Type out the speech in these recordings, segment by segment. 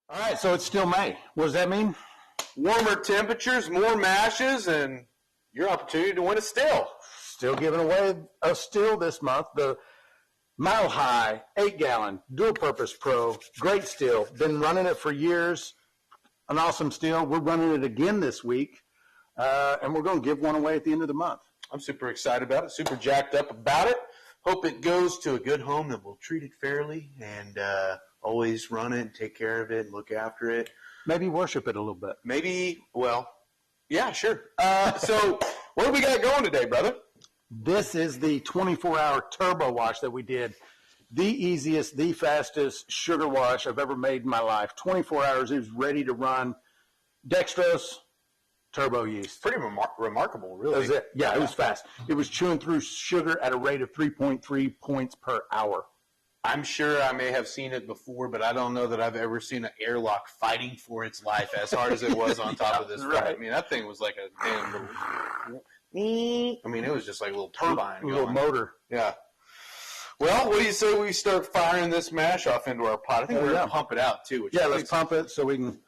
All right, so it's still May. What does that mean? Warmer temperatures, more mashes, and your opportunity to win a still. Still giving away a still this month. The Mile Hi 8-gallon dual-purpose pro. Great still. Been running it for years. An awesome still. We're running it again this week, and we're going to give one away at the end of the month. I'm super excited about it, super jacked up about it. Hope it goes to a good home that will treat it fairly and always run it and take care of it and look after it. Maybe worship it a little bit. Maybe, well, yeah, sure. So what do we got going today, brother? This is the 24-hour turbo wash that we did. The easiest, the fastest sugar wash I've ever made in my life. 24 hours, it was ready to run. Dextrose, turbo yeast. Pretty remarkable, really. That was it. Yeah, it was fast. It was chewing through sugar at a rate of 3.3 points per hour. I'm sure I may have seen it before, but I don't know that I've ever seen an airlock fighting for its life as hard as it was on top of this. Right. I mean, that thing was like a damn little, I mean, it was just like a little turbine. A little motor. Yeah. Well, what do you say we start firing this mash off into our pot? I think we're going to pump it out, too. Yeah, let's pump it so we can...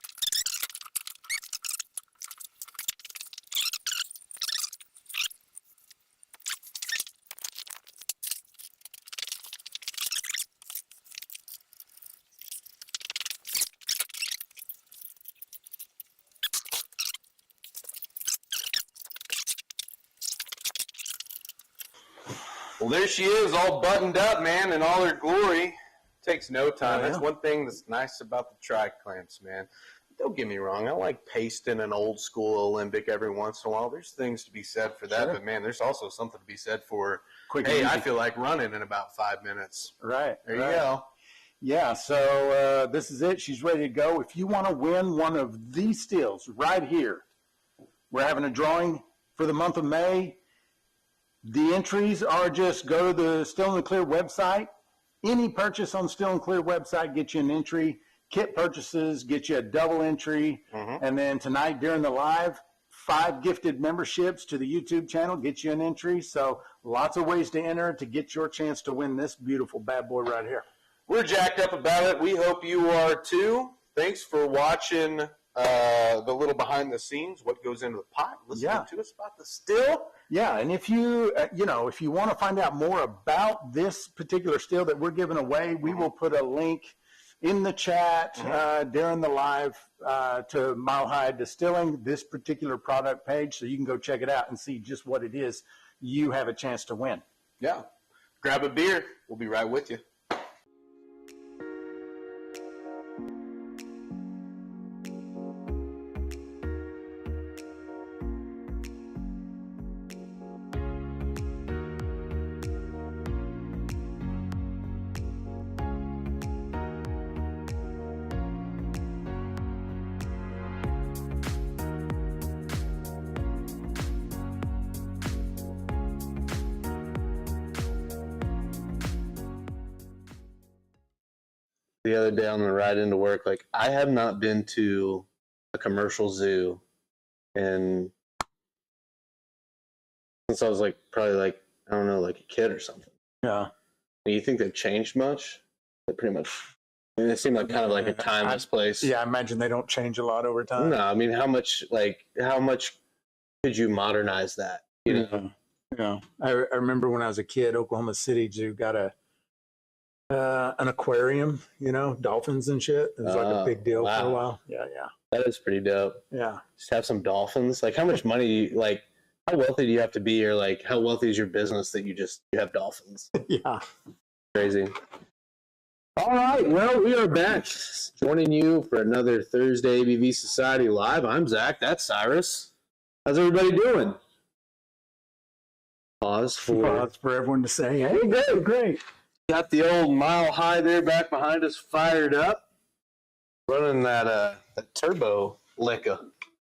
Well, there she is, all buttoned up, man, in all her glory. Takes no time. Oh, yeah. That's one thing that's nice about the tri-clamps, man. Don't get me wrong. I like pasting an old school Olympic every once in a while. There's things to be said for that, but, man, there's also something to be said for, Quick hey, and I easy. feel like running in about 5 minutes. Right. There you go. Yeah, so this is it. She's ready to go. If you want to win one of these stills right here, we're having a drawing for the month of May. The entries are just go to the Still in the Clear website. Any purchase on Still in the Clear website gets you an entry. Kit purchases get you a double entry. And then tonight during the live, 5 gifted memberships to the YouTube channel get you an entry. So lots of ways to enter to get your chance to win this beautiful bad boy right here. We're jacked up about it. We hope you are too. Thanks for watching the little behind the scenes, what goes into the pot, listening to us about the still. Yeah, and if you, if you want to find out more about this particular still that we're giving away, we will put a link in the chat during the live to Mile Hi Distilling, this particular product page, so you can go check it out and see just what it is you have a chance to win. Yeah. Grab a beer. We'll be right with you. The other day on the ride into work, like, I have not been to a commercial zoo since I was probably I don't know, like a kid or something. Yeah. Do you think they've changed much? They pretty much. I mean, they seem like kind of like a timeless place. Yeah, I imagine they don't change a lot over time. No, I mean, how much could you modernize that? You know? Yeah. I remember when I was a kid, Oklahoma City Zoo got an aquarium, dolphins and shit. It was like a big deal for a while. Yeah. That is pretty dope. Yeah. Just have some dolphins. Like, how much money, how wealthy do you have to be, or how wealthy is your business that you have dolphins? Yeah. Crazy. All right. Well, we are back joining you for another Thursday ABV Society Live. I'm Zach. That's Cyrus. How's everybody doing? Pause for everyone to say, hey, good, great. Got the old Mile Hi there back behind us, fired up, running that turbo liquor.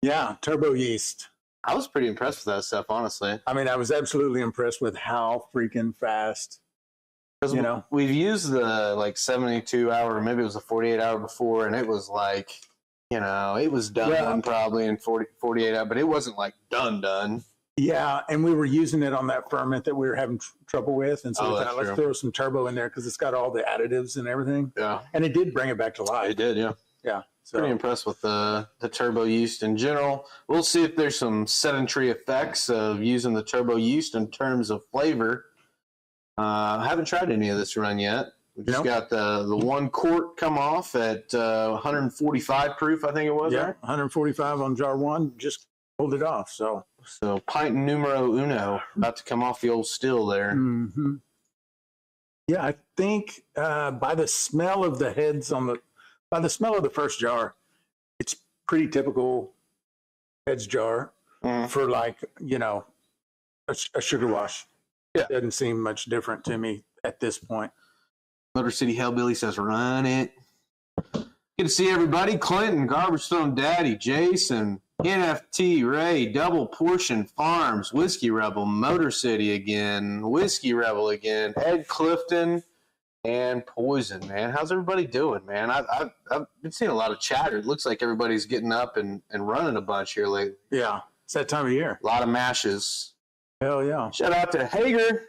Yeah, turbo yeast. I was pretty impressed with that stuff, honestly. I mean, I was absolutely impressed with how freaking fast. Because we've used the 72-hour, maybe it was a 48-hour before, and it was it was done probably in 48 hours, but it wasn't done. Yeah, and we were using it on that ferment that we were having trouble with, and so we thought, let's throw some turbo in there because it's got all the additives and everything. Yeah. And it did bring it back to life. It did, yeah. Yeah. So Pretty impressed with the turbo yeast in general. We'll see if there's some sedentary effects of using the turbo yeast in terms of flavor. I haven't tried any of this run yet. We just got the 1 quart come off at 145 proof, I think it was. Yeah, right? 145 on jar 1. Just pulled it off. So pint numero uno about to come off the old still there. Mm-hmm. Yeah, I think by the smell of the heads by the smell of the first jar, it's pretty typical heads jar for like, a sugar wash. Yeah. Doesn't seem much different to me at this point. Motor City Hellbilly says, run it. Good to see everybody. Clinton, Garbage Stone Daddy, Jason, NFT, Ray, Double Portion Farms, Whiskey Rebel, Motor City again, Whiskey Rebel again, Ed Clifton, and Poison, man. How's everybody doing, man? I've been seeing a lot of chatter. It looks like everybody's getting up and running a bunch here lately. Yeah, it's that time of year. A lot of mashes. Hell yeah. Shout out to Hager.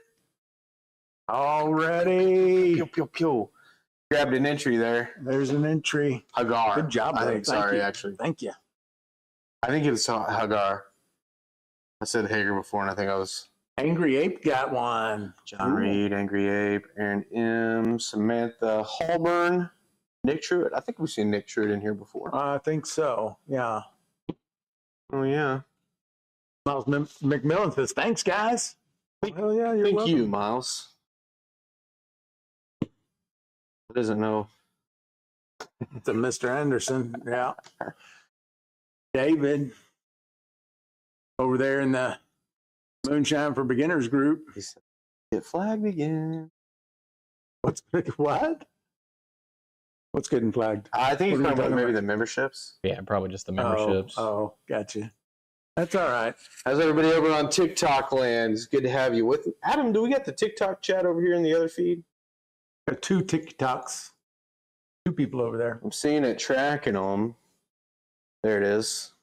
Already. Pew, pew, pew. Grabbed an entry there. There's an entry. Hagar. Good job, I bro. think, Thank sorry, you. actually. Thank you. I think it's Hagar. I said Hager before, and I think I was... Angry Ape got one. John Reed, Angry Ape, Aaron M., Samantha Hallburn, Nick Truitt. I think we've seen Nick Truitt in here before. I think so. Yeah. Oh, yeah. Miles McMillan says, thanks, guys. Hell yeah, you're Thank welcome. you, Miles. Who doesn't know? It's a Mr. Anderson. Yeah. David over there in the Moonshine for Beginners group. He said, get flagged again. What? What's getting flagged? I think he's What are you talking about talking maybe about? the memberships. Yeah, probably just the memberships. Oh, gotcha. That's all right. How's everybody over on TikTok land? It's good to have you with. Adam, do we got the TikTok chat over here in the other feed? Got 2 TikToks. 2 people over there. I'm seeing it tracking them. There it is.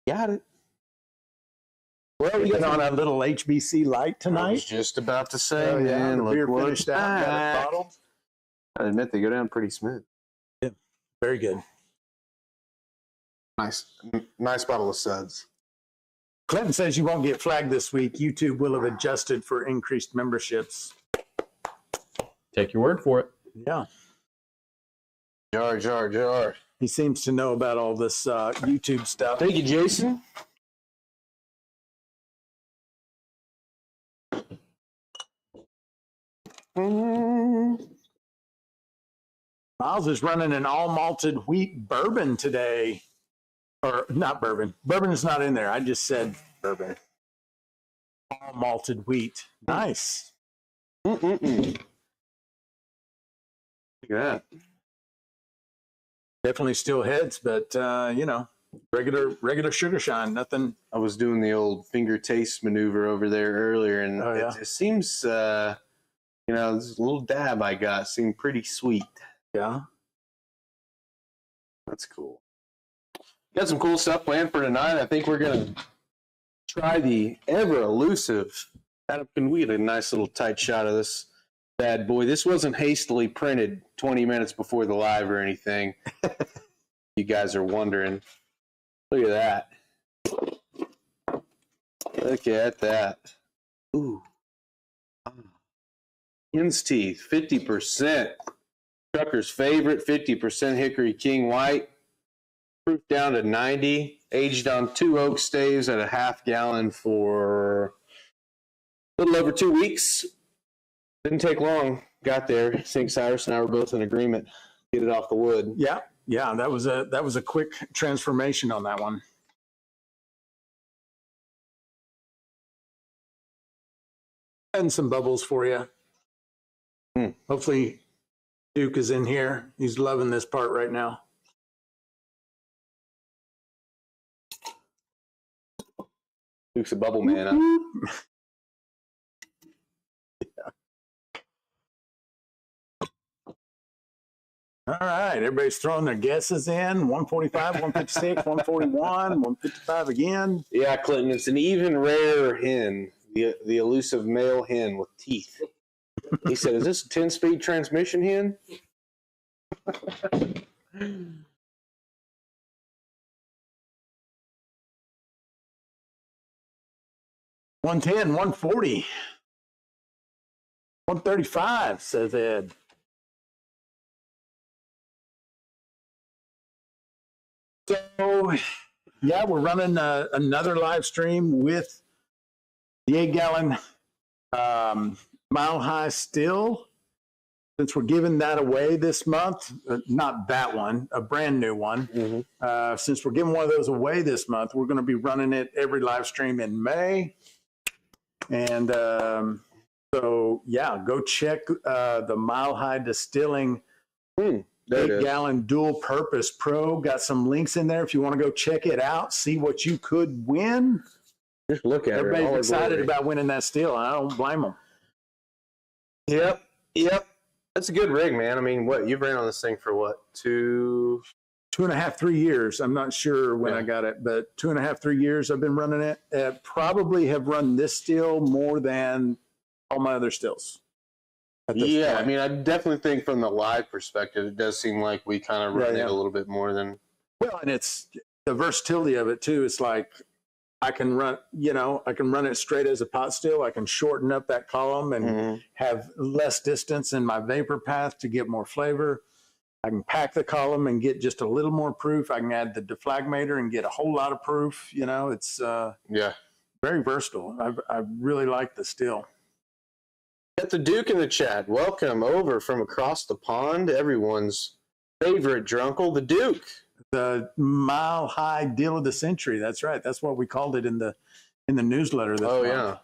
Got it. Well, we got on a little HBC light I was tonight. just about to say, Oh, yeah. man, The beer look finished what's out. Got back. it bottled. I admit they go down pretty smooth. Very good. Nice bottle of suds. Clinton says you won't get flagged this week. YouTube will have adjusted for increased memberships. Take your word for it. Yeah. Jar. He seems to know about all this YouTube stuff. Thank you, Jason. Miles is running an all malted wheat bourbon today. Or not bourbon. Bourbon is not in there. I just said bourbon. All malted wheat. Nice. Look at that. Definitely still heads, but regular sugar shine. Nothing. I was doing the old finger taste maneuver over there earlier, and Oh, yeah. it seems, this little dab I got seemed pretty sweet. Yeah. That's cool. Got some cool stuff planned for tonight. I think we're going to try the ever elusive. Adam, can we get a nice little tight shot of this bad boy? This wasn't hastily printed 20 minutes before the live or anything. You guys are wondering. Look at that. Look at that. Ooh. Hen's Teeth, 50%. Trucker's Favorite, 50% Hickory King White. Proof down to 90. Aged on 2 oak staves at a half gallon for a little over 2 weeks. Didn't take long. Got there. I think Cyrus and I were both in agreement. Get it off the wood. Yeah. Yeah. That was a quick transformation on that one. And some bubbles for you. Hopefully Duke is in here. He's loving this part right now. Duke's a bubble man. Huh? All right, everybody's throwing their guesses in. 145, 156, 141, 155 again. Yeah, Clinton, it's an even rarer hen, the elusive male hen with teeth. He said, is this a 10-speed transmission hen? $110, $140, $135, says Ed. So, yeah, we're running another live stream with the 8-gallon Mile Hi Still. Since we're giving that away this month, not that one, a brand new one. Mm-hmm. Since we're giving one of those away this month, we're going to be running it every live stream in May. And so, yeah, go check the Mile Hi Distilling 8-gallon dual purpose pro. Got some links in there if you want to go check it out, see what you could win. Just look at it. Everybody's excited about winning that still. I don't blame them. Yep. That's a good rig, man. I mean, what, you've ran on this thing for what, 2.5, 3 years. I'm not sure when I got it, but 2.5, 3 years I've been running it. Probably have run this still more than all my other stills. Yeah, point. I mean, I definitely think from the live perspective, it does seem like we kind of run it a little bit more than. Well, and it's the versatility of it too. It's like I can run, I can run it straight as a pot still. I can shorten up that column and have less distance in my vapor path to get more flavor. I can pack the column and get just a little more proof. I can add the deflagmator and get a whole lot of proof. It's very versatile. I really like the still. Got the Duke in the chat. Welcome over from across the pond. Everyone's favorite drunkle, the Duke. The Mile Hi Deal of the Century. That's right. That's what we called it in the newsletter. This month. Yeah.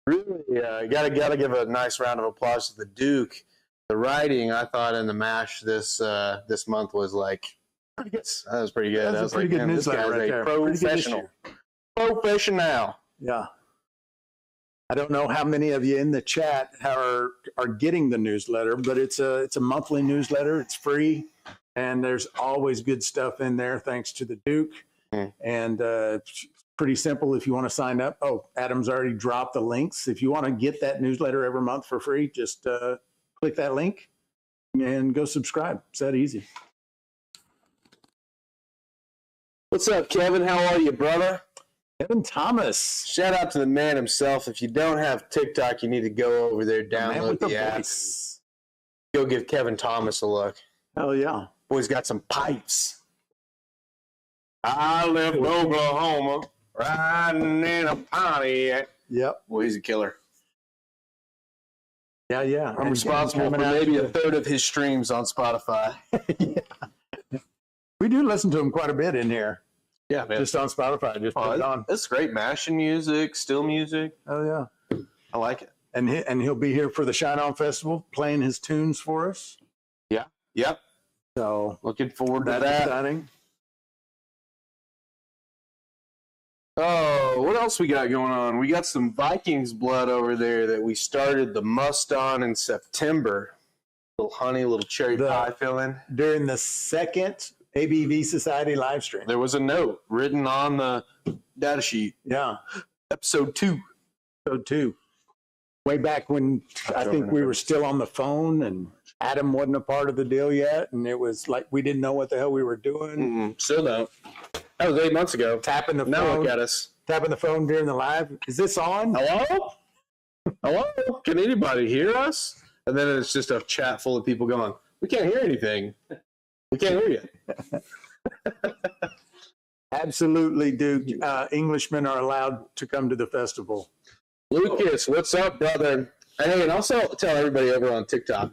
Really, gotta give a nice round of applause to the Duke. The writing, I thought, in the mash this month was like pretty good. That was pretty good. That was a pretty good newsletter right there. Professional. Yeah. I don't know how many of you in the chat are getting the newsletter, but it's a monthly newsletter. It's free, and there's always good stuff in there thanks to the Duke. And it's pretty simple if you want to sign up. Oh, Adam's already dropped the links. If you want to get that newsletter every month for free, just click that link and go subscribe. It's that easy. What's up, Kevin? How are you, brother? Kevin Thomas. Shout out to the man himself. If you don't have TikTok, you need to go over there, download the app. Go give Kevin Thomas a look. Hell yeah. Boy's got some pipes. I left Oklahoma riding in a Pontiac. Yep. Boy, he's a killer. Yeah. I'm responsible for maybe a third of his streams on Spotify. We do listen to him quite a bit in here. Yeah, man. Just on Spotify. Just put it on. That's great. Mashing music, still music. Oh, yeah. I like it. And he'll be here for the Shine On Festival playing his tunes for us. Yeah. Yep. So looking forward to that. Exciting. Oh, what else we got going on? We got some Vikings blood over there that we started the must on in September. Little honey, little cherry pie filling. During the second ABV Society live stream. There was a note written on the data sheet. Yeah. Episode 2. Episode 2. Way back when I think we were still on the phone and Adam wasn't a part of the deal yet. And it was like we didn't know what the hell we were doing. Still don't. That was 8 months ago. Tapping the phone. Now look at us. Tapping the phone during the live. Is this on? Hello? Hello? Can anybody hear us? And then it's just a chat full of people going, we can't hear anything. We can't hear you. Absolutely, Duke. Englishmen are allowed to come to the festival. Lucas, what's up, brother? Hey, and also tell everybody over on TikTok.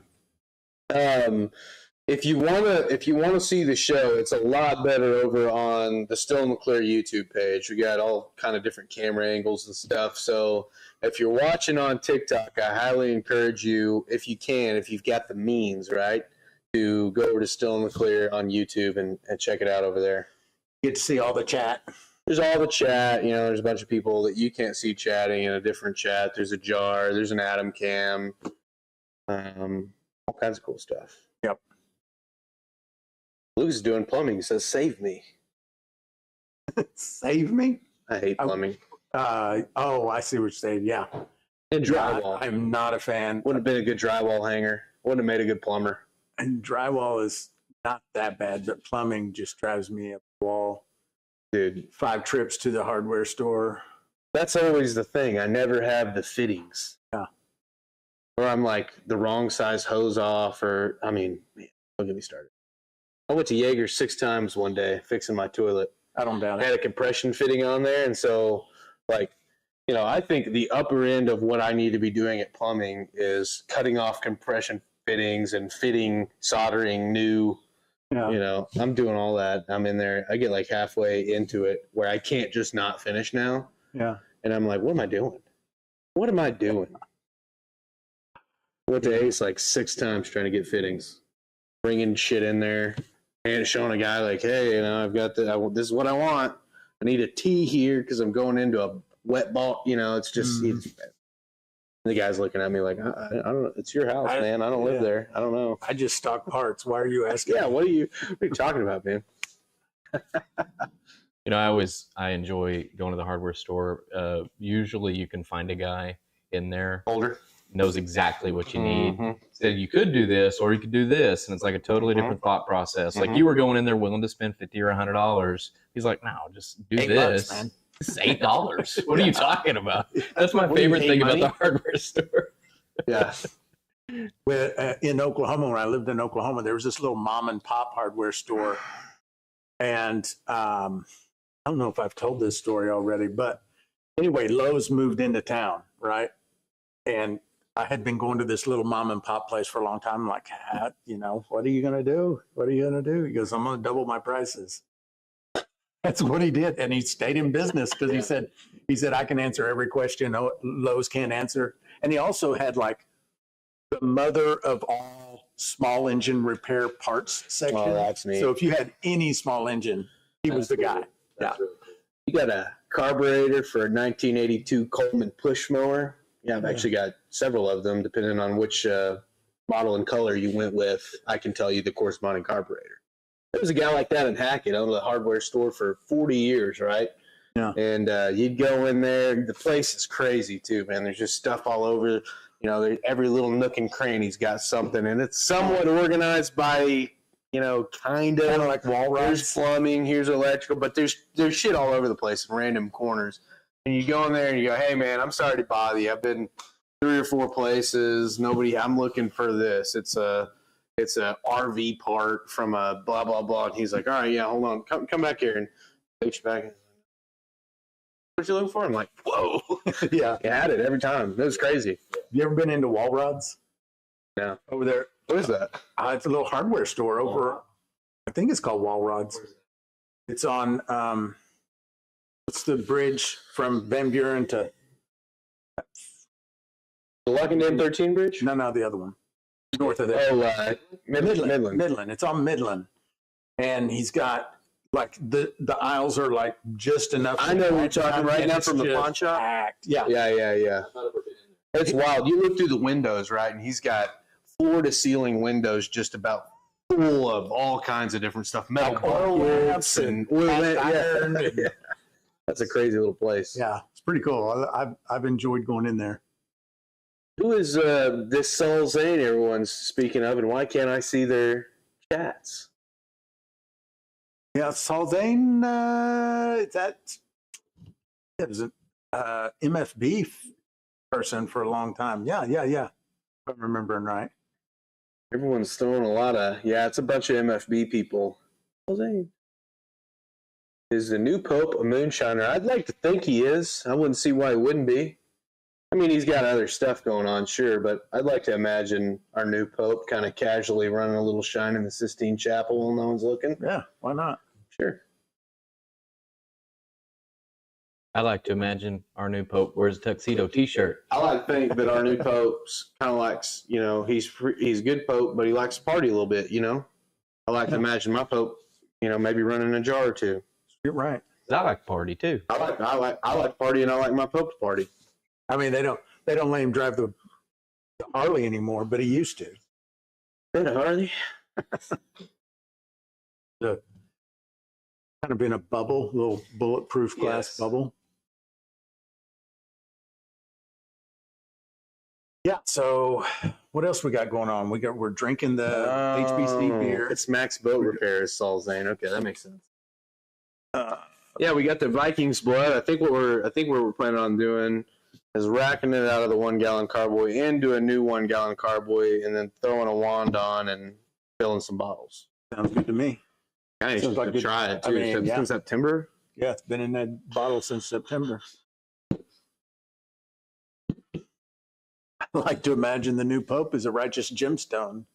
If you wanna see the show, it's a lot better over on the Still in the Clear YouTube page. We got all kind of different camera angles and stuff. So if you're watching on TikTok, I highly encourage you, if you can, if you've got the means, right, to go over to Still in the Clear on YouTube and check it out over there. Get to see all the chat. There's all the chat. There's a bunch of people that you can't see chatting in a different chat. There's a jar. There's an Adam cam. All kinds of cool stuff. Yep. Luke's doing plumbing. He says, save me. Save me? I hate plumbing. I see what you're saying. Yeah. And drywall. Yeah, I'm not a fan. Wouldn't have been a good drywall hanger. Wouldn't have made a good plumber. And drywall is not that bad, but plumbing just drives me up the wall. Dude, 5 trips to the hardware store. that's always the thing. I never have the fittings. Yeah. Or I'm like the wrong size hose off, or man, don't get me started. I went to Jaeger 6 times one day fixing my toilet. I don't doubt I had it. a compression fitting on there, and so I think the upper end of what I need to be doing at plumbing is cutting off compression fittings and fitting, soldering new. Yeah. I'm doing all that. I'm in there. I get like halfway into it where I can't just not finish now. Yeah. And I'm like, what am I doing? What am I doing? Went to Ace like 6 times trying to get fittings, bringing shit in there, and showing a guy like, hey, I've got this is what I want. I need a T here because I'm going into a wet ball. It's just, the guy's looking at me like, I don't know. It's your house, man. I don't live there. I don't know. I just stock parts. Why are you asking? Yeah, what are you talking about, man? I enjoy going to the hardware store. Usually you can find a guy in there Older. knows exactly what you need. Mm-hmm. Said you could do this or you could do this, and it's like a totally different thought process. Like you were going in there willing to spend $50 or $100. He's like, no, just do this. $8, man. This is $8. What are you talking about? That's my favorite thing about the hardware store. Yeah. In Oklahoma, when I lived in Oklahoma, there was this little mom and pop hardware store. And I don't know if I've told this story already, but anyway, Lowe's moved into town, right? And I had been going to this little mom and pop place for a long time. I'm like, what are you going to do? What are you going to do? He goes, I'm going to double my prices. That's what he did. And he stayed in business because he said, I can answer every question Lowe's can't answer. And he also had like the mother of all small engine repair parts section. Oh, that's neat. So if you had any small engine, he was the guy. Yeah. You got a carburetor for a 1982 Coleman push mower. Yeah, I've actually got several of them, depending on which model and color you went with. I can tell you the corresponding carburetor. There was a guy like that in Hackett, owned a hardware store for 40 years, right? Yeah. And you'd go in there. The place is crazy too, man. There's just stuff all over. Every little nook and cranny's got something, and it's somewhat organized by, kind of like wall Here's rides. plumbing, here's electrical, but there's shit all over the place in random corners. And you go in there and you go, hey man, I'm sorry to bother you. I've been 3 or 4 places. I'm looking for this. It's a RV part from a blah blah blah. And he's like, all right, yeah, hold on, come back here, and takes you back. What you looking for? I'm like, whoa. Yeah. You had it every time. It was crazy. You ever been into wall rods? No. Over there. What is that? It's a little hardware store over, I think it's called Wall Rods. It's on, what's the bridge from Van Buren to? The Luckenden 13 bridge? No, the other one. North of there. Oh, Midland. Midland. It's on Midland. And he's got, like, the aisles are like just enough. I know what you're talking right now from the pawn shop. Packed. Yeah. Yeah. It's wild. You look through the windows, right, and he's got floor-to-ceiling windows just about full of all kinds of different stuff. Metal Like oil lamps and oil lamp. iron. Yeah. That's a crazy little place. Yeah, it's pretty cool. I've enjoyed going in there. Who is this Saul Zane everyone's speaking of, and why can't I see their chats? Yeah, Salzane, that was an MFB person for a long time. Yeah. If I'm remembering right. Everyone's throwing a lot of, it's a bunch of MFB people. Saul Zane. Is the new Pope a moonshiner? I'd like to think he is. I wouldn't see why he wouldn't be. I mean, he's got other stuff going on, sure, but I'd like to imagine our new Pope kind of casually running a little shine in the Sistine Chapel while no one's looking. Yeah, why not? Sure. I like to imagine our new Pope wears a tuxedo T-shirt. I like to think that our new Pope's kind of likes, he's a good Pope, but he likes to party a little bit, I like to imagine my Pope, maybe running a jar or two. You're right. I like to party too. I like to party, and I like my Pope to party. I mean, they don't let him drive the Harley anymore, but he used to. Been a Harley? Kind of in a bubble, little bulletproof glass bubble. Yeah. So What else we got going on? We're drinking the HBC beer. It's Max Boat Repair, is Saul's name. Okay, that makes sense. Yeah, we got the Vikings blood. I think what we're planning on doing is racking it out of the 1 gallon carboy into a new 1 gallon carboy, and then throwing a wand on and filling some bottles. Sounds good to me. I Sounds like should try it too. I mean, yeah. Since September. Yeah, it's been in that bottle since September. I like to imagine the new pope is a righteous gemstone.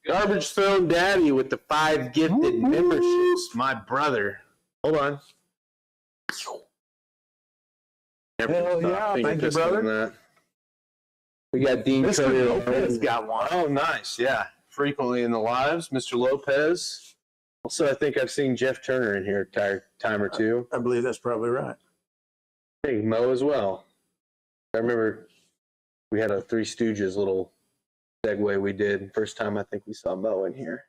Garbage Throne Daddy with the 5 gifted memberships. My brother. Hold on. Hell yeah, thank you, brother. We got Dean Mr. Lopez got one. Oh, nice. Yeah. Frequently in the lives, Mr. Lopez. Also, I think I've seen Jeff Turner in here a time or two. I believe that's probably right. Hey, Mo as well. I remember we had a Three Stooges little segue we did. First time I think we saw Mo in here.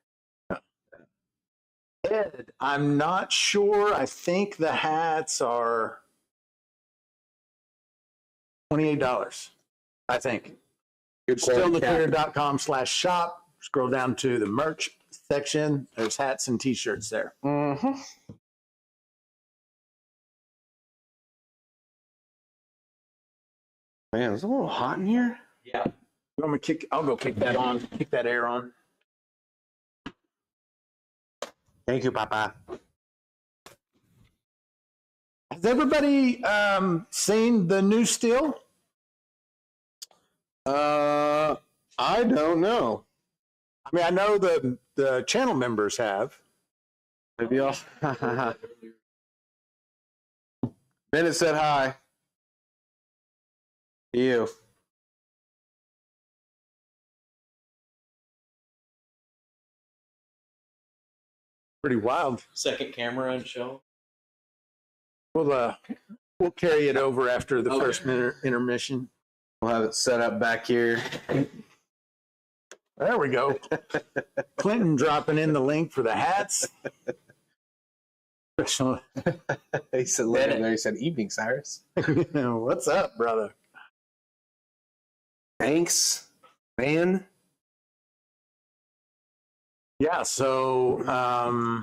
Ed, I'm not sure. I think the hats are $28. I think. Stilltheclear.com/shop. Scroll down to the merch section. There's hats and t-shirts there. Mm-hmm. Man, it's a little hot in here. Yeah. I'll go kick that on. Kick that air on. Thank you, Papa. Has everybody seen the new still? I don't know. I mean, I know the channel members have. Maybe I'll. Bennett said hi. You. Pretty wild. Second camera and show. We'll carry it over after the first intermission. We'll have it set up back here. There we go. Clinton dropping in the link for the hats. Special. He said later there. He said, "Evening, Cyrus." What's up, brother? Thanks, man. Yeah. So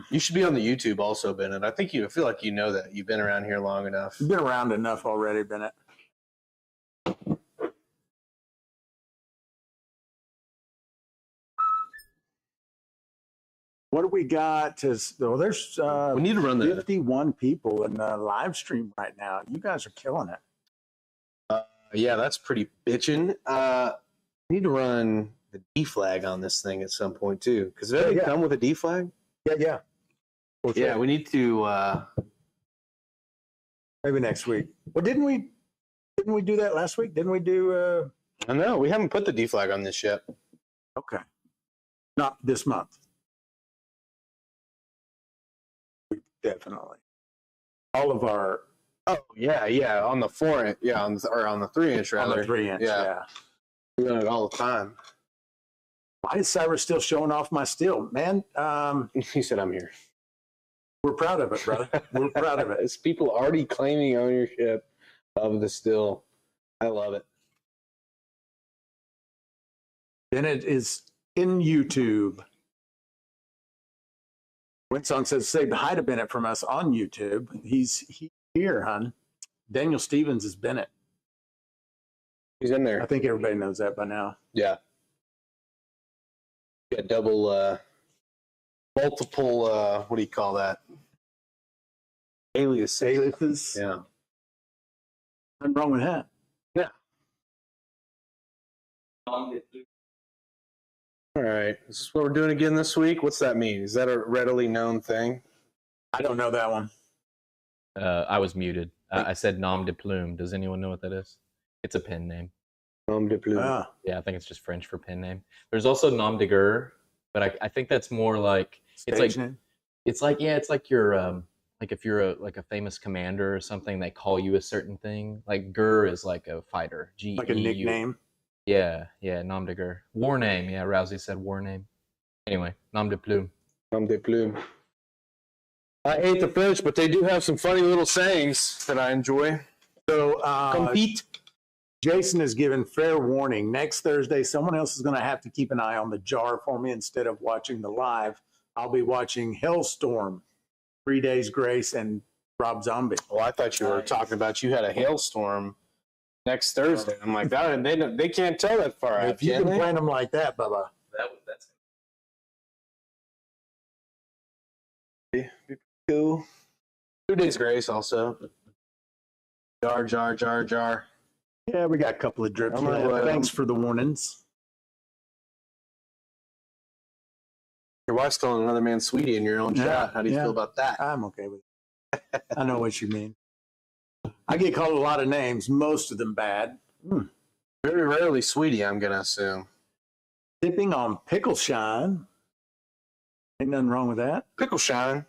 you should be on the YouTube also, Bennett. I feel like you know that. You've been around here long enough. You've been around enough already, Bennett. What do we got? There's we need to run 51 people in the live stream right now. You guys are killing it. Yeah, that's pretty bitchin'. We need to run the D flag on this thing at some point too. Because did it come with a D flag? Yeah. Yeah, we need to. Maybe next week. Well, didn't we do that last week? Didn't we do? I know we haven't put the D flag on this yet. Okay. Not this month. Definitely. All of our. Oh yeah, on the 4-inch, on the 3-inch rather. On the 3-inch, yeah. We run it all the time. Why is Cyrus still showing off my steel, man? He said, "I'm here." We're proud of it, brother. We're proud of it. It's people already claiming ownership of the still. I love it. And it is in YouTube. Winston says, "Say hi to Bennett from us on YouTube." He's here, hon. Daniel Stevens is Bennett. He's in there. I think everybody knows that by now. Yeah. Got double, multiple, what do you call that? Aliases. Yeah. Nothing wrong with that. Yeah. All right. This is what we're doing again this week. What's that mean? Is that a readily known thing? I don't know that one. I was muted. I said nom de plume. Does anyone know what that is? It's a pen name. Nom de plume. Ah. Yeah, I think it's just French for pen name. There's also nom de guerre, but I think that's more like Stage name? it's like your like if you're a famous commander or something, they call you a certain thing. Like guerre is like a fighter. G Like a nickname. Yeah, nom de guerre. War name. Yeah, Rousey said war name. Anyway, nom de plume. Nom de plume. I hate the French, but they do have some funny little sayings that I enjoy. So compete. Jason has given fair warning. Next Thursday, someone else is going to have to keep an eye on the jar for me instead of watching the live. I'll be watching Hellstorm, 3 Days Grace, and Rob Zombie. Well, I thought you were talking about you had a hailstorm next Thursday. I'm like, they can't tell that far out. If you can plan them like that, Bubba. That's Be cool. 2 Days Grace also. Jar. Yeah, we got a couple of drips. Thanks for the warnings. Your wife's calling another man sweetie in your own chat. How do you feel about that? I'm okay with it. I know what you mean. I get called a lot of names, most of them bad. Very rarely sweetie, I'm going to assume. Dipping on pickle shine. Ain't nothing wrong with that. Pickle shine.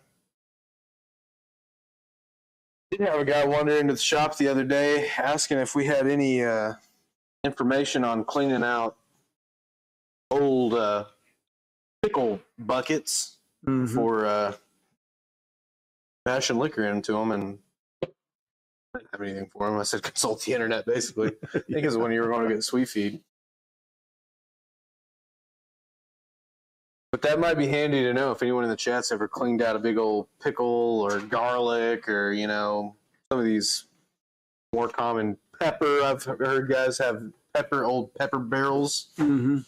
Did have a guy wander into the shop the other day asking if we had any information on cleaning out old pickle buckets for mashing liquor into them, and I didn't have anything for him. I said consult the internet, basically. I think it's when you were going to get sweet feed. But that might be handy to know if anyone in the chat's ever cleaned out a big old pickle or garlic or, you know, some of these more common pepper. I've heard guys have old pepper barrels. I'd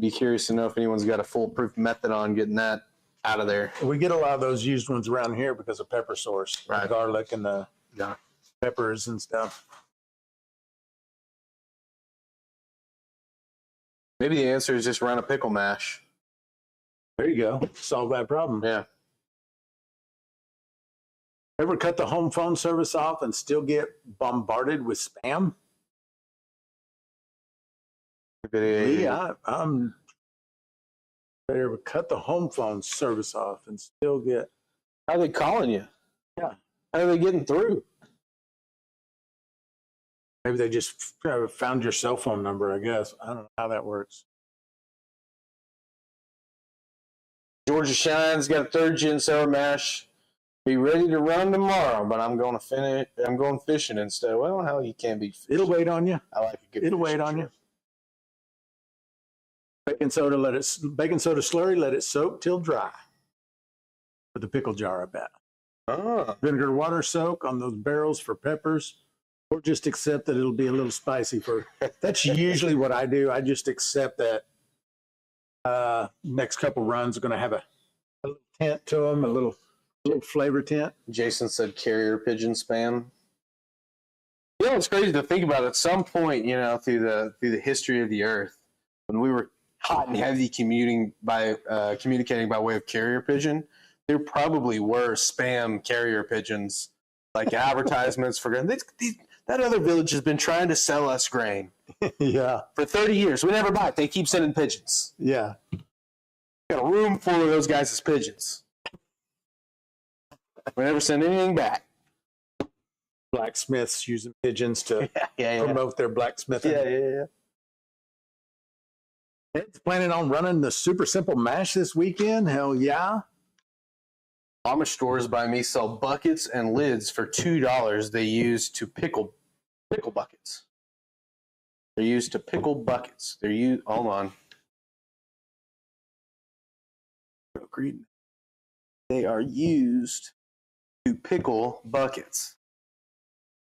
be curious to know if anyone's got a foolproof method on getting that out of there. We get a lot of those used ones around here because of pepper source, right? The garlic and the peppers and stuff. Maybe the answer is just run a pickle mash. There you go. Solve that problem. Yeah. Ever cut the home phone service off and still get bombarded with spam? Yeah, I'm. Ever cut the home phone service off and still get? How are they calling you? Yeah. How are they getting through? Maybe they just found your cell phone number, I guess. I don't know how that works. Georgia Shine's got a third gen sour mash. Be ready to run tomorrow, but I'm going to finish. I'm going fishing instead. Well, hell, you can't be fishing. It'll wait on you. I like a good. It'll wait on you. Baking soda slurry, let it soak till dry. For the pickle jar, I bet. Vinegar water soak on those barrels for peppers. Or just accept that it'll be a little spicy for. That's usually what I do. I just accept that next couple runs are going to have a little tint to them, a little flavor tint. Jason said carrier pigeon spam. You know, it's crazy to think about. At some point, you know, through the history of the Earth, when we were hot and heavy communicating by way of carrier pigeon, there probably were spam carrier pigeons, like advertisements for that other village has been trying to sell us grain. Yeah. For 30 years. We never buy it. They keep sending pigeons. Yeah. Got a room full of those guys as pigeons. We never send anything back. Blacksmiths using pigeons to promote their blacksmithing. Yeah. Ed's planning on running the super simple mash this weekend? Hell yeah. Amish stores by me sell buckets and lids for $2 they use to pickle buckets. They're used to pickle buckets. Hold on. They are used to pickle buckets.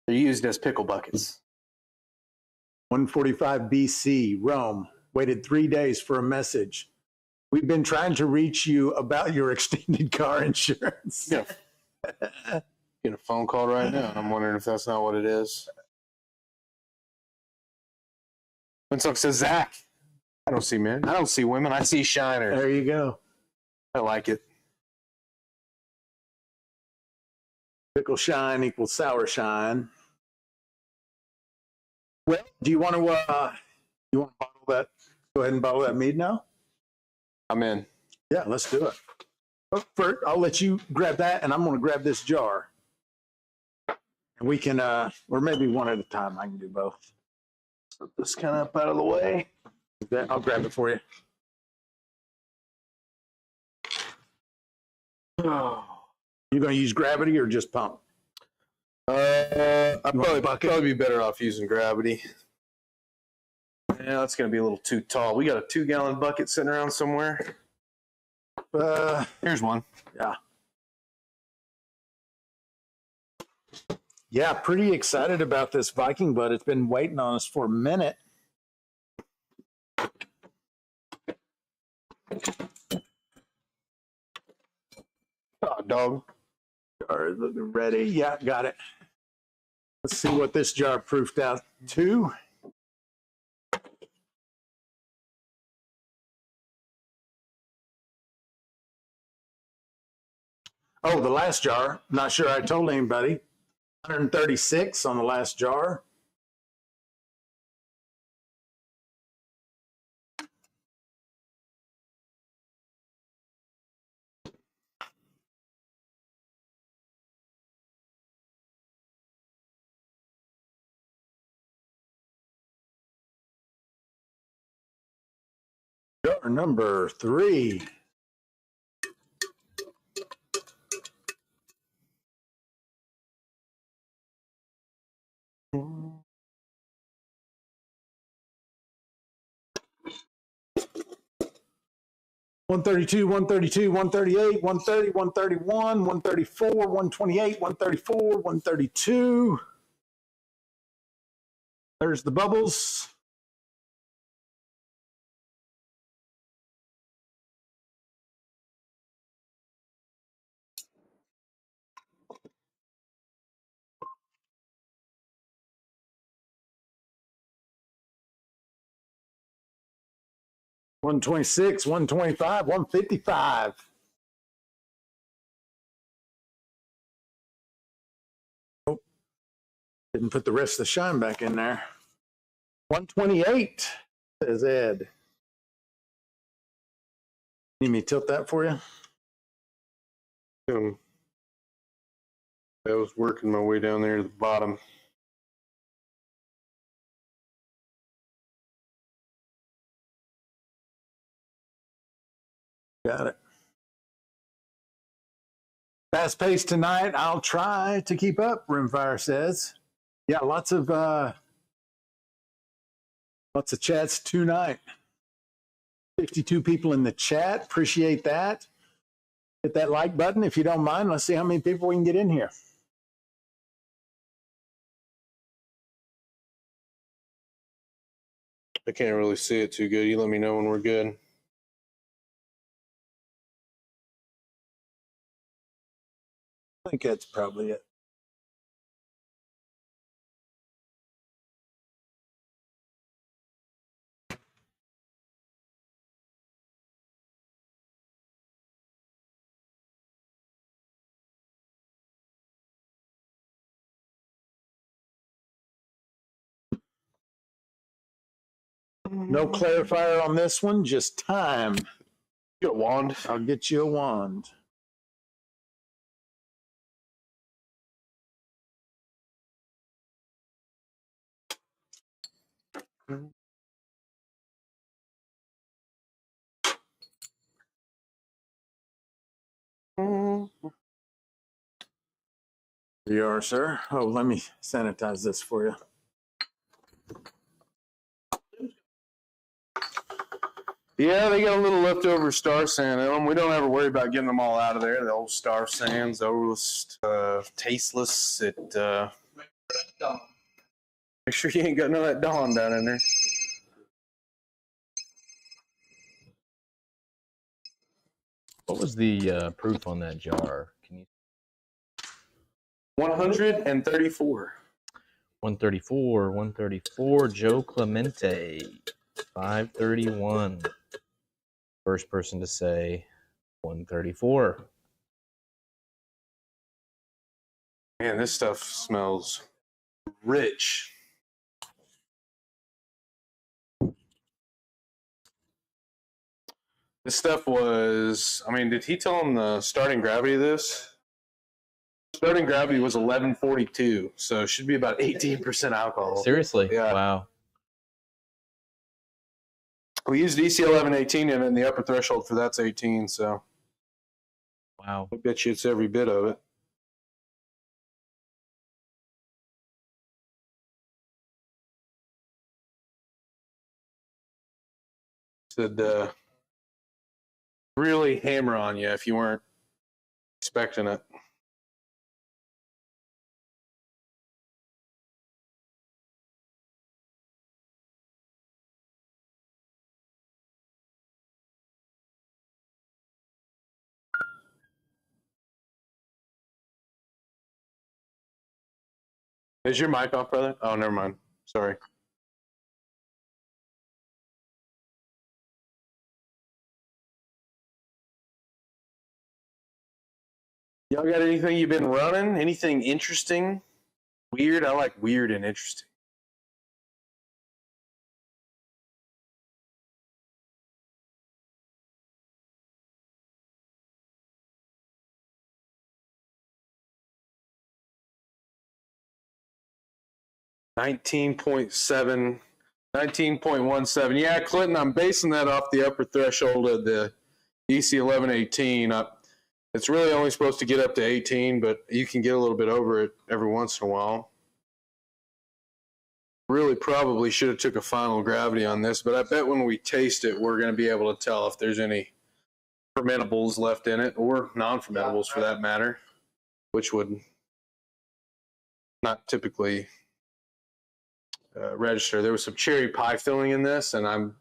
They're used as pickle buckets. 145 BC, Rome. Waited 3 days for a message. We've been trying to reach you about your extended car insurance. Yeah. Get a phone call right now. I'm wondering if that's not what it is. When someone says, Zach, I don't see men. I don't see women. I see shiners. There you go. I like it. Pickle shine equals sour shine. Well, do you want to bottle that? Go ahead and bottle that mead now. I'm in. Yeah, let's do it. But first, I'll let you grab that, and I'm going to grab this jar. And we can, or maybe one at a time. I can do both. Put this kind of up out of the way. I'll grab it for you. Oh. You going to use gravity or just pump? I I'd probably be better off using gravity. Yeah, that's going to be a little too tall. We got a 2-gallon bucket sitting around somewhere. Here's one. Yeah. Yeah, pretty excited about this Viking, but it's been waiting on us for a minute. Oh, dog. Jar is looking ready. Yeah, got it. Let's see what this jar proofed out to. Oh, the last jar. Not sure I told anybody. 136 on the last jar. Jar number 3. One 132, 138, 130, 131, 134, 128, 134, 132. There's the bubbles. One 126, 125, 155. Oh, didn't put the rest of the shine back in there. 128, says Ed. Need me to tilt that for you? I was working my way down there to the bottom. Got it. Fast paced tonight. I'll try to keep up, Rimfire says. Yeah, lots of chats tonight. 52 people in the chat. Appreciate that. Hit that like button if you don't mind. Let's see how many people we can get in here. I can't really see it too good. You let me know when we're good. I think that's probably it. No clarifier on this one, just time. You got a wand? I'll get you a wand. Here you are, sir. Oh, let me sanitize this for you. Yeah, they got a little leftover star sand in them. We don't ever worry about getting them all out of there. The old star sands, odorless, tasteless. Make sure you ain't got none of that Dawn down in there. What was the proof on that jar? Can you? 134. 134. Joe Clemente. 531. First person to say 134. Man, this stuff smells rich. This stuff was, I mean, did he tell him the starting gravity of this? Starting gravity was 1142, so it should be about 18% alcohol. Seriously? Yeah. Wow. We used EC 1118 and the upper threshold for that's 18, so Wow. I bet you it's every bit of it. to really hammer on you if you weren't expecting it. Is your mic off, brother? Oh, never mind. Sorry. Y'all got anything you've been running? Anything interesting? Weird? I like weird and interesting. $19.17. Yeah, Clinton, I'm basing that off the upper threshold of the EC 1118. It's really only supposed to get up to 18, but you can get a little bit over it every once in a while. Really probably should have took a final gravity on this, but I bet when we taste it, we're going to be able to tell if there's any fermentables left in it, or non-fermentables for that matter, which would not typically register. There was some cherry pie filling in this, and I'm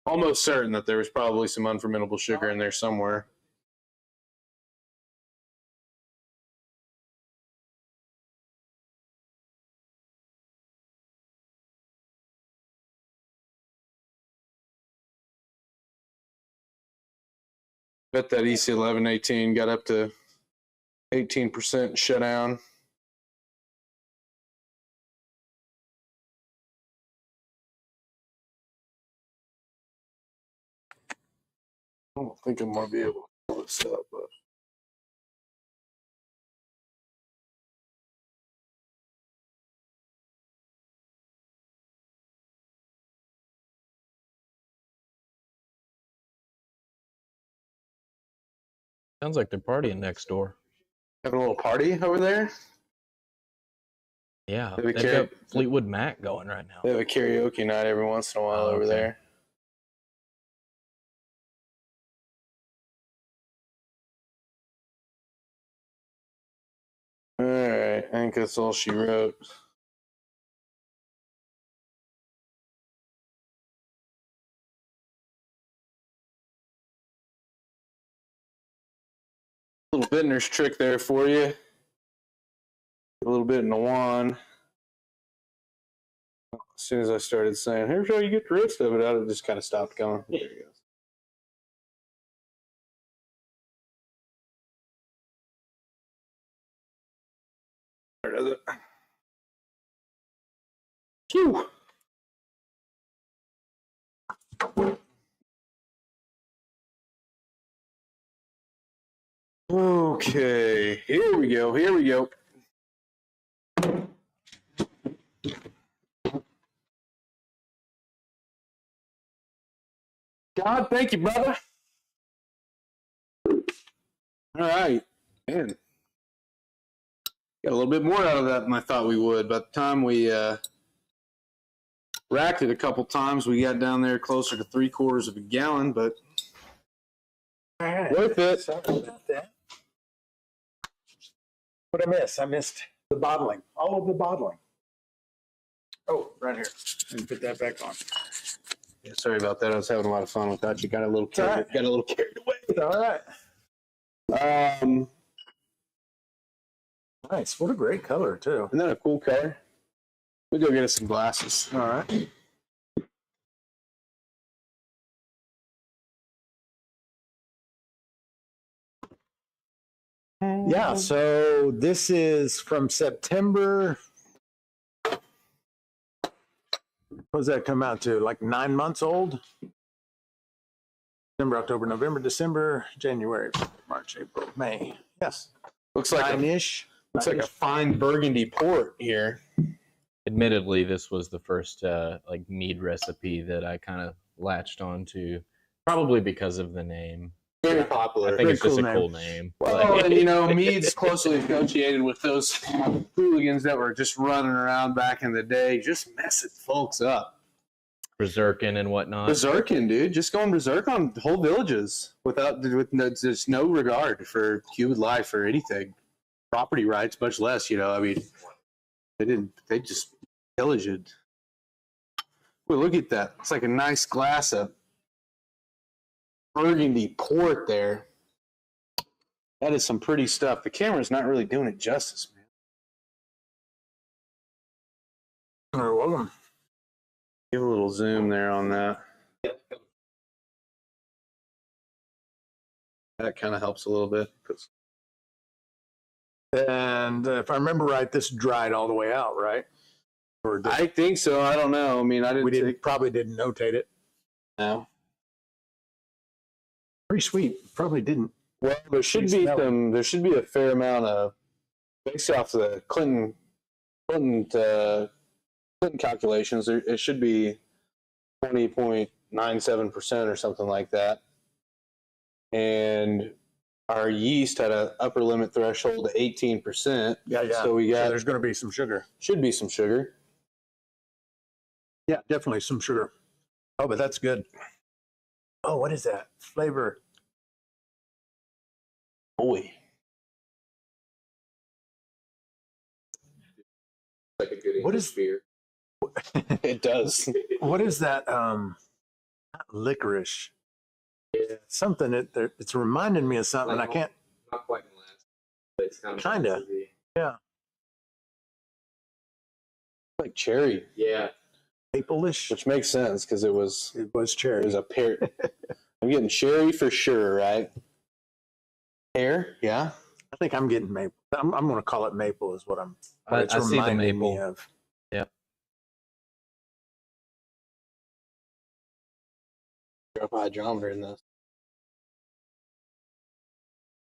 almost certain that there was probably some unfermentable sugar in there somewhere. Bet that EC 1118 got up to 18% shutdown. I don't think I'm going to be able to pull this up, but Sounds like they're partying next door. having a little party over there. Yeah, They they've got Fleetwood Mac going right now. They have a karaoke night every once in a while over there. All right, I think that's all she wrote. Little vintner's trick there for you. A little bit in the wand. As soon as I started saying, here's how you get the rest of it out, it just kind of stopped going. There you go. There does it. Phew. Okay, here we go. Here we go. God, thank you, brother. All right, man. Got a little bit more out of that than I thought we would. By the time we racked it a couple times, we got down there closer to 3/4 of a gallon, but All right. worth it. Sorry about that. What I miss? I missed the bottling. All of the bottling. Oh, right here. Let me put that back on. Yeah, sorry about that. I was having a lot of fun without you. Got a little carried away. It's all right. Nice. What a great color, too. Isn't that a cool color? We'll go get us some glasses. All right. Yeah, so this is from September. What does that come out to? Like 9 months old? September, October, November, December, January, March, April, May. Yes. Looks like Nine-ish. looks like a fine Burgundy port here. Admittedly, this was the first like mead recipe that I kind of latched onto, probably because of the name. Very popular. I think it's just cool a name. cool name. Well, Like- and you know, mead's closely associated with those hooligans that were just running around back in the day, just messing folks up. berserking and whatnot. Berserking, dude. Just going berserk on whole villages with just no regard for human life or anything. Property rights, much less, I mean, they just pillaged it. Well, look at that. It's like a nice glass of Burgundy port there. That is some pretty stuff. The camera's not really doing it justice, man. You're welcome. Give a little zoom there on that. That kind of helps a little bit. And if I remember right, this dried all the way out, right? Or I think so. I don't know. I mean, probably didn't notate it. No. Pretty sweet. Probably didn't. Well, there should be a fair amount of, based off the Clinton calculations, it should be 20.97% or something like that. And our yeast had an upper limit threshold of 18%. Yeah. So there's going to be some sugar. Should be some sugar. Yeah, definitely some sugar. Oh, but that's good. Oh, what is that flavor? Boy. Like a good What English is- beer. It does. What is that? Not licorice. Yeah, Something. It's reminding me of something. I can't. not quite last, but it's kind of Kinda. supposed to be. Like cherry, Yeah, Maple-ish. which makes sense because it was Cherry. a pear. I'm getting cherry for sure, right? Pear, yeah. I think I'm getting maple. I'm going to call it maple. Is what I'm. I It's see the reminding me maple. of. Drop a hydrometer in this.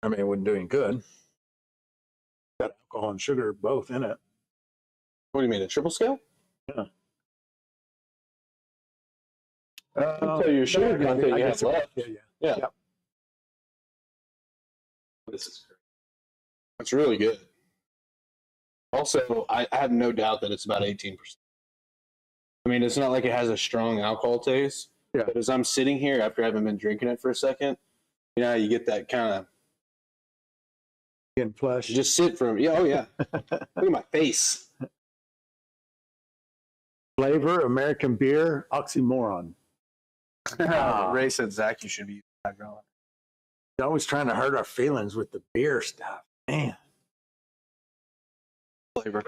I mean, it wouldn't do any good. Got alcohol and sugar both in it. What do you mean, a triple scale? I'll tell you your sugar content you have left. Yeah. Yeah, this is great. that's really good. Also, I have no doubt that it's about 18%. I mean, it's not like it has a strong alcohol taste. Yeah. But as I'm sitting here after having been drinking it for a second, you get that kind of Getting flush. just sit from yeah. Look at my face. Flavor, American beer, oxymoron. Ray said, Zach, you should be hydrometer. You're always trying to hurt our feelings with the beer stuff. Man. Flavor.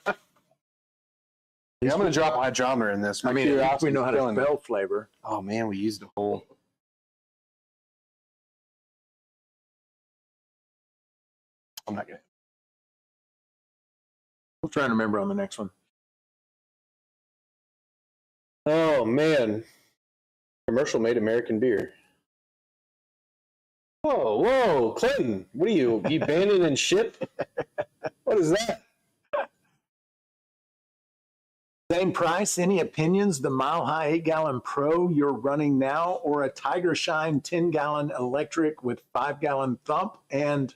Yeah, I'm going to drop a hydrometer in this. I mean, at least we curiosity's know how to killing me. spell flavor. Oh, man, we used a whole. I'm not going to. We'll try and remember on the next one. Oh, man. Commercial made American beer. Whoa, Clinton. What are you abandoned ship? What is that? Same price. Any opinions? The Mile Hi 8-gallon Pro you're running now, or a Tiger Shine 10-gallon electric with 5-gallon thump and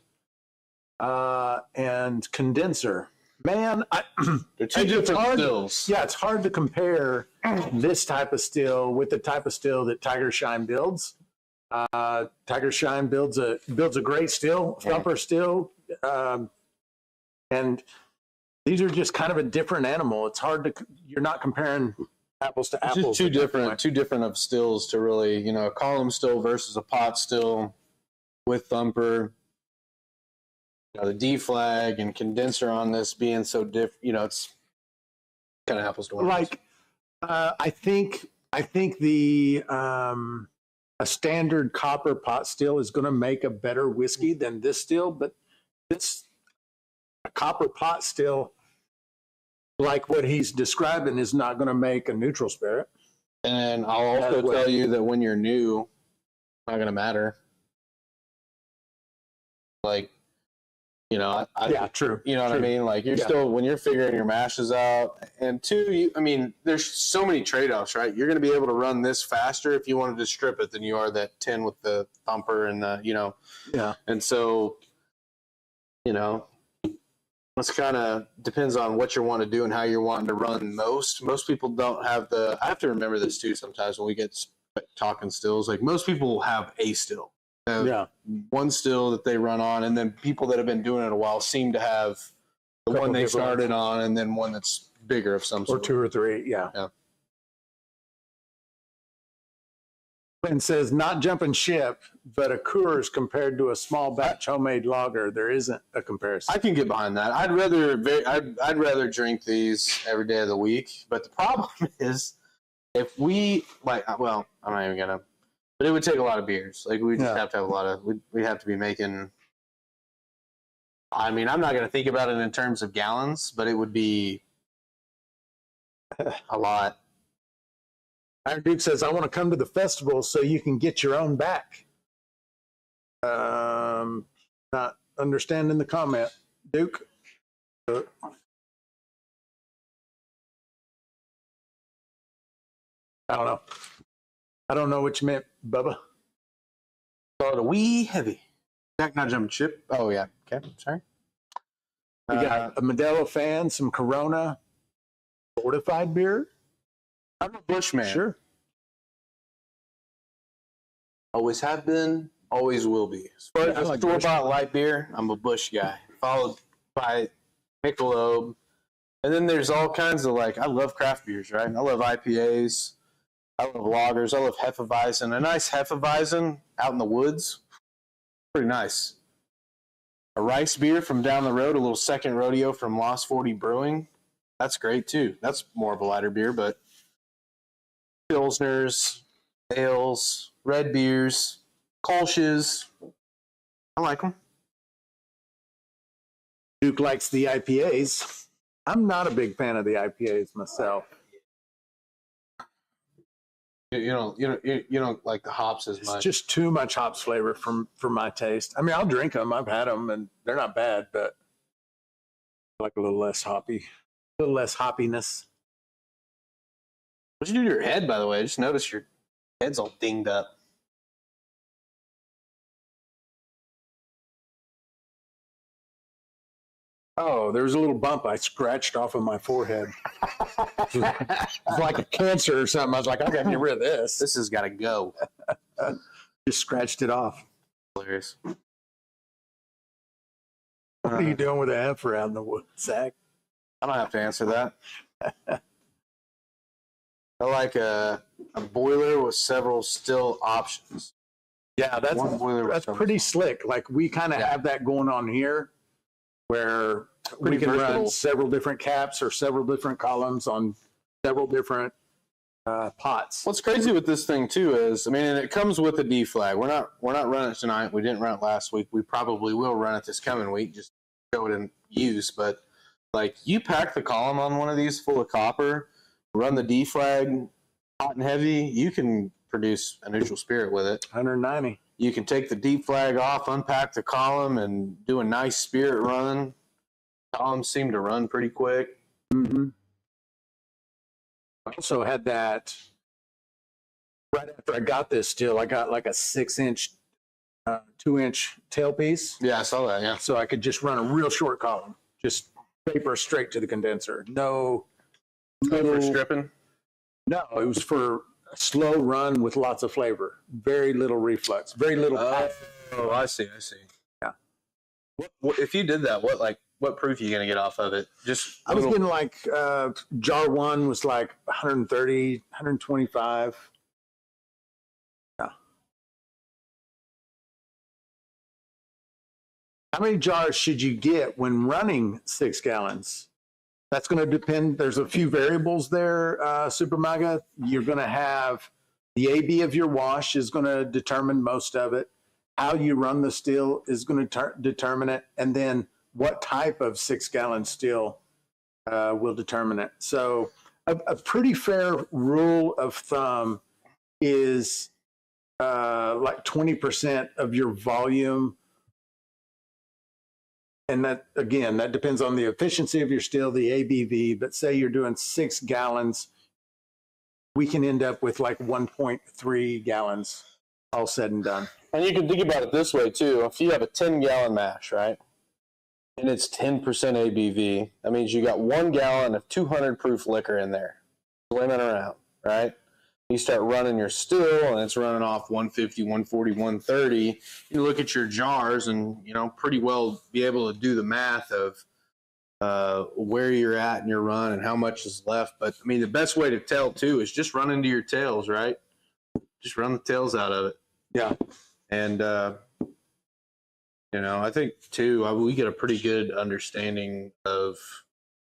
condenser? Man, They're two It's different hard- stills. yeah, it's hard to compare this type of still with the type of still that Tiger Shine builds. Tiger Shine builds a great still, thumper still, and these are just kind of a different animal. It's hard to you're not comparing apples to It's apples. just two at that different point. of stills to really, a column still versus a pot still with thumper. The D flag and condenser on this being so different, it's kind of apples to oranges. Like I think the a standard copper pot still is going to make a better whiskey than this still, but this a copper pot still, like what he's describing, is not going to make a neutral spirit. And I'll also That way. tell you that when you're new, it's not going to matter. Like, True. You know what I True. mean? Like you're Yeah. still, when you're figuring your mashes out, and two, there's so many trade-offs, right? You're going to be able to run this faster if you wanted to strip it than you are that 10 with the thumper and the, Yeah. And so, It's kind of depends on what you want to do and how you're wanting to run most. Most people don't have the. I have to remember this too sometimes when we get talking stills. Like most people have a still. They have Yeah. one still that they run on, and then people that have been doing it a while seem to have the Couple one they different started on, and then one that's bigger of some Or sort. 2 or 3, yeah. Yeah. And says not jumping ship, but a Coors compared to a small batch homemade lager, there isn't a comparison. I can get behind that. I'd rather drink these every day of the week. But the problem is, if we well, I'm not even gonna. But it would take a lot of beers. Like we just have to have a lot of. We have to be making. I mean, I'm not gonna think about it in terms of gallons, but it would be a lot. Iron Duke says, I want to come to the festival so you can get your own back. Not understanding the comment. Duke? I don't know. I don't know what you meant, Bubba. Called a wee heavy. Jack not jumping ship. Oh, yeah. Okay, sorry. You got a Modelo fan, some Corona, fortified beer. I'm a Bushman. Sure. Always have been, always will be. As far as like store-bought light beer, I'm a Bush guy. Followed by Michelob. And then there's all kinds of, I love craft beers, right? I love IPAs. I love lagers. I love Hefeweizen. A nice Hefeweizen out in the woods, pretty nice. A rice beer from down the road, a little second rodeo from Lost 40 Brewing. That's great, too. That's more of a lighter beer, but Pilsners, ales, red beers, Kolsch's. I like them. Duke likes the IPAs. I'm not a big fan of the IPAs myself. You don't like the hops as It's much. just too much hops flavor for my taste. I mean, I'll drink them. I've had them, and they're not bad, but I like a little less hoppy, a little less hoppiness. What'd you do to your head, by the way? I just noticed your head's all dinged up. Oh, there's a little bump I scratched off of my forehead. It's like a cancer or something. I was like, I got to get rid of this. This has got to go. Just scratched it off. Hilarious. What are you doing with the heifer out in the woods, Zach? I don't have to answer that. I like a boiler with several still options. Yeah, that's One boiler with several pretty options. slick. Like we kind of have that going on here, where we Pretty can run versatile. several different caps or several different columns on several different pots. What's crazy with this thing too is, I mean, and it comes with a D flag. We're not running it tonight. We didn't run it last week. We probably will run it this coming week. Just show it in use. But you pack the column on one of these full of copper, run the D flag hot and heavy. You can produce a neutral spirit with it. 190. You can take the D flag off, unpack the column, and do a nice spirit run. Columns seem to run pretty quick. Mm-hmm. I also had that right after I got this still. I got like a 6-inch, 2-inch tailpiece. Yeah, I saw that. Yeah. So I could just run a real short column, just vapor straight to the condenser. No, For stripping. no, it was for a slow run with lots of flavor. Very little reflux, very little. Oh, I see. Yeah. What if you did that? What proof are you gonna get off of it? Just I was getting jar one was like 130, 125. Yeah. How many jars should you get when running 6 gallons? That's going to depend. There's a few variables there, Super Maga. You're going to have the AB of your wash is going to determine most of it. How you run the still is going to determine it. And then what type of 6-gallon still will determine it. So a pretty fair rule of thumb is like 20% of your volume. And that, again, that depends on the efficiency of your still, the ABV, but say you're doing 6 gallons, we can end up with like 1.3 gallons all said and done. And you can think about it this way too. If you have a 10-gallon mash, right? and it's 10% ABV. That means you got 1 gallon of 200 proof liquor in there, swimming around, right? You start running your still, and it's running off 150, 140, 130. You look at your jars, and pretty well be able to do the math of where you're at in your run and how much is left. But I mean, the best way to tell too is just run into your tails, right? Just run the tails out of it. Yeah. And I think too, we get a pretty good understanding of.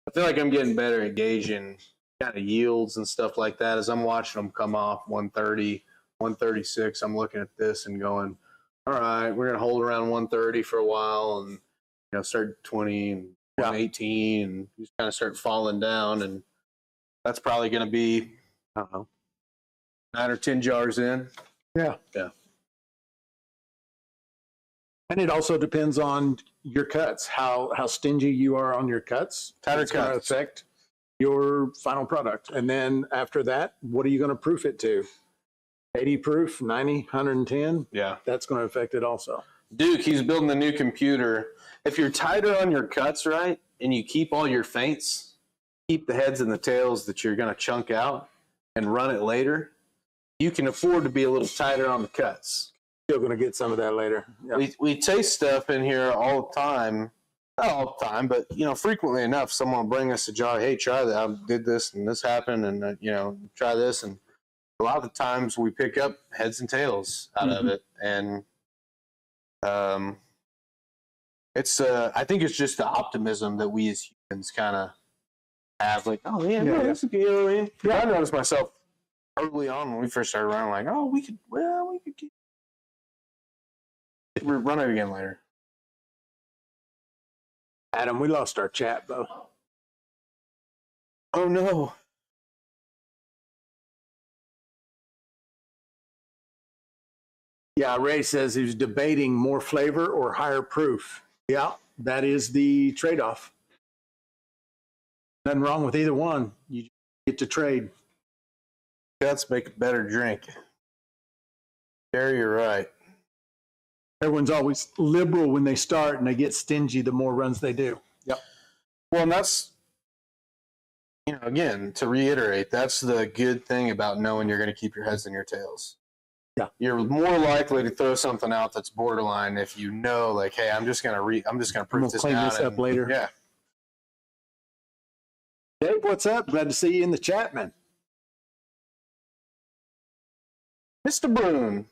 I feel like I'm getting better at gauging kind of yields and stuff like that as I'm watching them come off 130, 136. I'm looking at this and going, all right, we're gonna hold around 130 for a while, and start 20 and 118, and just kind of start falling down, and that's probably gonna be, I don't know, 9 or 10 jars in. Yeah. Yeah. And it also depends on your cuts, how stingy you are on your cuts. Tighter It's going to cuts. affect your final product. And then after that, what are you going to proof it to? 80 proof, 90, 110? Yeah. That's going to affect it also. Duke, he's building a new computer. If you're tighter on your cuts, right, and you keep all your feints, keep the heads and the tails that you're going to chunk out and run it later, you can afford to be a little tighter on the cuts. Still going to get some of that later. Yeah. We taste stuff in here all the time. Not all the time, but frequently enough, someone will bring us a jar. Hey, try that. I did this and this happened, and try this. And a lot of the times we pick up heads and tails out of it, and it's I think it's just the optimism that we as humans kind of have. Like, oh yeah, this is good. You know what I mean? Yeah. I noticed myself early on when we first started running, like, oh, we could keep. We're running again later. Adam, we lost our chat, though. Oh, no. Yeah, Ray says he was debating more flavor or higher proof. Yeah, that is the trade-off. Nothing wrong with either one. You get to trade. Cuts make a better drink. Gary, you're right. Everyone's always liberal when they start, and they get stingy the more runs they do. Yep. Well, and that's, again, to reiterate, that's the good thing about knowing you're going to keep your heads and your tails. Yeah. You're more likely to throw something out that's borderline if you know, like, hey, I'm just going to proof this clean out this up later. Yeah. Dave, what's up? Glad to see you in the chat, man. Mr. Broom.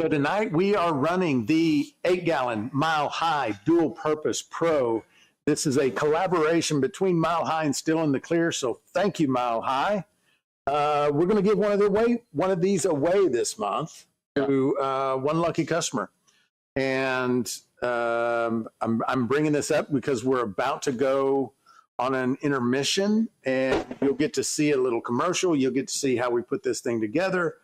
So tonight we are running the 8-gallon Mile Hi Dual Purpose Pro. This is a collaboration between Mile Hi and Still in the Clear. So thank you, Mile Hi. We're going to give one of these away this month to one lucky customer. And I'm bringing this up because we're about to go on an intermission, and you'll get to see a little commercial. You'll get to see how we put this thing together.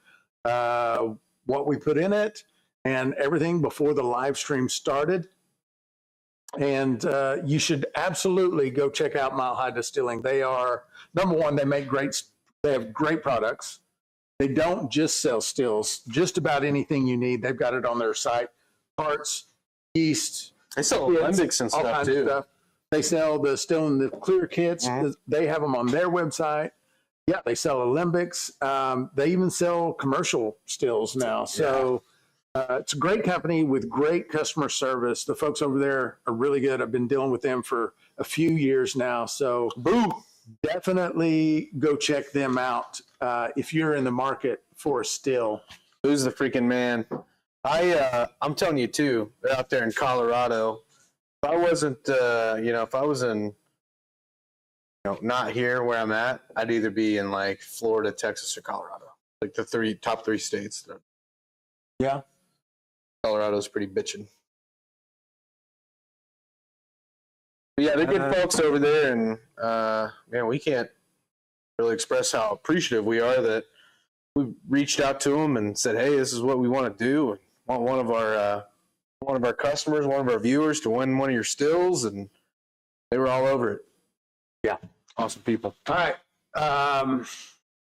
What we put in it and everything before the live stream started. And you should absolutely go check out Mile Hi Distilling. They are, number one, they have great products. They don't just sell stills, just about anything you need. They've got it on their site. Parts, yeast. They sell Olympics and all stuff kinds too. of stuff. They sell the Still in the Clear kits. They have them on their website. Yeah, they sell Alembics. They even sell commercial stills now. So it's a great company with great customer service. The folks over there are really good. I've been dealing with them for a few years now. So definitely go check them out if you're in the market for a still. Who's the freaking man? I'm telling you too, they're out there in Colorado. If I wasn't, if I was in, not here where I'm at, I'd either be in like Florida, Texas, or Colorado, like the top three states. Yeah. Colorado's pretty bitchin'. But yeah, they're good folks over there, and man, we can't really express how appreciative we are that we reached out to them and said, "Hey, this is what we want to do. We want one of our customers, one of our viewers, to win one of your stills," and they were all over it. Yeah, awesome people. All right,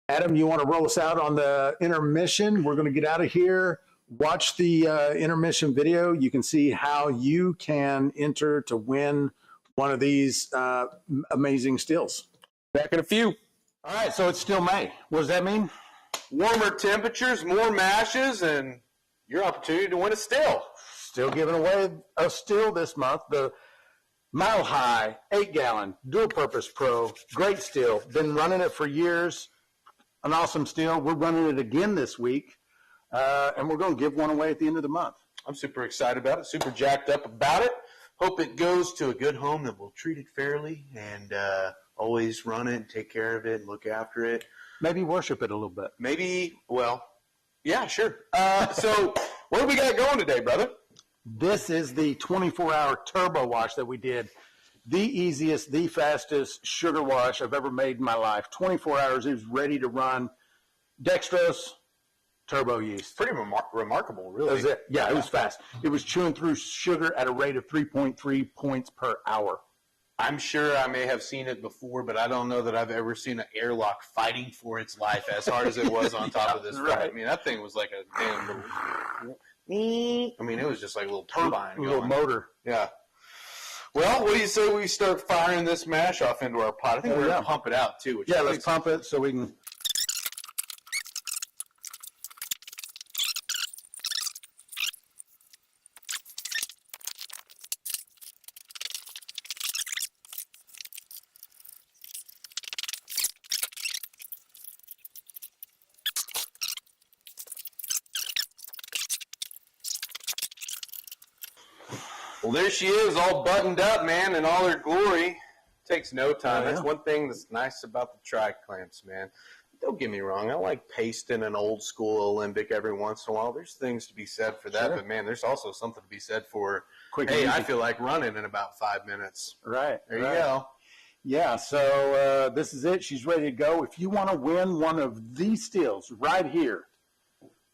Adam, you want to roll us out on the intermission? We're going to get out of here. watch the intermission video. You can see how you can enter to win one of these amazing stills. Back in a few. All right, so it's still May. What does that mean? Warmer temperatures, more mashes, and your opportunity to win a still. Still giving away a still this month. The Mile Hi 8-gallon dual purpose pro, great still. Been running it for years. An awesome still. We're running it again this week, and we're going to give one away at the end of the month. I'm super excited about it, super jacked up about it. Hope it goes to a good home that will treat it fairly and always run it and take care of it and look after it. Maybe worship it a little bit. Maybe, well, yeah, sure. So what do we got going today, brother? This is the 24-hour turbo wash that we did. The easiest, the fastest sugar wash I've ever made in my life. 24 hours, it was ready to run. Dextrose, turbo yeast. Pretty remarkable, really. That was it. Yeah, it was fast. It was chewing through sugar at a rate of 3.3 points per hour. I'm sure I may have seen it before, but I don't know that I've ever seen an airlock fighting for its life as hard as it was on top of this. Right. I mean, that thing was like a damn little, I mean, it was just like a little turbine A little going. motor. Yeah. Well, what do you say we start firing this mash off into our pot? I think we're going to pump it out, too. Yeah, let's pump it so we can. Well, there she is, all buttoned up, man, in all her glory. Takes no time. Oh, yeah. That's one thing that's nice about the tri-clamps, man. Don't get me wrong. I like pasting an old school Olympic every once in a while. There's things to be said for that, Sure. but, man, there's also something to be said for, Quick hey, and I easy. feel like running in about 5 minutes. Right. There you right. go. Yeah, so this is it. She's ready to go. If you want to win one of these stills right here,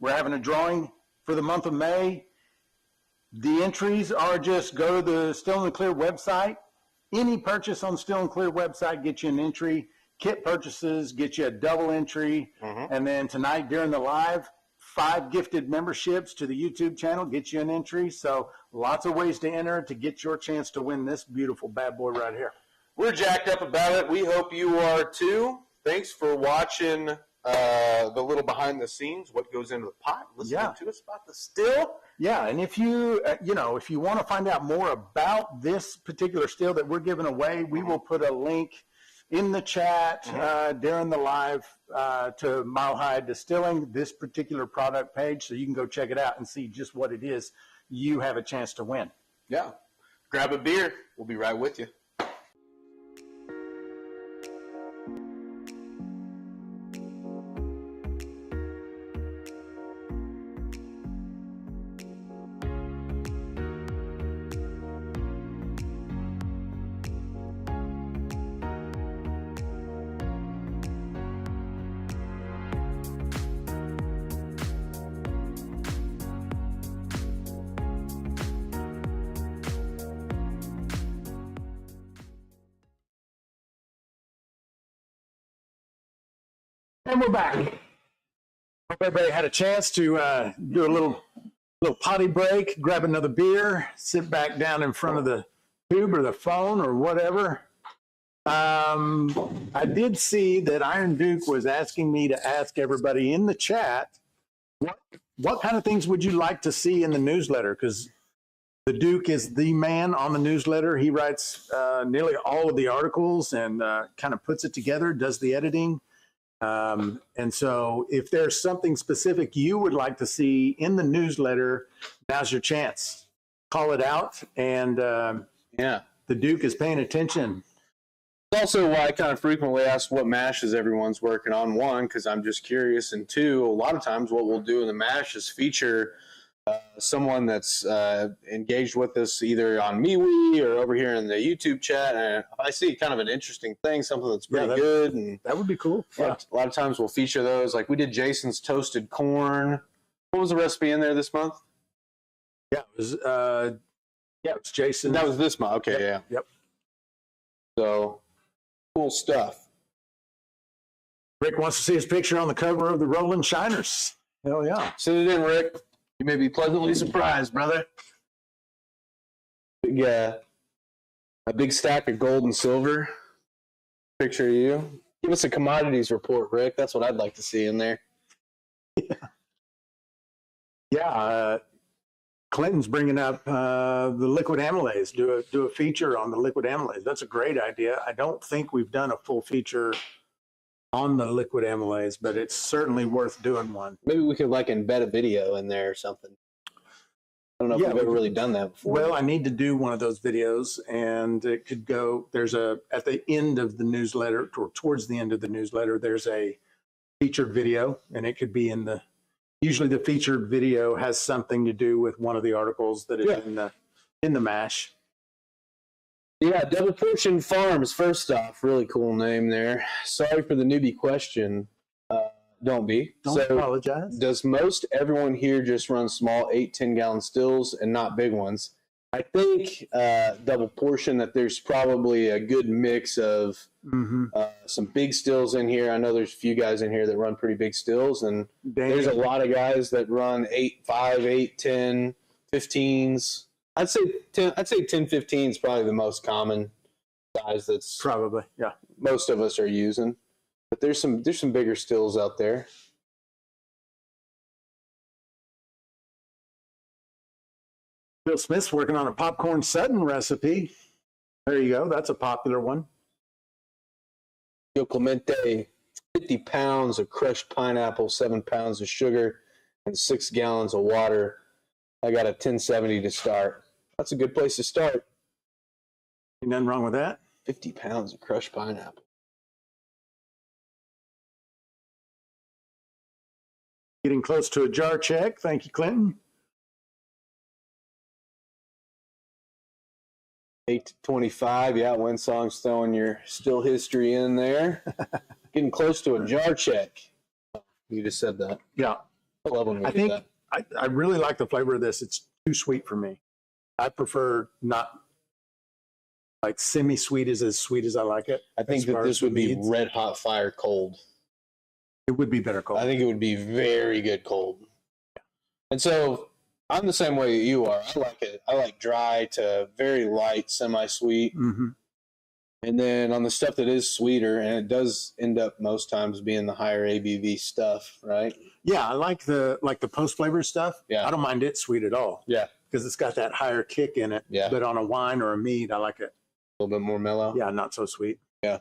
we're having a drawing for the month of May. The entries are just go to the Still in the Clear website. Any purchase on Still in the Clear website gets you an entry. Kit purchases get you a double entry. And then tonight during the live, 5 gifted memberships to the YouTube channel get you an entry. So lots of ways to enter to get your chance to win this beautiful bad boy right here. We're jacked up about it. We hope you are too. Thanks for watching the little behind the scenes, what goes into the pot, listening to us about the still. Yeah, and if you, if you want to find out more about this particular still that we're giving away, we will put a link in the chat during the live to Mile Hi Distilling, this particular product page, so you can go check it out and see just what it is you have a chance to win. Yeah. Grab a beer. We'll be right with you. And we're back. Hope everybody had a chance to do a little potty break, grab another beer, sit back down in front of the tube or the phone or whatever. I did see that Iron Duke was asking me to ask everybody in the chat, what kind of things would you like to see in the newsletter? Because the Duke is the man on the newsletter. He writes nearly all of the articles and kind of puts it together, does the editing. And so if there's something specific you would like to see in the newsletter, now's your chance. Call it out. And Yeah. the Duke is paying attention. It's also why I kind of frequently ask what mashes everyone's working on. One, because I'm just curious. And two, a lot of times what we'll do in the mash is feature someone that's engaged with us either on MeWe or over here in the YouTube chat. And if I see kind of an interesting thing, something that's pretty good. And That would be cool. a lot of times we'll feature those. Like we did Jason's toasted corn. What was the recipe in there this month? Yeah, it was Jason. That was this month. Okay, yeah. Yep. So cool stuff. Rick wants to see his picture on the cover of the Rolling Shiners. Hell yeah. Send it in, Rick. You may be pleasantly surprised, brother. Yeah. A big stack of gold and silver. Picture of you. Give us a commodities report, Rick. That's what I'd like to see in there. Yeah. Clinton's bringing up the liquid amylase. Do a feature on the liquid amylase. That's a great idea. I don't think we've done a full feature on the liquid amylase, but it's certainly worth doing one. Maybe we could like embed a video in there or something. I don't know if we've ever really done that before. Well, I need to do one of those videos, and it could go. There's at the end of the newsletter, or towards the end of the newsletter, there's a featured video, and it could be in the. Usually, the featured video has something to do with one of the articles that is in the MASH. Yeah, Double Portion Farms. First off, really cool name there. Sorry for the newbie question. Don't apologize. Does most everyone here just run small 8-10 gallon stills and not big ones? I think Double Portion that there's probably a good mix of some big stills in here. I know there's a few guys in here that run pretty big stills, and there's a lot of guys that run 8-5, 8-10, 15s. I'd say 10-15 is probably the most common size that's probably most of us are using. But there's some bigger stills out there. Bill Smith's working on a popcorn Sutton recipe. There you go. That's a popular one. Yo Clemente, 50 pounds of crushed pineapple, 7 pounds of sugar, and 6 gallons of water. I got a 1070 to start. That's a good place to start. Ain't nothing wrong with that. 50 pounds of crushed pineapple. Getting close to a jar check. Thank you, Clinton. 8-25. Yeah, Winsong's throwing your still history in there. Getting close to a jar check. You just said that. Yeah. I love when we I do think that. I really like the flavor of this. It's too sweet for me. I prefer not like semi-sweet is as sweet as I like it. I think that this would be red hot fire cold. It would be better cold. I think it would be very good cold. And so I'm the same way you are. I like it. I like dry to very light, semi-sweet. Mm-hmm. And then on the stuff that is sweeter, and it does end up most times being the higher ABV stuff, right? Yeah, I like the post flavor stuff. Yeah. I don't mind it sweet at all. Yeah. Because it's got that higher kick in it. Yeah. But on a wine or a mead, I like it. A little bit more mellow. Yeah, not so sweet. Yeah.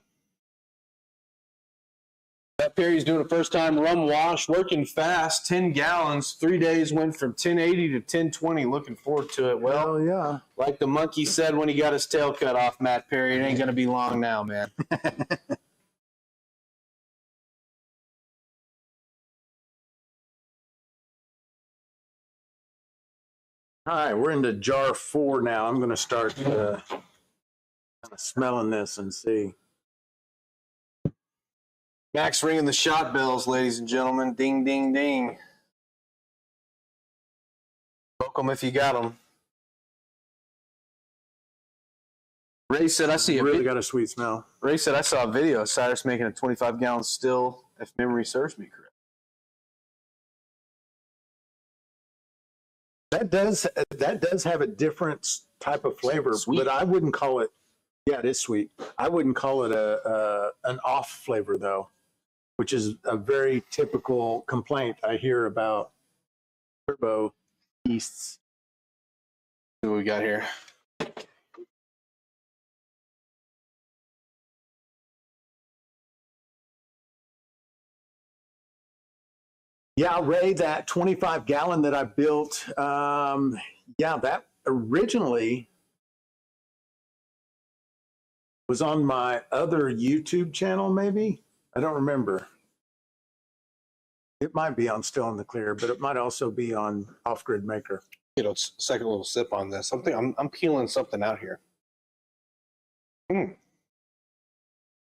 Matt Perry's doing a first-time rum wash, working fast, 10 gallons, 3 days, went from 1080 to 1020. Looking forward to it. Well, yeah. Like the monkey said when he got his tail cut off, Matt Perry, it ain't going to be long now, man. All right, we're into jar 4 now. I'm going to start kind of smelling this and see. Max ringing the shot bells, ladies and gentlemen. Ding, ding, ding. Poke them if you got them. Ray said, I see a really got a sweet smell. Ray said, I saw a video of Cyrus making a 25-gallon still, if memory serves me correct. That does have a different type of flavor, Sweet. but I wouldn't call it. Yeah, it is sweet. I wouldn't call it an off flavor though, which is a very typical complaint I hear about turbo yeasts. See what we got here. Yeah, Ray, that 25-gallon that I built, that originally was on my other YouTube channel, maybe? I don't remember. It might be on Still in the Clear, but it might also be on Off Grid Maker. Get a second little sip on this. I'm peeling something out here.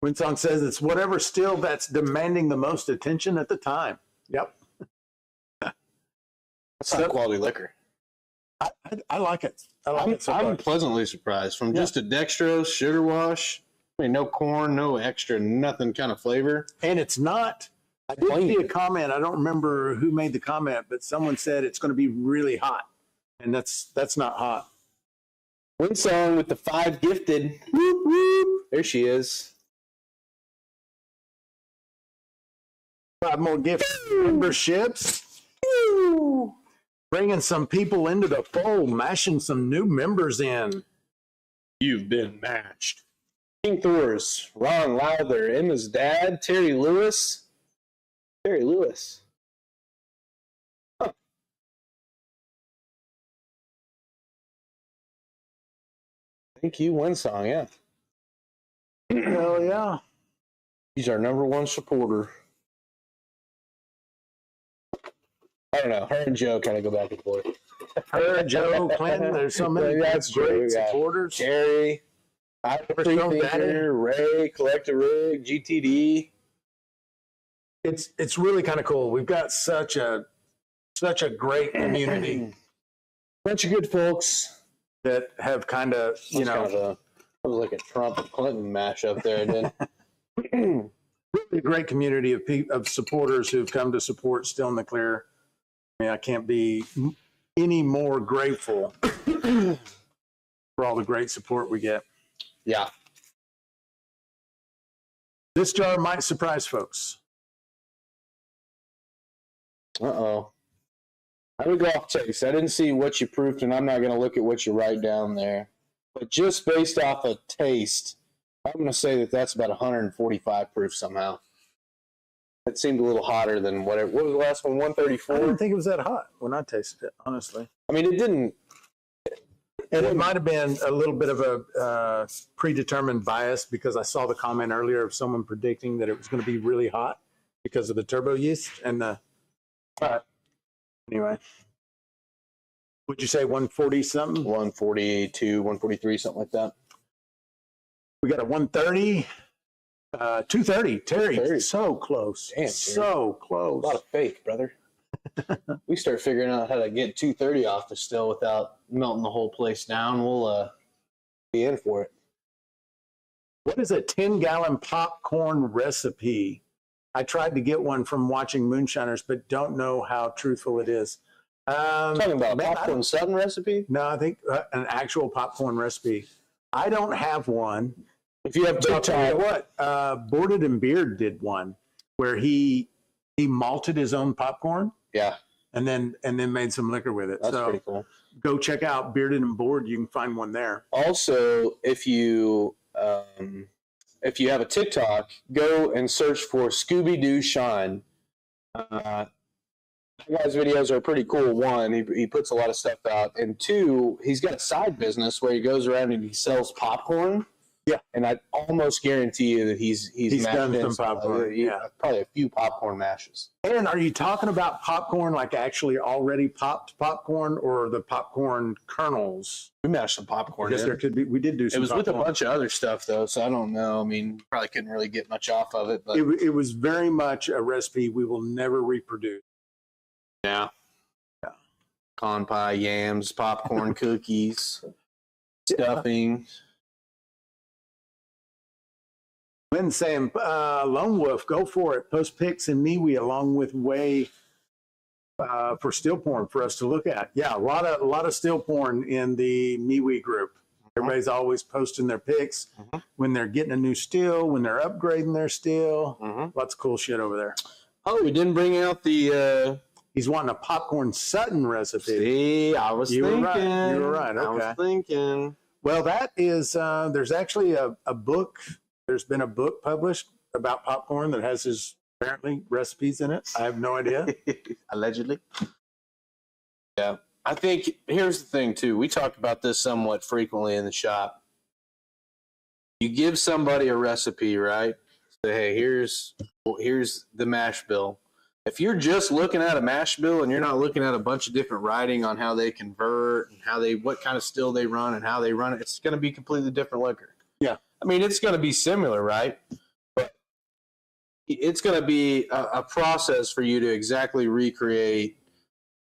Winsong says it's whatever still that's demanding the most attention at the time. Yep. That's high quality liquor. I like it. I like it so I'm far. pleasantly surprised. From just a dextrose, sugar wash, I mean, no corn, no extra, nothing kind of flavor. And it's not I did see a comment. I don't remember who made the comment, but someone said it's going to be really hot, and that's not hot. Winsong with the 5 gifted. Whoop, whoop. There she is. 5 more gift memberships. Woo. Bringing some people into the fold, mashing some new members in. You've been matched. King Thor's, Ron Lowther, Emma's dad, Terry Lewis. Terry Lewis. Huh. Thank you, Winsong, yeah. Hell yeah. He's our #1 supporter. I don't know. Her and Joe kind of go back and forth. Her, Joe, Clinton, there's so many That's great true, yeah. supporters. Jerry, Thinker, Ray, Collector Rig, GTD. It's really kind of cool. We've got such a great community Bunch of good folks. that have kind of, you know, That was like a Trump and Clinton mashup there, didn't really a great community of supporters who've come to support Still in the Clear. I mean, I can't be any more grateful for all the great support we get. Yeah. This jar might surprise folks. Uh-oh. I would go off taste. I didn't see what you proofed, and I'm not going to look at what you write down there. But just based off of taste, I'm going to say that that's about 145 proof somehow. It seemed a little hotter than what was the last one, I 134? didn't think it was that hot when I tasted it, honestly. I mean, it didn't. And it might have been a little bit of a predetermined bias because I saw the comment earlier of someone predicting that it was going to be really hot because of the turbo yeast and the. But anyway, would you say 140 something? 142, 143, something like that. We got a 130, 230. Terry, Terry. so close. Damn, Terry. So A close. lot of fake, brother. We start figuring out how to get 230 off the still without melting the whole place down. We'll be in for it. What is a 10-gallon popcorn recipe? I tried to get one from watching Moonshiners, but don't know how truthful it is. Talking about man, popcorn Sutton recipe? No, I think an actual popcorn recipe. I don't have one. If you have But I'll tell you TikTok, what, Boarded and Beard did one where he malted his own popcorn yeah, and then made some liquor with it. that's So pretty cool. go check out Bearded and Board. You can find one there. Also, if you have a TikTok, go and search for Scooby Doo Shine. That guy's videos are pretty cool. One, he puts a lot of stuff out, and two, he's got a side business where he goes around and he sells popcorn. Yeah, and I almost guarantee you that he's done mashed some in popcorn. Yeah, probably a few popcorn mashes. And are you talking about popcorn like actually already popped popcorn or the popcorn kernels? We mashed some popcorn. Because there could be. We did do It some. was with a popcorn. bunch of other stuff though, so I don't know. I mean, probably couldn't really get much off of it, but It was very much a recipe we will never reproduce. yeah. Con pie, yams, popcorn, cookies, stuffing. Lynn saying, Lone Wolf, go for it. Post pics and MeWe along with Way for still porn for us to look at. Yeah, a lot of still porn in the MeWe group. Everybody's always posting their pics when they're getting a new still, when they're upgrading their still. Lots of cool shit over there. Oh, we didn't bring out the. He's wanting a popcorn Sutton recipe. See, I was You were thinking. right. You were right. I Okay. was thinking. Well, that is, there's actually a book. There's been a book published about popcorn that has his apparently recipes in it. I have no idea. Allegedly. Yeah. I think here's the thing too. We talk about this somewhat frequently in the shop. You give somebody a recipe, right? Say, hey, here's the mash bill. If you're just looking at a mash bill and you're not looking at a bunch of different writing on how they convert and what kind of still they run and how they run it, it's going to be completely different liquor. Yeah. I mean, it's going to be similar, right? But it's going to be a process for you to exactly recreate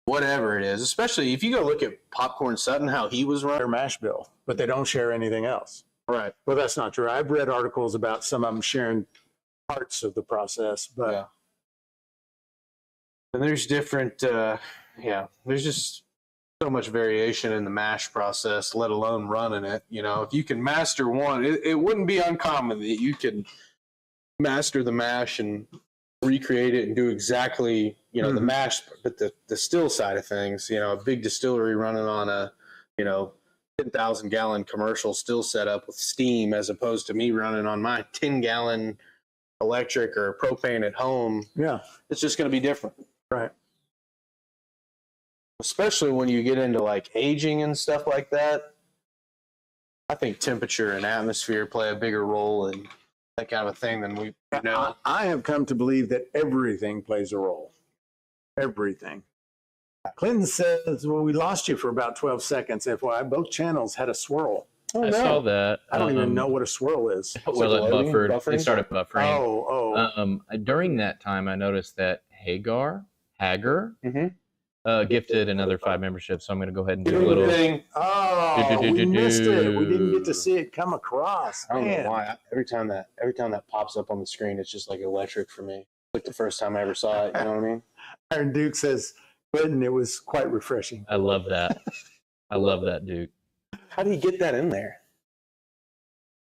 whatever it is, especially if you go look at Popcorn Sutton, how he was Their running. mash bill, but they don't share anything else. Right. Well, that's not true. I've read articles about some of them sharing parts of the process, but Yeah. And there's different, there's just so much variation in the mash process, let alone running it. You know, if you can master one, it wouldn't be uncommon that you can master the mash and recreate it and do exactly, you know, the mash, but the still side of things, you know, a big distillery running on a, you know, 10,000 gallon commercial still setup with steam, as opposed to me running on my 10-gallon electric or propane at home. Yeah. It's just going to be different. Right. Especially when you get into like aging and stuff like that. I think temperature and atmosphere play a bigger role in that kind of a thing than we know. I have come to believe that everything plays a role. Everything. Clinton says, well, we lost you for about 12 seconds. FYI, both channels had a swirl. Oh, I no. saw that. I don't even know what a swirl is. Well, it buffered. Buffering? It started buffering. Oh. During that time, I noticed that Hagar gifted another 5 memberships. So I'm going to go ahead and do a little. Oh, we missed it. We didn't get to see it come across. I don't Man. know why. Every time that pops up on the screen, it's just like electric for me. Like the first time I ever saw it. You know what I mean? Iron Duke says, Clinton, it was quite refreshing. I love that. I love that, Duke. How do you get that in there?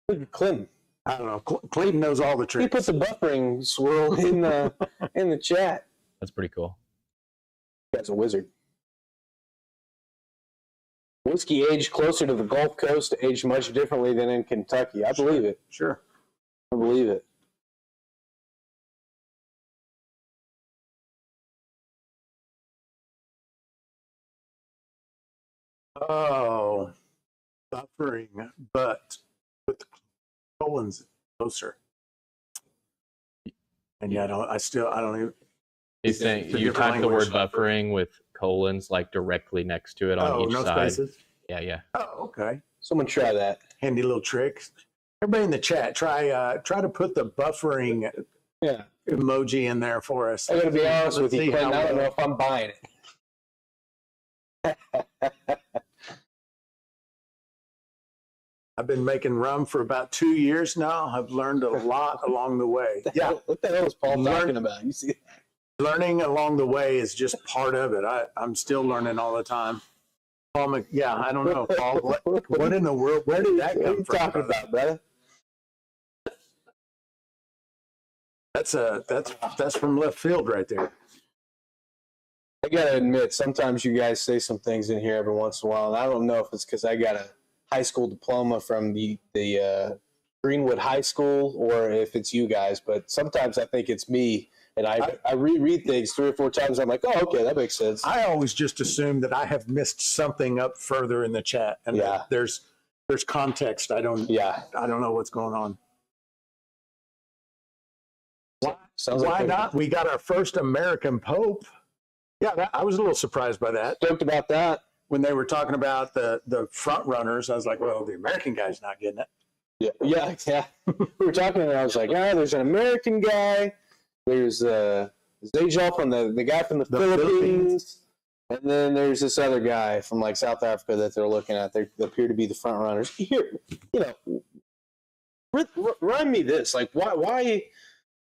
Look at Clinton. I don't know. Clayton knows all the He tricks. put the buffering swirl in the chat. That's pretty cool. That's a wizard. Whiskey aged closer to the Gulf Coast aged much differently than in Kentucky. I believe it. Sure. I believe it. Oh, buffering, but with the colons closer. And yeah, I don't even. He's saying It's a you different type the word language. buffering with colons like directly next to it on each no side. spaces. Yeah. Oh, okay. Someone try that. Handy little trick. Everybody in the chat, try to put the buffering Yeah. emoji in there for us. I gotta be honest with Let's you, see Clinton. how I don't know well- if I'm buying it. I've been making rum for about 2 years now. I've learned a lot along the way. Yeah, What the hell is Paul Learn- talking about? You see? learning along the way is just part of it. I'm still learning all the time. Paul, I don't know, Paul. What in the world? Where did that What are come you from? talking about, brother? That's from left field right there. I gotta admit, sometimes you guys say some things in here every once in a while, and I don't know if it's because I got a high school diploma from the Greenwood High School or if it's you guys, but sometimes I think it's me, and I reread things 3 or 4 times. I'm like, oh, okay, that makes sense. I always just assume that I have missed something up further in the chat, and Yeah. there's context. I don't know what's going on. Sounds Why like not? We got our first American Pope. Yeah, I was a little surprised by that. stoked about that. When they were talking about the front runners, I was like, well, the American guy's not getting it. Yeah. We were talking, and I was like, there's an American guy. There's Zajal from the guy from the Philippines. And then there's this other guy from like South Africa that they're looking at. They appear to be the front runners. Here, remind me this. Like, why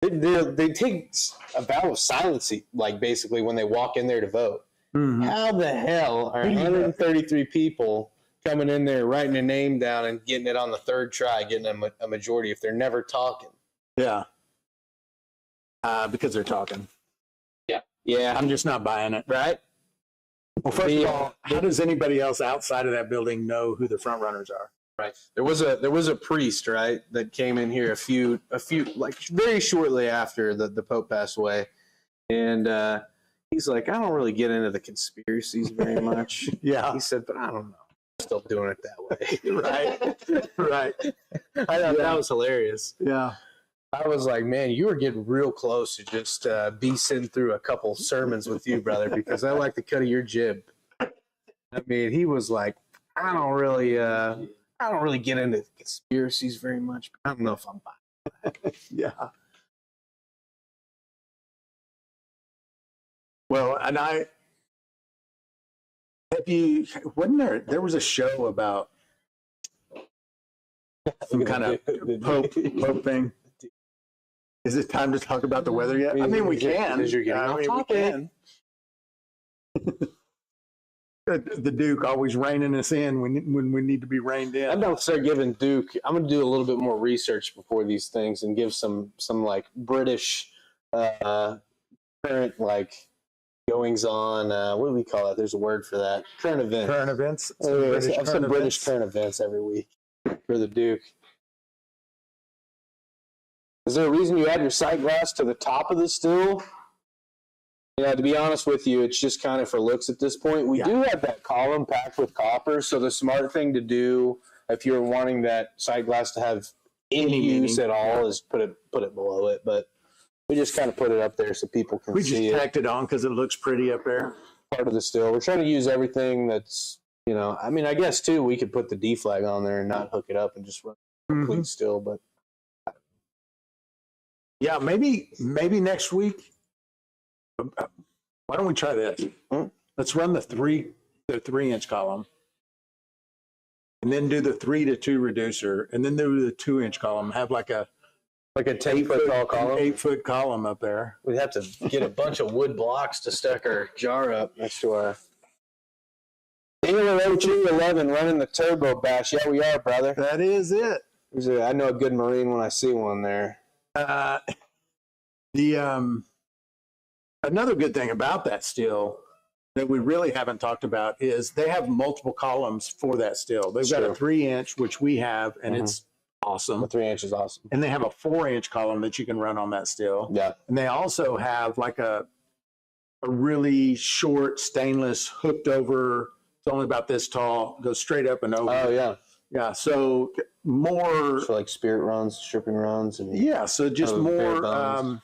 they take a vow of silence, like basically when they walk in there to vote. Mm-hmm. How the hell are 133 people coming in there, writing a name down and getting it on the third try, getting a majority if they're never talking? Yeah. Because they're talking. Yeah. I'm just not buying it. Right? Well, first of all, how does anybody else outside of that building know who the front runners are? Right. There was a priest, right, that came in here a few like very shortly after the Pope passed away, and he's like, I don't really get into the conspiracies very much. Yeah. He said, but I don't know, I'm still doing it that way. Right. I thought that was hilarious. Yeah. I was like, man, you were getting real close to just beasting through a couple sermons with you, brother, because I like the cut of your jib. I mean, he was like, I don't really get into conspiracies very much. But I don't know if I'm buying it. Yeah. Well, and there was a show about some kind of Pope thing. Is it time to talk about the weather yet? I mean, we can. Because you're getting off we topic. can. The Duke always reining us in when we need to be reined in. I'm about to start giving Duke. I'm going to do a little bit more research before these things and give some like British current like goings on. What do we call that? There's a word for that. Current events. Current events. Some British current events every week for the Duke. Is there a reason you add your sight glass to the top of the still? Yeah, to be honest with you, it's just kind of for looks at this point. We do have that column packed with copper, so the smart thing to do if you're wanting that sight glass to have any use at all is put it below it. But we just kind of put it up there so people can see it. We just tacked it on because it looks pretty up there. Part of the still. We're trying to use everything that's, I mean, I guess too, we could put the D flag on there and not hook it up and just run complete still. But yeah, maybe next week. Why don't we try this? Let's run the 3-inch column, and then do the 3 to 2 reducer, and then do the 2-inch column. Have like a 8-foot tall column, 8-foot column up there. We'd have to get a bunch of wood blocks to stack our jar up next to our. Taylor 0211 running the turbo bash. Yeah, we are, brother. That is it. I know a good Marine when I see one there. Another good thing about that still that we really haven't talked about is they have multiple columns for that still. They've got a 3-inch, which we have, and it's awesome. The 3-inch is awesome. And they have a 4-inch column that you can run on that still. Yeah. And they also have like a really short stainless hooked over. It's only about this tall, goes straight up and over. Oh, yeah. Yeah. So more. So like spirit runs, stripping runs. And yeah. So just more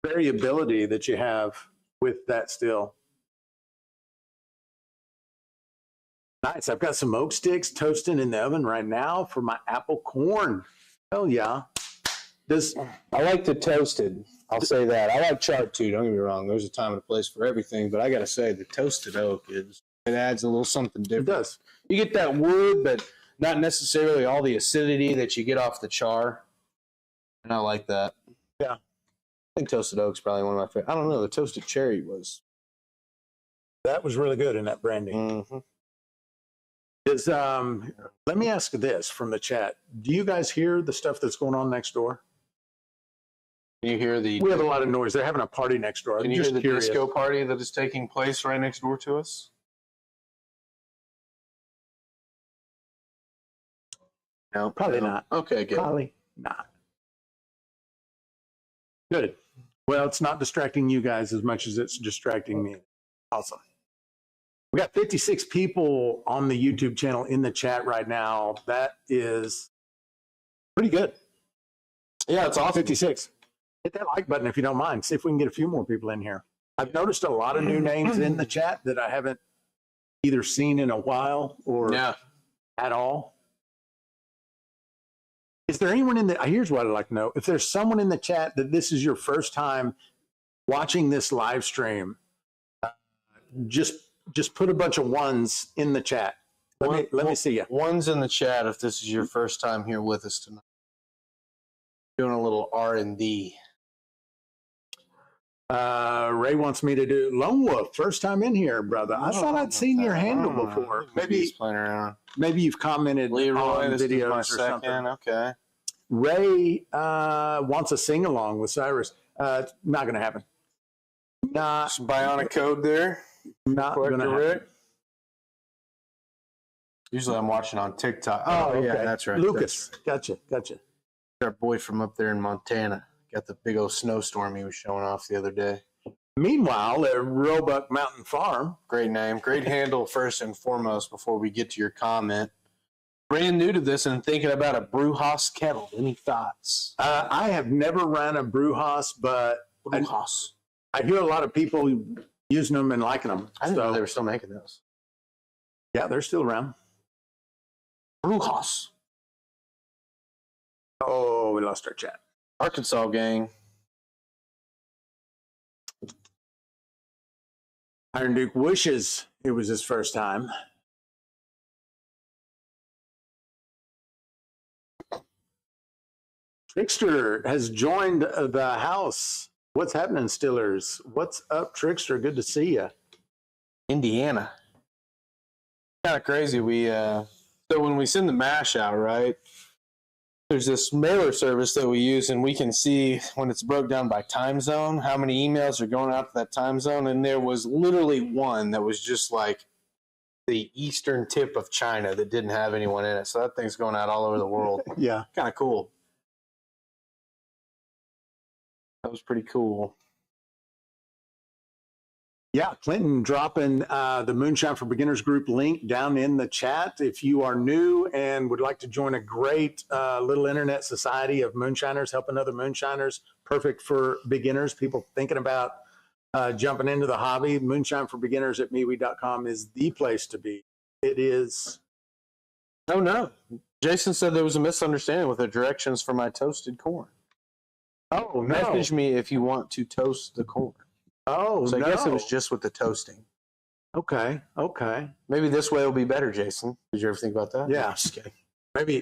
variability that you have with that still. Nice. I've got some oak sticks toasting in the oven right now for my apple corn. Hell yeah. I like the toasted. I'll say that. I like charred too. Don't get me wrong. There's a time and a place for everything, but I got to say the toasted oak it adds a little something different. It does. You get that wood, but not necessarily all the acidity that you get off the char. And I like that. Yeah. I think toasted oak's probably one of my favorite. I don't know. The toasted cherry was. That was really good in that brandy. Mm-hmm. Let me ask this from the chat. Do you guys hear the stuff that's going on next door? Can you hear We have a lot of noise. They're having a party next door. Can you hear the disco party that is taking place right next door to us? No, probably not. Okay, good. Probably not. Good. Well, it's not distracting you guys as much as it's distracting me. Awesome. We got 56 people on the YouTube channel in the chat right now. That is pretty good. Yeah, it's awesome. 56. Hit that like button if you don't mind. See if we can get a few more people in here. I've noticed a lot of new names in the chat that I haven't either seen in a while or at all. Is there anyone in the, here's what I'd like to know. If there's someone in the chat that this is your first time watching this live stream, just put a bunch of ones in the chat. Let me see you. Ones in the chat if this is your first time here with us tonight. Doing a little R&D. Ray wants me to do Lone Wolf. First time in here, brother. I thought I'd seen your handle before. Maybe he's playing around. Maybe you've commented Leroy, on videos or something. Okay. Ray wants a sing along with Cyrus. Not going to happen. Not some bionic code there. Not going to happen. Usually I'm watching on TikTok. Oh, okay. Yeah, that's right. Lucas. Gotcha. Our boy from up there in Montana. Got the big old snowstorm he was showing off the other day. Meanwhile, at Roebuck Mountain Farm. Great name. Great handle, first and foremost, before we get to your comment. Brand new to this and thinking about a Brewhouse kettle. Any thoughts? I have never ran a Brewhouse, but I hear a lot of people using them and liking them. I didn't know they were still making those. Yeah, they're still around. Brewhouse. Oh, we lost our chat. Arkansas gang. Iron Duke wishes it was his first time. Trickster has joined the house. What's happening, Stillers? What's up, Trickster? Good to see you. Indiana. Kind of crazy. So when we send the mash out, right? There's this mailer service that we use, and we can see when it's broke down by time zone, how many emails are going out to that time zone. And there was literally one that was just like the eastern tip of China that didn't have anyone in it. So that thing's going out all over the world. Yeah. Kind of cool. That was pretty cool. Yeah, Clinton dropping the Moonshine for Beginners group link down in the chat. If you are new and would like to join a great little internet society of moonshiners, helping other moonshiners, perfect for beginners, people thinking about jumping into the hobby, Moonshine for Beginners at MeWe.com is the place to be. It is. Oh, no. Jason said there was a misunderstanding with the directions for my toasted corn. Oh, no. Message me if you want to toast the corn. Oh, So I no. guess it was just with the toasting. Okay, okay. Maybe this way will be better, Jason. Did you ever think about that? Yeah. No, just kidding.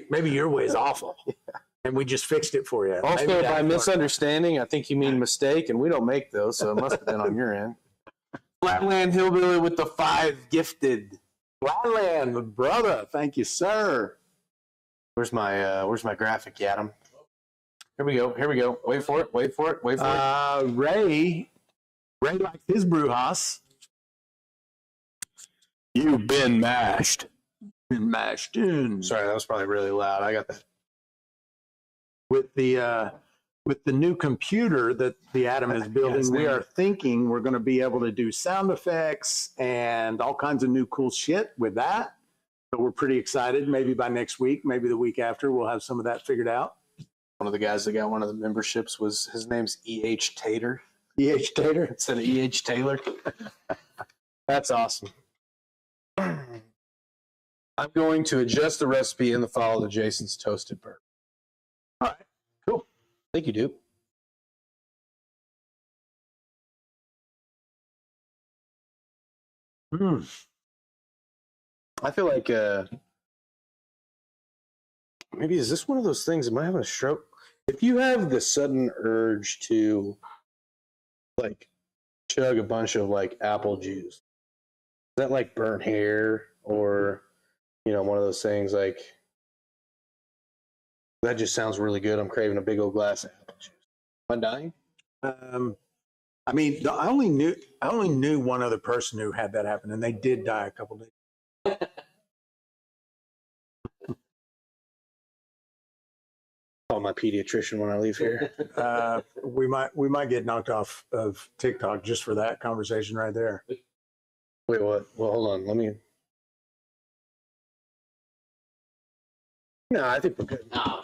Maybe your way is awful. And we just fixed it for you. Also, Maybe by that's misunderstanding, I think you mean mistake, and we don't make those, so it must have been on your end. Flatland Hillbilly with the 5 gifted. Flatland, brother. Thank you, sir. Where's my graphic, Adam? Here we go. Here we go. Wait for it. Wait for it. Wait for it. Ray likes his brewhouse. You've been mashed. Been mashed in. Sorry, that was probably really loud. I got that. With the new computer that the Adam is building, we are thinking we're going to be able to do sound effects and all kinds of new cool shit with that. So we're pretty excited. Maybe by next week, maybe the week after, we'll have some of that figured out. One of the guys that got one of the memberships was, his name's E.H. Tater. E.H. Tater? Instead of E.H. Taylor. That's awesome. I'm going to adjust the recipe in the file to Jason's toasted burger. All right, cool. Thank you, dude. I feel like maybe is this one of those things? Am I having a stroke? If you have the sudden urge to like chug a bunch of like apple juice, is that like burnt hair or one of those things like that just sounds really good? I'm craving a big old glass of apple juice. Am I dying? I mean, I only knew one other person who had that happen, and they did die a couple days. Call my pediatrician when I leave here. We might get knocked off of TikTok just for that conversation right there. Wait, what? Well, hold on. Let me. No, I think we're good. No,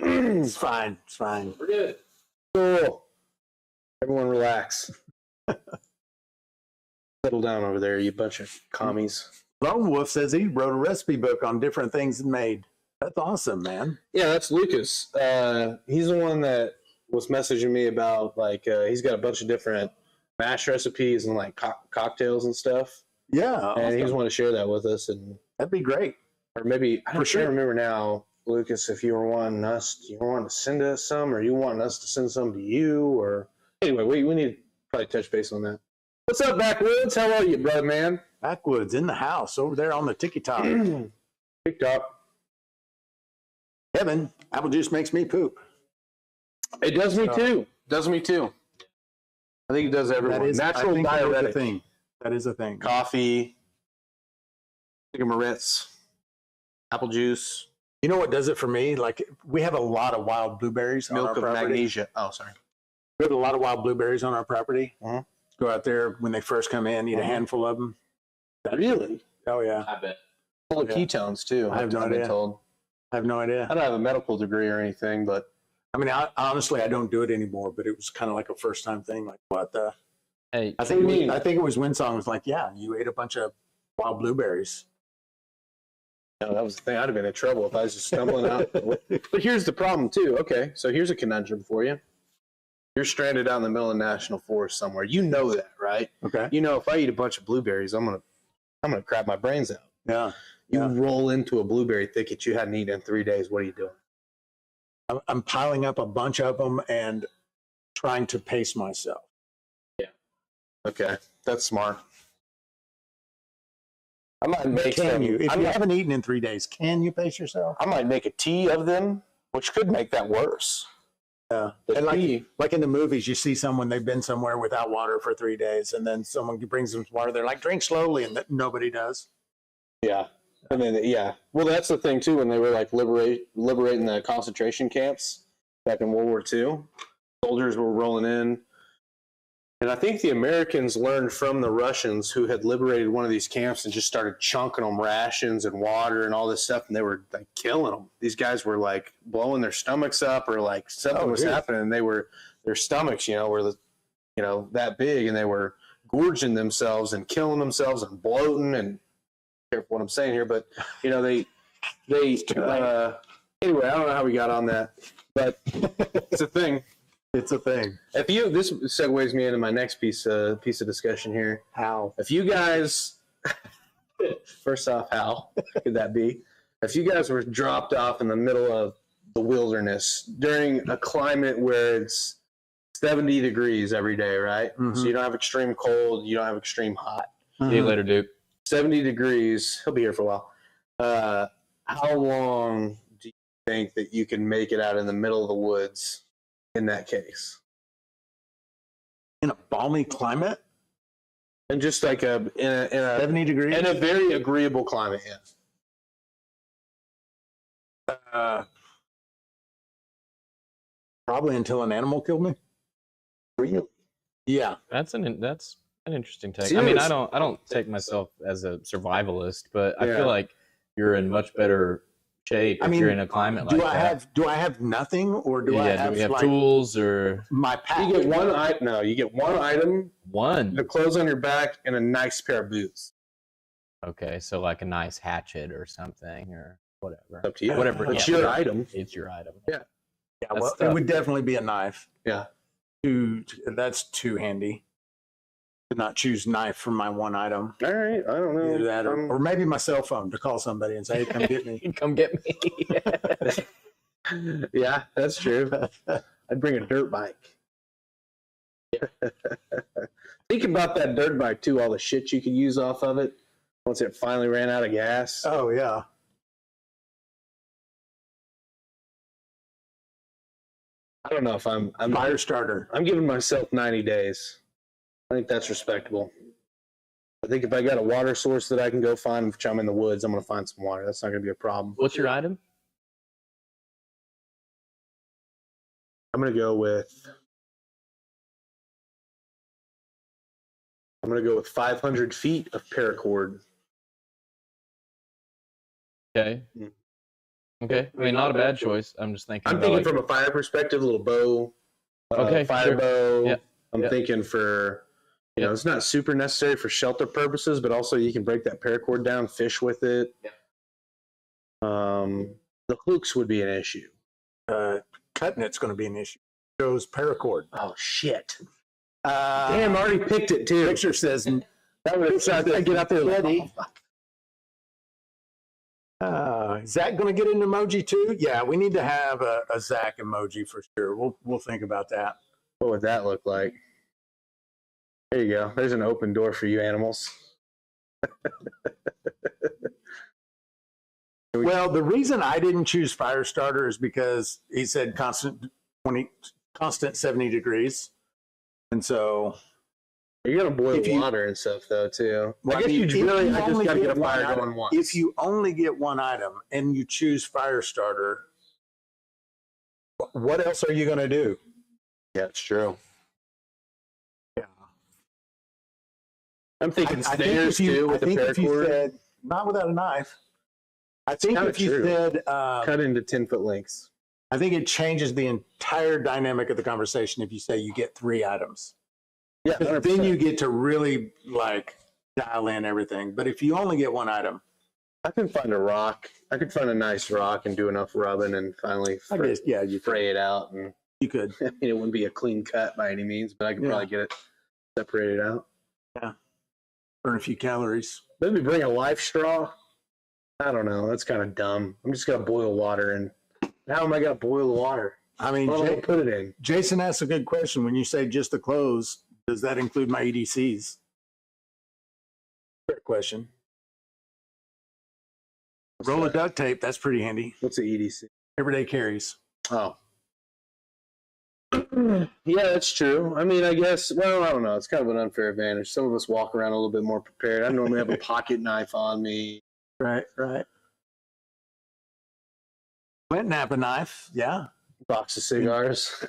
It's fine. It's fine. we're good. Cool. Everyone relax. Settle down over there, you bunch of commies. Lone Wolf says he wrote a recipe book on different things and made. That's awesome, man. Yeah, that's Lucas. He's the one that was messaging me about, like, he's got a bunch of different mash recipes and, like, cocktails and stuff. Yeah. And he awesome. just wanted to share that with us. And That'd be great. or maybe, I For can't sure. remember now, Lucas, if you were wanting to send us some, or you want us to send some to you, or anyway, we need to probably touch base on that. What's up, Backwoods? How are you, brother, man? Backwoods in the house over there on the TikTok. TikTok. Kevin, apple juice makes me poop. It does me too. Does me too. I think it does everyone. I Natural think that is a diuretic. thing. That is a thing. Coffee, cigarettes, apple juice, You know what does it for me? Like, we have a lot of wild blueberries on milk our of property. magnesia. Oh, sorry. We have a lot of wild blueberries on our property. Uh-huh. Go out there when they first come in, eat a handful of them. Really? Oh, yeah. I bet. Full of Yeah. ketones too. I have no I've been idea. told. I have no idea. I don't have a medical degree or anything, but I mean, honestly, I don't do it anymore, but it was kind of like a first time thing. Like, what the? Hey, I think it was Winsong was like, yeah, you ate a bunch of wild blueberries. no, that was the thing. I'd have been in trouble if I was just stumbling out. But here's the problem too. Okay, so here's a conundrum for you. You're stranded out in the middle of the national forest somewhere. You know that, right? Okay. You know, if I eat a bunch of blueberries, I'm gonna crap my brains out. Yeah. You Yeah. roll into a blueberry thicket you hadn't eaten in 3 days. What are you doing? I'm piling up a bunch of them and trying to pace myself. Okay, that's smart. I might make Can some, you? If I you might, haven't eaten in 3 days, can you pace yourself? I might make a tea of them, which could make that worse. Yeah. The And tea, like in the movies, you see someone, they've been somewhere without water for 3 days, and then someone brings them some water. They're like, drink slowly, and that nobody does. yeah. And then, yeah. Well, that's the thing, too, when they were like liberating the concentration camps back in World War II, soldiers were rolling in. And I think the Americans learned from the Russians who had liberated one of these camps and just started chunking them rations and water and all this stuff, and they were like killing them. These guys were like blowing their stomachs up, or like something was happening, and their stomachs, were that big, and they were gorging themselves and killing themselves and bloating. And careful what I'm saying here, but they anyway, I don't know how we got on that, but it's a thing. It's a thing. This segues me into my next piece of discussion here. How? If you guys, first off, how could that be? If you guys were dropped off in the middle of the wilderness during a climate where it's 70 degrees every day, right? Mhm. So you don't have extreme cold, you don't have extreme hot. See you later, Duke. 70 degrees. He'll be here for a while. How long do you think that you can make it out in the middle of the woods in that case? In a balmy climate? And just like in a 70 degrees? in a very agreeable climate, yeah. Probably until an animal killed me. Really? Yeah. That's an interesting take. Serious. I mean, I don't take myself as a survivalist, but I Yeah. feel like you're in much better shape if you're in a climate like that. Do I have nothing, or do I have, do we have like, tools or my pack? You get one item. No, you get one item, one? the clothes on your back, and a nice pair of boots. Okay, so like a nice hatchet or something or whatever. Up to you. Whatever. It's yeah, your item. It's your item. Yeah. Yeah, That's well, it tough. would definitely be a knife. Yeah. That's too handy. To not choose knife for my one item. All right. I don't know. Either that, or maybe my cell phone to call somebody and say, "Hey, come get me." Come get me. Yeah, that's true. I'd bring a dirt bike. Think about that dirt bike too. All the shit you could use off of it once it finally ran out of gas. Oh yeah. I don't know if I'm Fire starter. I'm giving myself 90 days. I think that's respectable. I think if I got a water source that I can go find, which I'm in the woods, I'm going to find some water. That's not going to be a problem. What's your item? I'm going to go with 500 feet of paracord. Okay. Mm. Okay. I mean, not a bad choice. I'm just thinking. I'm about, thinking from a fire perspective, a little bow, Okay, fire sure. bow. Yeah. I'm Yeah. thinking for, it's not super necessary for shelter purposes, but also you can break that paracord down, fish with it. Yeah. The hooks would be an issue. Cutting it's going to be an issue. Goes paracord. Oh, shit. Damn, I already picked it too. Picture says, That would have get out there ready. is Zach going to get an emoji too? Yeah, we need to have a Zach emoji for sure. We'll think about that. What would that look like? There you go. There's an open door for you animals. Well, the reason I didn't choose fire starter is because he said constant 70 degrees. And so You're going to boil If you- water and stuff, though, too. Well, I guess mean, you if really you I just only got to get a one fire item- going once. If you only get one item and you choose fire starter, what else are you going to do? Yeah, it's true. Yeah. I'm thinking I think stairs, if you- too, I with the think if you paracord. said, not without a knife. I think kinda if you true. said, Cut into 10-foot lengths. I think it changes the entire dynamic of the conversation if you say you get 3 items. Yeah, Then you get to really like dial in everything. But if you only get one item, I can find a rock. I could find a nice rock and do enough rubbing and finally I guess, yeah, you fray it out. And you could. I mean, it wouldn't be a clean cut by any means, but I could Yeah. probably get it separated out. Burn a few calories. Maybe bring a life straw. I don't know. That's kind of dumb. I'm just gonna boil water and Now am I got boiled water? I mean, What do I put it in? Jason asked a good question. When you say just the clothes, does that include my EDCs? Fair question. Roll of duct tape, that's pretty handy. What's the EDC? Everyday carries. Oh. Yeah, that's true. I mean, I guess, well, I don't know. It's kind of an unfair advantage. Some of us walk around a little bit more prepared. I normally have a pocket knife on me. Right. Clinton have a knife, yeah. Box of cigars.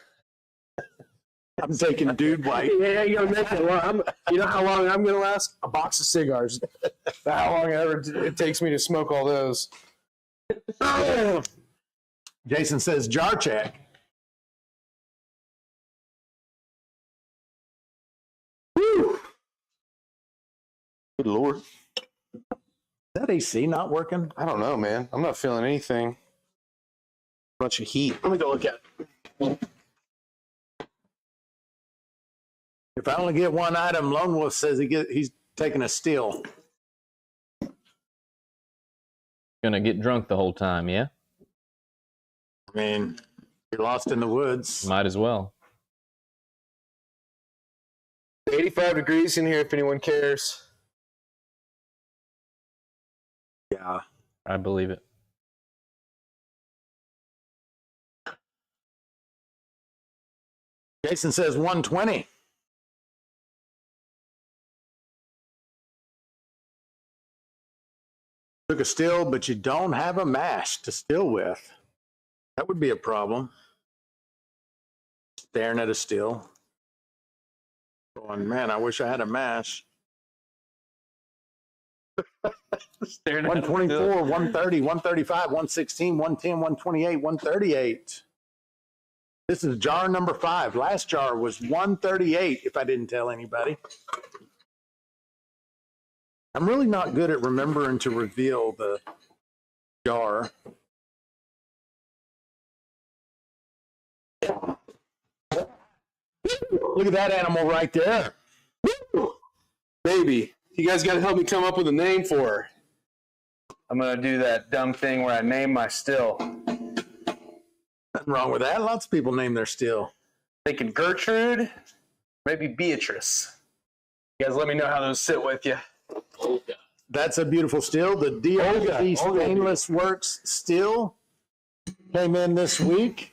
I'm taking dude white. Yeah, you gotta make it. Well, you know how long I'm gonna last? A box of cigars. How long it takes me to smoke all those. Jason says jar check. Woo. Good Lord. Is that AC not working? I don't know, man. I'm not feeling anything. Bunch of heat. Let me go look at it. If I only get one item, Lone Wolf says he's taking a steal. Gonna get drunk the whole time, yeah? I mean, you're lost in the woods. Might as well. 85 degrees in here if anyone cares. Yeah. I believe it. Jason says 120. Took a still, but you don't have a mash to still with. That would be a problem. Staring at a still. Going, man, I wish I had a mash. Staring at 124, 130, 135, 116, 110, 128, 138. This is jar number 5. Last jar was 138, if I didn't tell anybody. I'm really not good at remembering to reveal the jar. Look at that animal right there. Baby, you guys got to help me come up with a name for her. I'm going to do that dumb thing where I name my still. Nothing wrong with that. Lots of people name their still. Thinking Gertrude, maybe Beatrice. You guys let me know how those sit with you. That's a beautiful still. The DOC Stainless Works still came in this week.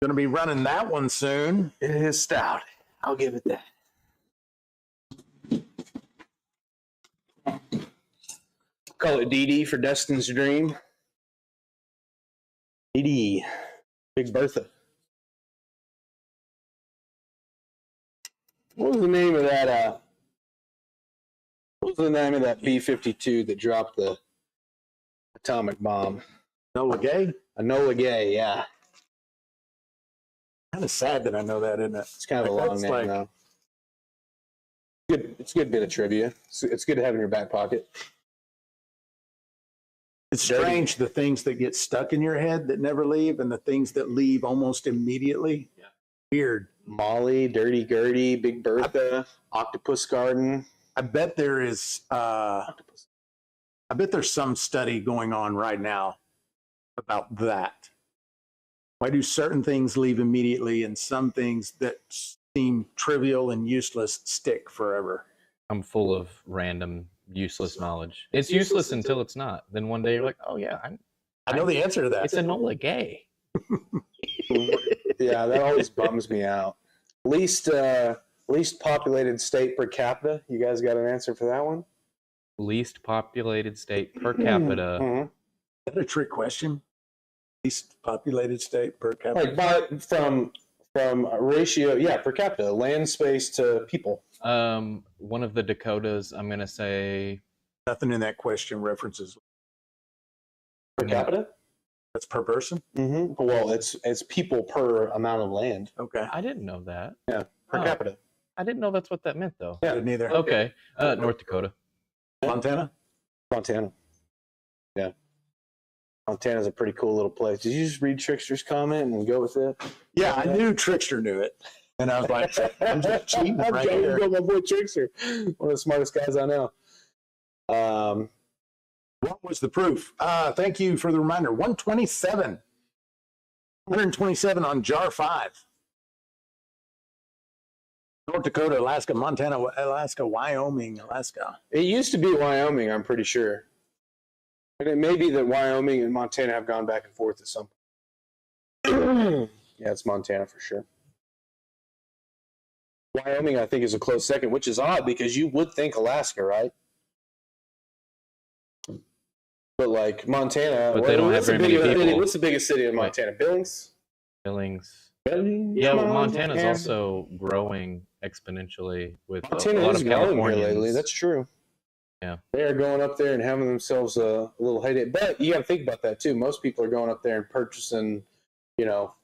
Going to be running that one soon. It is stout. I'll give it that. Call it DD for Destin's Dream. DD. Big Bertha. What was the name of that? What was the name of that B-52 that dropped the atomic bomb? Enola Gay? Enola Gay, yeah. Kind of sad that I know that, isn't it? It's kind of a long name, though. Good. It's a good bit of trivia. It's good to have in your back pocket. It's strange, the things that get stuck in your head that never leave and the things that leave almost immediately. Yeah. Weird. Molly, Dirty Gertie, Big Bertha, Octopus Garden. I bet there is, I bet there's some study going on right now about that. Why do certain things leave immediately and some things that seem trivial and useless stick forever? I'm full of random useless knowledge. It's useless until it's not. Then one day you're like, oh yeah, I know the answer to that. It's Enola Gay. Yeah, that always bums me out. Least populated state per capita. You guys got an answer for that one? Least populated state per capita. Is that a trick question? Least populated state per capita? Like from a ratio, yeah, per capita, land space to people. One of the Dakotas, I'm gonna say Nothing in that question references per capita. That's per person? Mm-hmm. Well, it's people per amount of land. Okay. I didn't know that. Yeah, per capita. I didn't know that's what that meant though. Yeah, neither. Okay. North Dakota. Montana? Montana. Yeah. Montana's a pretty cool little place. Did you just read Trickster's comment and go with it? Yeah, I knew Trickster knew it. And I was like, I'm just cheating right here. My boy Trickster, one of the smartest guys I know. What was the proof? Thank you for the reminder. 127. 127 on jar 5. North Dakota, Alaska, Montana, Alaska, Wyoming, Alaska. It used to be Wyoming, I'm pretty sure. And it may be that Wyoming and Montana have gone back and forth at some point. Yeah, it's Montana for sure. Wyoming, I think, is a close second, which is odd because you would think Alaska, right? But like Montana, But they don't have very many people. What's the biggest city in Montana? Billings? Billings. Billings? Yeah, well, Montana's also growing exponentially with Montana a lot is of growing here Californians. lately. That's true. Yeah. They are going up there and having themselves a little heyday. But you got to think about that too. Most people are going up there and purchasing, you know,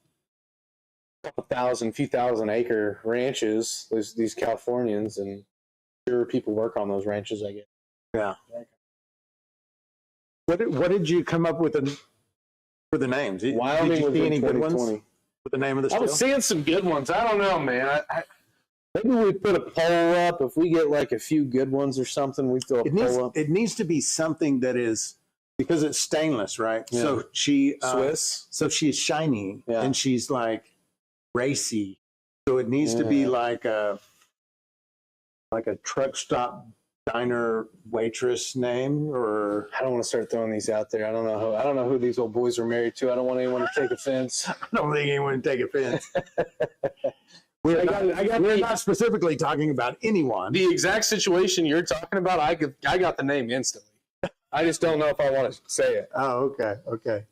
few thousand acre ranches. These Californians, and sure people work on those ranches, I guess. Yeah. What did you come up with for the names? Wyoming did you was see in any good ones 2020. with the name of the I still? was seeing some good ones. I don't know, man. Maybe we put a poll up. If we get like a few good ones or something, we throw a poll up. It needs to be something that is, because it's stainless, right? Yeah. So she Swiss. So she's shiny, Yeah. and she's like racy. So it needs to be like a truck stop diner waitress name, or I don't want to start throwing these out there. I don't know who these old boys are married to. I don't want anyone to take offense. I don't think anyone would take offense. We're not specifically talking about anyone. The exact situation you're talking about, I got the name instantly. I just don't know if I want to say it. Oh, okay.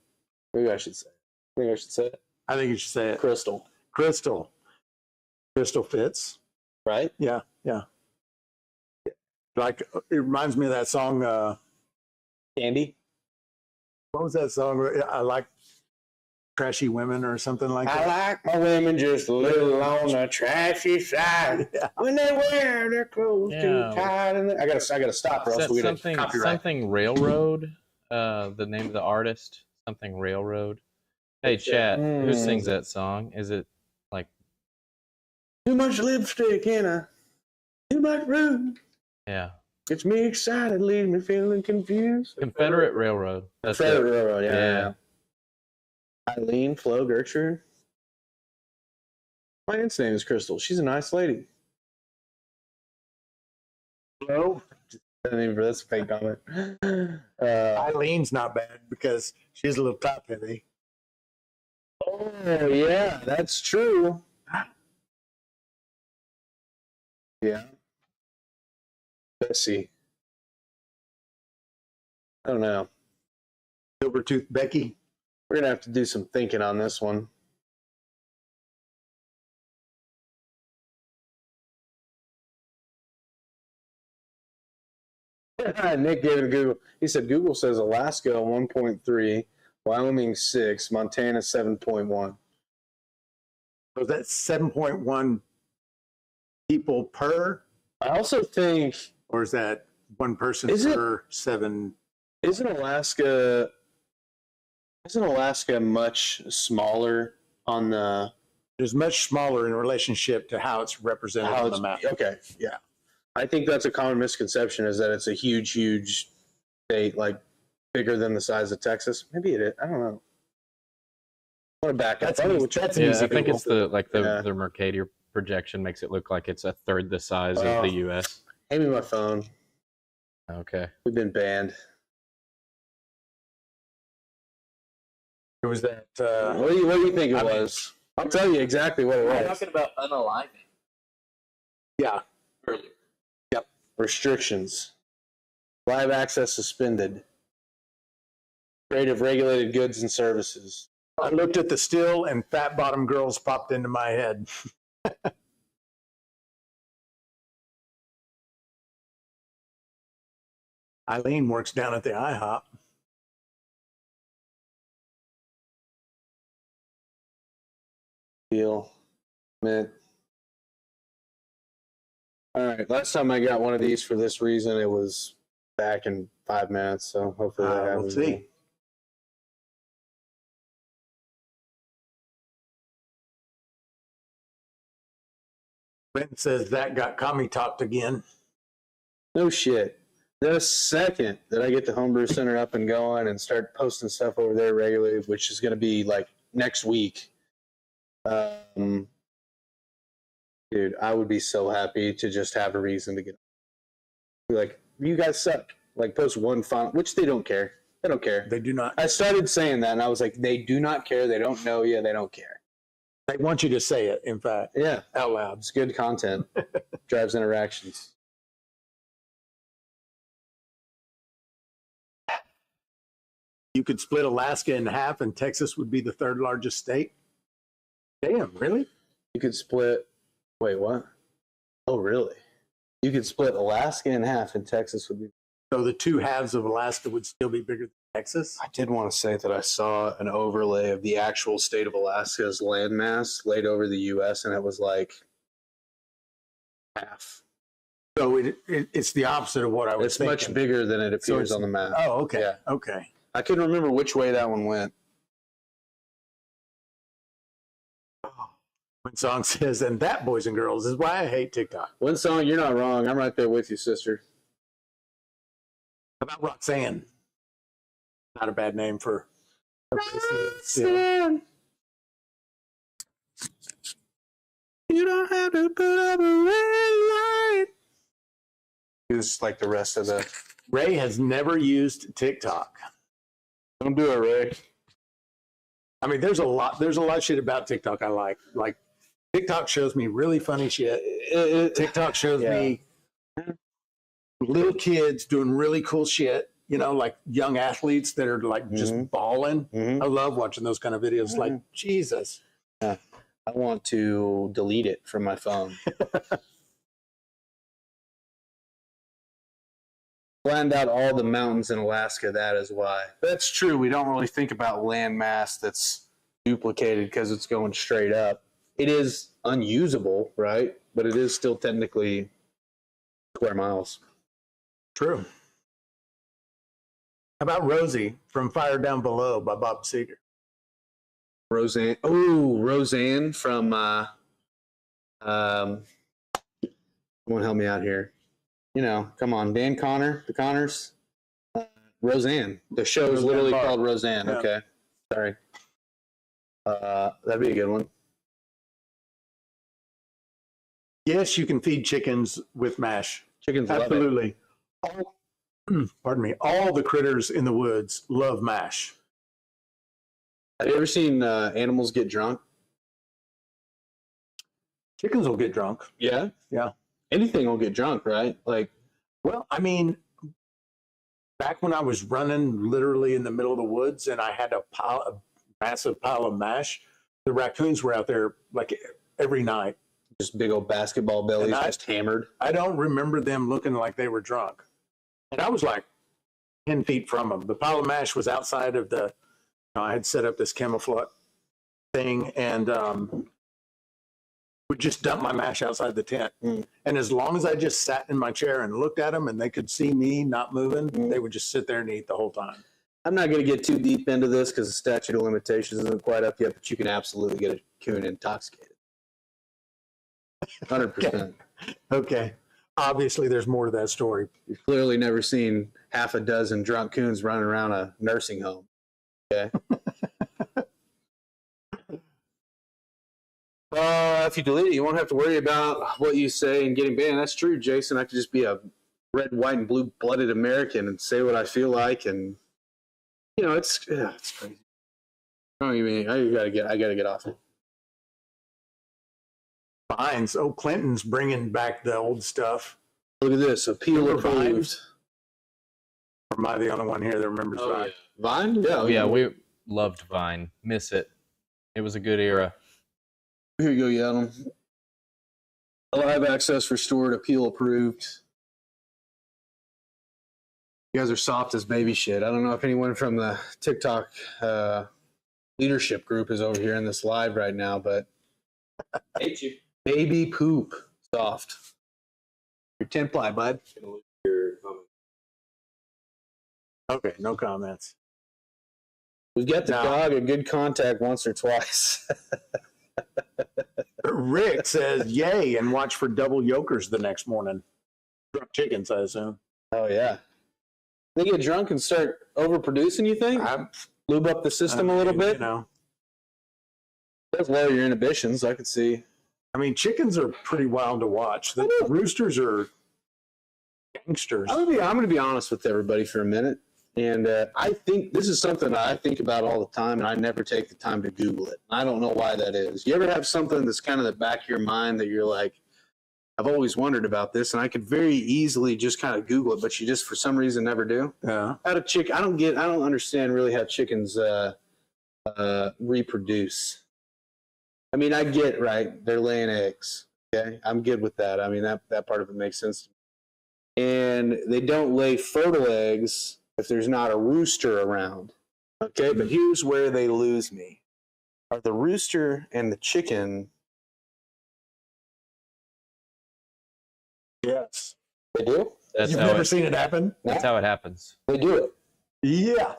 Maybe I should say it. Maybe I should say it. I think you should say it. Crystal. Crystal fits. Right? Yeah. Like, it reminds me of that song. Candy? What was that song? I like trashy women or something like that. I like my women just a little on the trashy side. Yeah. When they wear their clothes too tight. I gotta stop or else we get a copyright. Something Railroad, the name of the artist, something Railroad. Hey, chat, who sings that song? Is it like Too much lipstick in a too much room. Yeah. Gets me excited, leaves me feeling confused. Confederate Railroad? That's Confederate it. Railroad, yeah. Eileen Flo Gertrude. My aunt's name is Crystal. She's a nice lady. Flo? That's a fake comment. Eileen's not bad because she's a little top heavy. Oh, yeah, that's true. Yeah. Bessie. I don't know. Silvertooth Becky. We're going to have to do some thinking on this one. Nick gave it to Google. He said Google says Alaska 1.3, Wyoming 6, Montana 7.1. So that's 7.1 people per, I also think, or is that one person Is it- per 7? isn't Alaska much smaller on the It's much smaller in relationship to how it's represented on the map. Okay, yeah. I think that's a common misconception, is that it's a huge, huge state, like bigger than the size of Texas. Maybe it is. I don't know. I want to back up. That's an Yeah, easy I think Google. it's the Mercator projection makes it look like it's a third the size of the U.S. Hand me my phone. Okay. We've been banned. It was that. What do you think it was? I'll tell you exactly what it We're was. talking about unalignment Yeah. earlier. Restrictions. Live access suspended. Trade of regulated goods and services. I looked at the still and fat bottom girls popped into my head. Eileen works down at the IHOP. Deal. Mint. All right. Last time I got one of these for this reason, it was back in 5 minutes. So hopefully that We'll happens see. again. Ben says that got commie talked again. No shit. The second that I get the Homebrew Center up and going and start posting stuff over there regularly, which is going to be like next week. Dude, I would be so happy to just have a reason to get like, you guys suck. Like, post one final, which they don't care. They don't care. They do not. I started saying that, and I was like, they do not care. They don't know you. They don't care. They want you to say it, in fact. Yeah. Out loud. It's good content. Drives interactions. You could split Alaska in half, and Texas would be the third largest state. Damn, really? You could split, wait, what? Oh, really? You could split Alaska in half, and Texas would be. So the two halves of Alaska would still be bigger than Texas? I did want to say that I saw an overlay of the actual state of Alaska's landmass laid over the U.S., and it was like half. So it's the opposite of what I was It's thinking. much bigger than it appears on the map. Oh, okay. Yeah. Okay. I couldn't remember which way that one went. When song says, and that, boys and girls, is why I hate TikTok. One song, you're not wrong. I'm right there with you, sister. How about Roxanne? Not a bad name for Roxanne. You don't have to put up a red light. It's like the rest of the. Ray has never used TikTok. Don't do it, Ray. I mean, there's a lot of shit about TikTok I like. Like, TikTok shows me really funny shit. TikTok shows me little kids doing really cool shit, you know, like young athletes that are like just balling. I love watching those kind of videos. Like, Jesus. I want to delete it from my phone. Planned out all the mountains in Alaska, that is why. That's true. We don't really think about land mass that's duplicated because it's going straight up. It is unusable, right? But it is still technically square miles. True. How about Rosie from Fire Down Below by Bob Seger? Roseanne. Oh, Roseanne from someone help me out here. You know, come on, Dan Connor, the Connors. Roseanne. The show is literally called Roseanne. Yeah. Okay. Sorry. That'd be a good one. Yes, you can feed chickens with mash. Chickens love it. Absolutely. Pardon me. All the critters in the woods love mash. Have you ever seen animals get drunk? Chickens will get drunk. Yeah. Yeah. Anything will get drunk, right? Like, Well, I mean, back when I was running literally in the middle of the woods and I had a massive pile of mash, the raccoons were out there like every night. just big old basketball bellies, just hammered. I don't remember them looking like they were drunk. And I was like 10 feet from them. The pile of mash was outside of the, I had set up this camouflage thing and would just dump my mash outside the tent. And as long as I just sat in my chair and looked at them and they could see me not moving, they would just sit there and eat the whole time. I'm not going to get too deep into this because the statute of limitations isn't quite up yet, but you can absolutely get a coon intoxicated. 100%. Okay. Obviously, there's more to that story. You've clearly never seen half a dozen drunk coons running around a nursing home. Okay. If you delete it, you won't have to worry about what you say and getting banned. That's true, Jason. I could just be a red, white, and blue-blooded American and say what I feel like, and you know, it's crazy. I gotta get off it. Fines. Oh, Clinton's bringing back the old stuff. Look at this. Appeal Remember approved. Or am I the only one here that remembers Oh, Vine? yeah. Vine? Oh, yeah, we loved Vine. Miss it. It was a good era. Here you go, Yadam. Live access restored. Appeal approved. You guys are soft as baby shit. I don't know if anyone from the TikTok leadership group is over here in this live right now, but Hate you. baby poop soft. Your 10 ply, bud. Gonna lose your comment. Okay, no comments. We've got the No. dog a good contact once or twice. Rick says, yay, and watch for double yolkers the next morning. Drunk chickens, I assume. Oh, yeah. They get drunk and start overproducing, you think? Lube up the system a little bit? You know, Does lower your inhibitions. I could see. I mean, chickens are pretty wild to watch. The roosters are gangsters. I'm gonna be honest with everybody for a minute, and I think this is something I think about all the time, and I never take the time to Google it. I don't know why that is. You ever have something that's kind of the back of your mind that you're like, I've always wondered about this, and I could very easily just kind of Google it, but you just for some reason never do. Yeah. How do I don't understand really how chickens reproduce. I mean, I get right. They're laying eggs. Okay, I'm good with that. I mean, that part of it makes sense to me. And they don't lay fertile eggs if there's not a rooster around. Okay, but here's where they lose me. Are the rooster and the chicken? Yes. They do? That's You've how never it, seen it happen? that's how it happens. They do it. Yeah.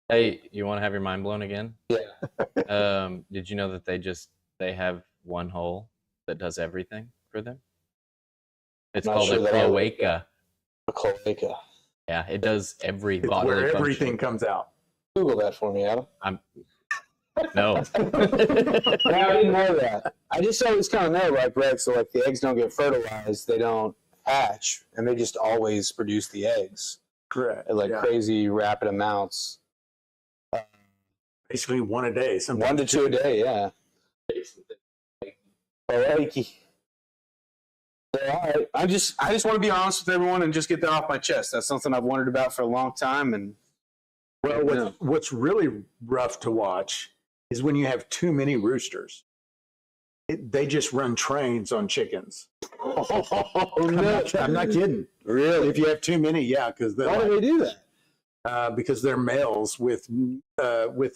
Hey, you want to have your mind blown again? Yeah. Did you know that they have one hole that does everything for them? It's Not called sure a that I would. cloaca. A cloaca. Yeah, it does every It's bodily where function. everything comes out. Google that for me, Adam. No. I didn't know that. I just always kind of know, like, right? So, like, the eggs don't get fertilized, they don't hatch, and they just always produce the eggs Correct. at like Yeah. crazy rapid amounts. Basically one a day. Sometimes 1 to 2 a day, yeah. Alrighty. So, all right. I just want to be honest with everyone and just get that off my chest. That's something I've wondered about for a long time, and Well, what's really rough to watch is when you have too many roosters. They just run trains on chickens. I'm not kidding. Really? If you have too many, yeah, because Why do they do that? because they're males with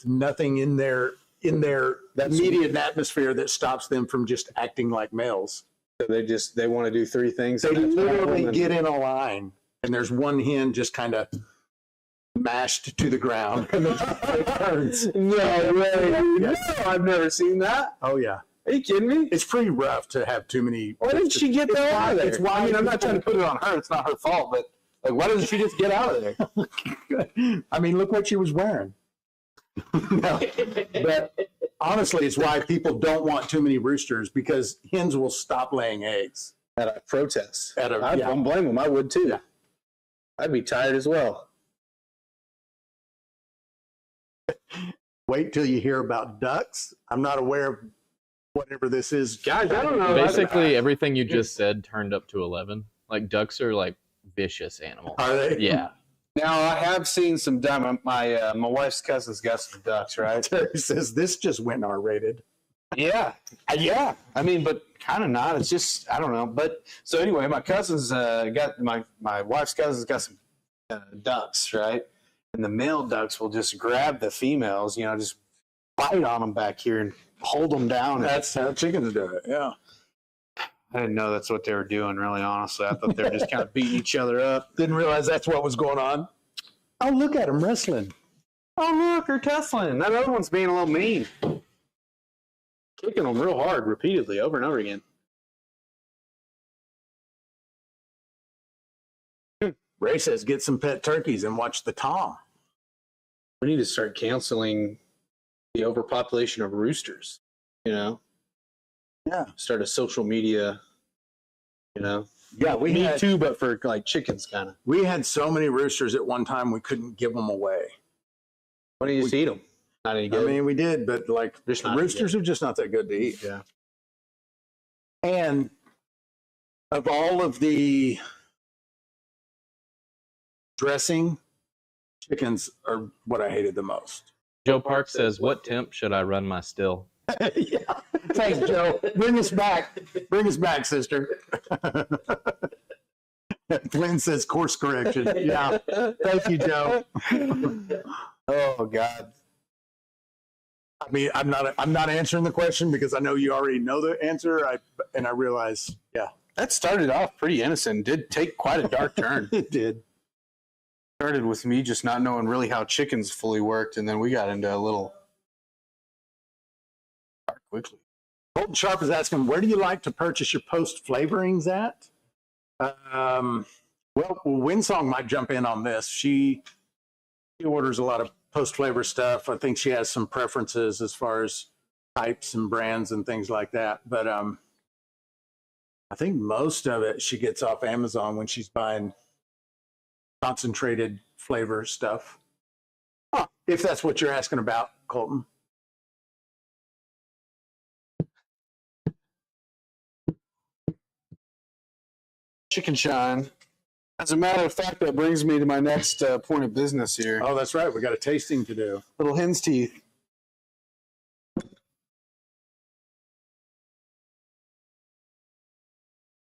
nothing in their immediate atmosphere that stops them from just acting like males. So they want to do three things. They and that's one of literally them. get in a line, and there's one hen just kind of mashed to the ground, and then it turns. No way. Yes. No, I've never seen that. Oh yeah, Are you kidding me? it's pretty rough to have too many. Why didn't she get that out of there? It's why I mean, I'm not trying to put it on her. It's not her fault, but like, why doesn't she just get out of there? I mean, look what she was wearing. No, but honestly, it's why people don't want too many roosters, because hens will stop laying eggs. At a protest. At a- I yeah. don't blame them. I would too. Yeah. I'd be tired as well. Wait till you hear about ducks. I'm not aware of whatever this is. Guys, I don't know. Basically, everything you just said turned up to 11. Like, ducks are like vicious animals. Are they? Yeah. Now I have seen some. My wife's cousin's got some ducks, right? Terry says this just went R-rated. Yeah, yeah. I mean, but kind of not. It's just I don't know. But so anyway, my cousin's got my wife's cousin's got some ducks, right? And the male ducks will just grab the females, you know, just bite on them back here and hold them down. That's how chickens do it. Yeah. I didn't know that's what they were doing. Really, honestly, I thought they were just kind of beating each other up. Didn't realize that's what was going on. Oh, look at them wrestling. Oh look, they're tussling. That other one's being a little mean, kicking them real hard repeatedly over and over again. Ray says get some pet turkeys and watch the Tom. We need to start canceling the overpopulation of roosters. You know, Yeah. start a social media. You know, Yeah, we me had too, but for like chickens, kind of. we had so many roosters at one time we couldn't give them away. Why don't you just eat them? Not any I good. mean, we did, but like Just not roosters are just not that good to eat. yeah. And of all of the dressing, chickens are what I hated the most. Joe Park says, "What temp should I run my still?" Yeah. Thanks, Joe. Bring us back. Bring us back, sister. Glenn says course correction. Yeah. Thank you, Joe. Oh God. I mean, I'm not answering the question because I know you already know the answer. I realize, yeah, That started off pretty innocent. Did take quite a dark turn. it did. Started with me just not knowing really how chickens fully worked, and then we got into a little dark quickly. Colton Sharp is asking, where do you like to purchase your post flavorings at? Well, Winsong might jump in on this. She orders a lot of post flavor stuff. I think she has some preferences as far as types and brands and things like that. But I think most of it she gets off Amazon when she's buying concentrated flavor stuff. Huh, if that's what you're asking about, Colton. Chicken shine. As a matter of fact, that brings me to my next point of business here. Oh, that's right. We got a tasting to do. Little hen's teeth.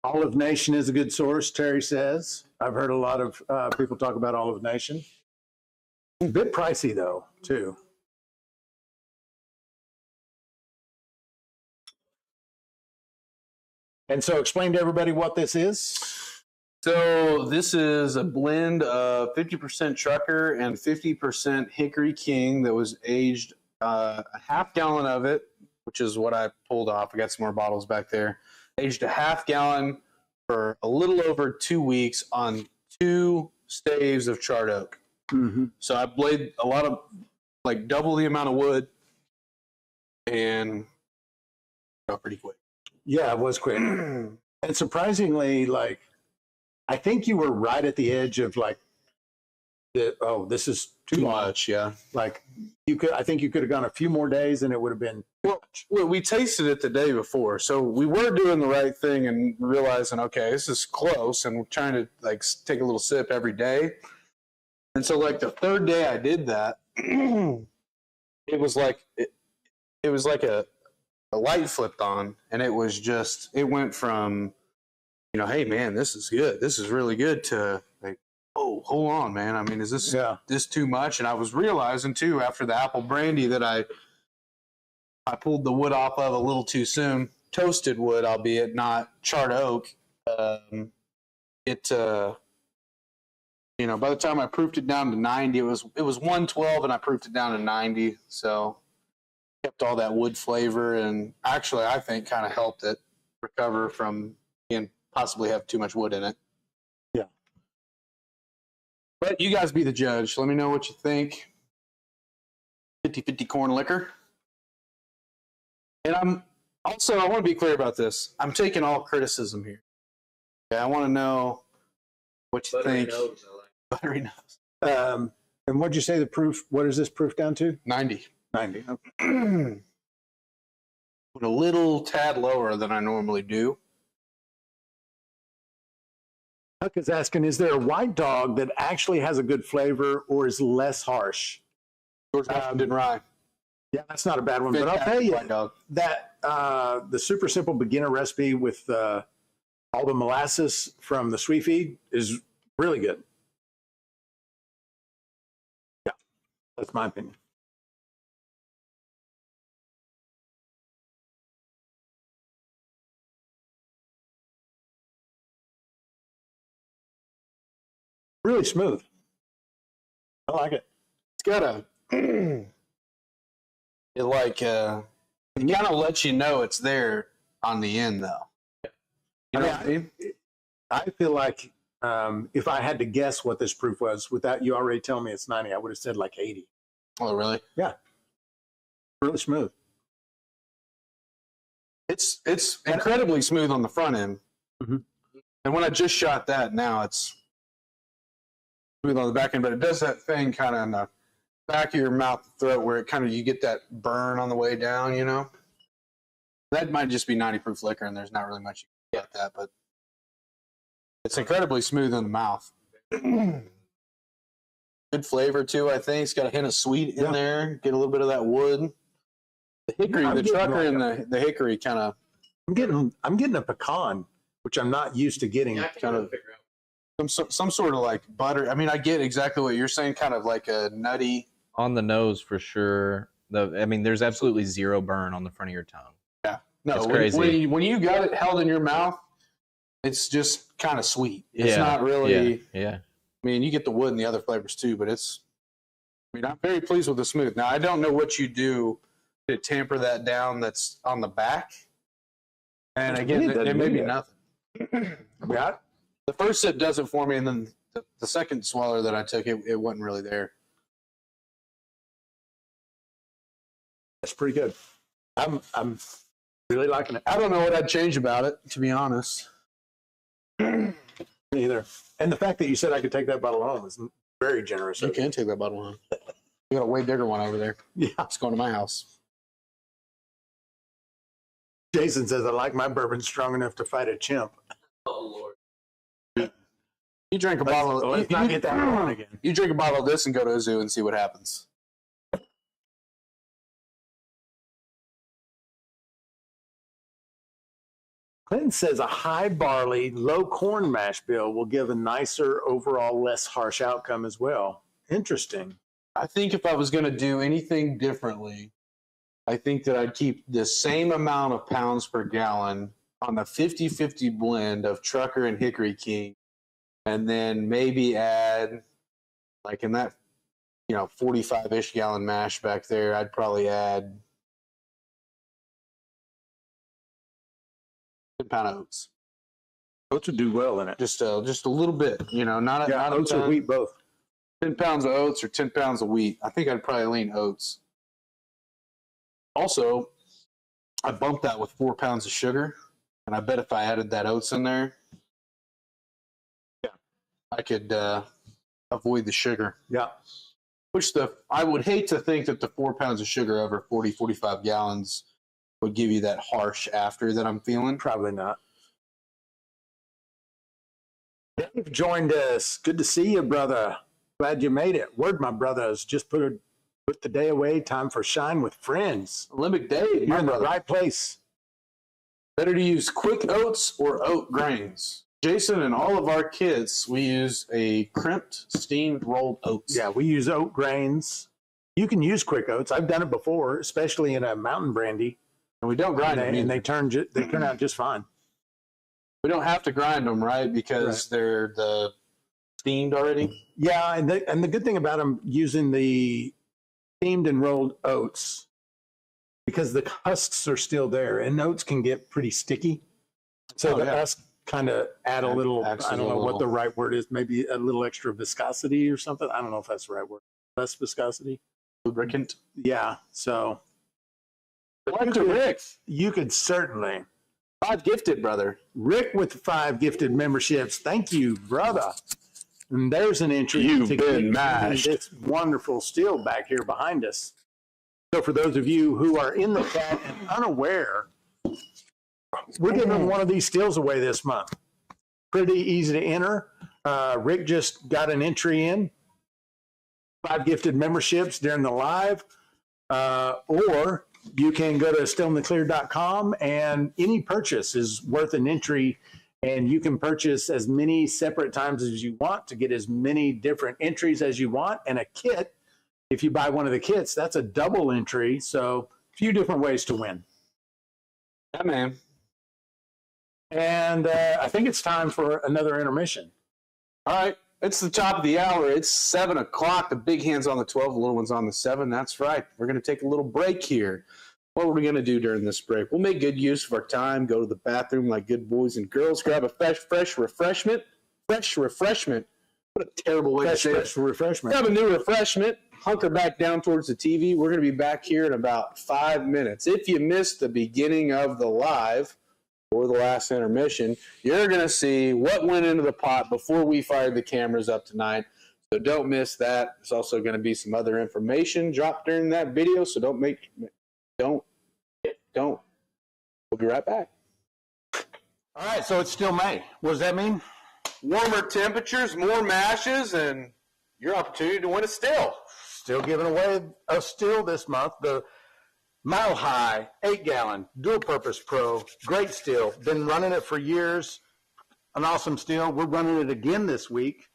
Olive Nation is a good source, Terry says. I've heard a lot of people talk about Olive Nation. A bit pricey, though, too. And so explain to everybody what this is. So this is a blend of 50% Trucker and 50% Hickory King that was aged a half gallon of it, which is what I pulled off. I got some more bottles back there. Aged a half gallon for a little over 2 weeks on 2 staves of charred oak. Mm-hmm. So I blade a lot of, like, double the amount of wood and got pretty quick. Yeah, it was quick. And surprisingly, like, I think you were right at the edge of like, this is too much. Yeah. Like I think you could have gone a few more days and it would have been too much. Well, we tasted it the day before, so we were doing the right thing and realizing, okay, this is close, and we're trying to like take a little sip every day. And so, like the third day I did that, it was like a light flipped on, and it went from, you know, hey man, this is good, this is really good, to like, oh, hold on, man. I mean, is this too much? And I was realizing too, after the apple brandy, that I pulled the wood off of a little too soon. Toasted wood, albeit not charred oak. You know, by the time I proofed it down to 90, it was 112, and I proofed it down to 90. So kept all that wood flavor, and actually, I think kind of helped it recover from being possibly have too much wood in it. Yeah. But you guys be the judge. Let me know what you think. 50-50 corn liquor. And I want to be clear about this. I'm taking all criticism here. Okay, I want to know what you think. Buttery nose. And what'd you say the proof? What is this proof down to? 90. 90. Okay. Put a little tad lower than I normally do. Huck is asking, is there a white dog that actually has a good flavor or is less harsh? George Washington rye. Yeah, that's not a bad one. But I'll tell you that the super simple beginner recipe with all the molasses from the sweet feed is really good. Yeah, that's my opinion. Really smooth. I like it. It's got a it like it kind of lets you know it's there on the end, though. You know what I mean? I feel like if I had to guess what this proof was, without you already telling me it's 90, I would have said like 80. Oh, really? Yeah. Really smooth. It's incredibly smooth on the front end. Mm-hmm. And when I just shot that, now it's smooth on the back end, but it does that thing kind of in the back of your mouth, throat, where it kind of, you get that burn on the way down, you know? That might just be 90 proof liquor, and there's not really much you can get that, but it's incredibly smooth in the mouth. Good flavor too, I think. It's got a hint of sweet in there. Get a little bit of that wood. The hickory, the trucker, and the hickory kind of. I'm getting a pecan, which I'm not used to getting. Yeah, Kind of some sort of like butter. I mean, I get exactly what you're saying. Kind of like a nutty. On the nose for sure. There's absolutely zero burn on the front of your tongue. Yeah, no, it's crazy. When you got it held in your mouth, it's just kind of sweet. It's not really. Yeah. I mean, you get the wood and the other flavors too, but it's. I mean, I'm very pleased with the smooth. Now, I don't know what you do to tamper that down. That's on the back. And again, it may be nothing. Yeah. The first sip does it for me, and then the second swallow that I took, it wasn't really there. That's pretty good. I'm really liking it. I don't know what I'd change about it, to be honest. Either. And the fact that you said I could take that bottle home is very generous. You can take that bottle home. You got a way bigger one over there. Yeah. It's going to my house. Jason says I like my bourbon strong enough to fight a chimp. Oh, Lord. You drink a bottle. Let's not get that one again. You drink a bottle of this and go to a zoo and see what happens. Clinton says a high barley, low corn mash bill will give a nicer overall, less harsh outcome as well. Interesting. I think if I was going to do anything differently, I think that I'd keep the same amount of pounds per gallon on the 50-50 blend of Trucker and Hickory King, and then maybe add, like in that, 45-ish gallon mash back there, I'd probably add 10-pound oats. Oats would do well in it. Just a little bit, not Yeah, not oats a or ton. wheat both. 10 pounds of oats or 10 pounds of wheat. I think I'd probably lean oats. Also, I bumped that with 4 pounds of sugar, and I bet if I added that oats in there, I could avoid the sugar. Yeah. I would hate to think that the 4 pounds of sugar over 40, 45 gallons would give you that harsh after that I'm feeling. Probably not. Dave joined us. Good to see you, brother. Glad you made it. Word, my brother, has just put the day away. Time for Shine with Friends. Olympic Dave, You're my in the brother. right place. Better to use quick oats or oat grains. Jason and all of our kids, we use a crimped, steamed, rolled oats. Yeah, we use oat grains. You can use quick oats. I've done it before, especially in a mountain brandy. And we don't grind them. And they turn out just fine. We don't have to grind them, right? Because they're steamed already. Yeah, and the good thing about them using the steamed and rolled oats, because the husks are still there, and oats can get pretty sticky. So the husks kind of add a little, I don't know what the right word is, maybe a little extra viscosity or something. I don't know if that's the right word. Less viscosity. Lubricant. Yeah, so. Like to Rick. You could certainly. 5 gifted, brother. Rick with 5 gifted memberships. Thank you, brother. And there's an entry. You've to been get mashed. This wonderful still back here behind us. So for those of you who are in the chat and unaware, we're giving one of these stills away this month. Pretty easy to enter. Rick just got an entry in. 5 gifted memberships during the live. Or you can go to stillintheclear.com, and any purchase is worth an entry, and you can purchase as many separate times as you want to get as many different entries as you want. And a kit, if you buy one of the kits, that's a double entry. So a few different ways to win. Yeah, man. And I think it's time for another intermission. All right. It's the top of the hour. It's 7 o'clock. The big hand's on the 12, the little one's on the 7. That's right. We're going to take a little break here. What are we going to do during this break? We'll make good use of our time, go to the bathroom like good boys and girls, grab a fresh refreshment. Fresh refreshment. What a terrible way to say it. Fresh refreshment. Have a new refreshment. Hunker back down towards the TV. We're going to be back here in about 5 minutes. If you missed the beginning of the live, or the last intermission, you're going to see what went into the pot before we fired the cameras up tonight. So don't miss that. There's also going to be some other information dropped during that video. So don't. We'll be right back. All right, so it's still May. What does that mean? Warmer temperatures, more mashes, and your opportunity to win a still. Still giving away a still this month. The Mile Hi 8-gallon dual purpose pro, great still. Been running it for years. An awesome still. We're running it again this week,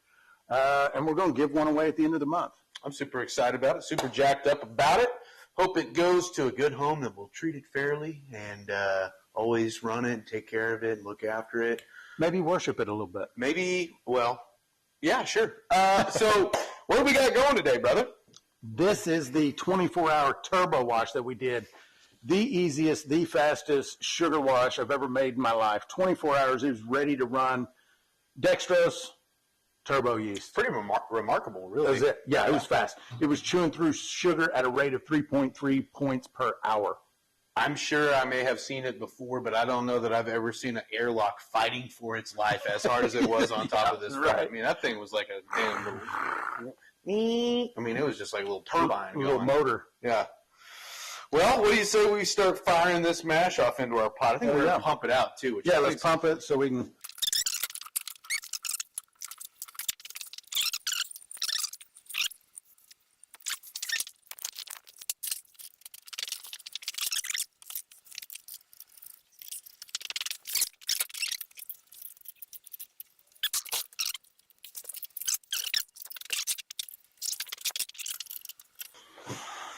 and we're going to give one away at the end of the month. I'm super excited about it, super jacked up about it. Hope it goes to a good home that will treat it fairly and always run it and take care of it and look after it. Maybe worship it a little bit. Maybe, well, yeah, sure. So what do we got going today, brother? This is the 24-hour turbo wash that we did. The easiest, the fastest sugar wash I've ever made in my life. 24 hours, it was ready to run. Dextrose, turbo yeast. Pretty remarkable, really. That was it. Yeah, it was fast. It was chewing through sugar at a rate of 3.3 points per hour. I'm sure I may have seen it before, but I don't know that I've ever seen an airlock fighting for its life as hard as it was on top of this. Right. I mean, that thing was like a damn little. I mean, it was just like a little turbine, A little going. motor. Yeah. Well, what do you say we start firing this mash off into our pot? I think we're gonna pump it out too. Yeah, let's pump it so we can.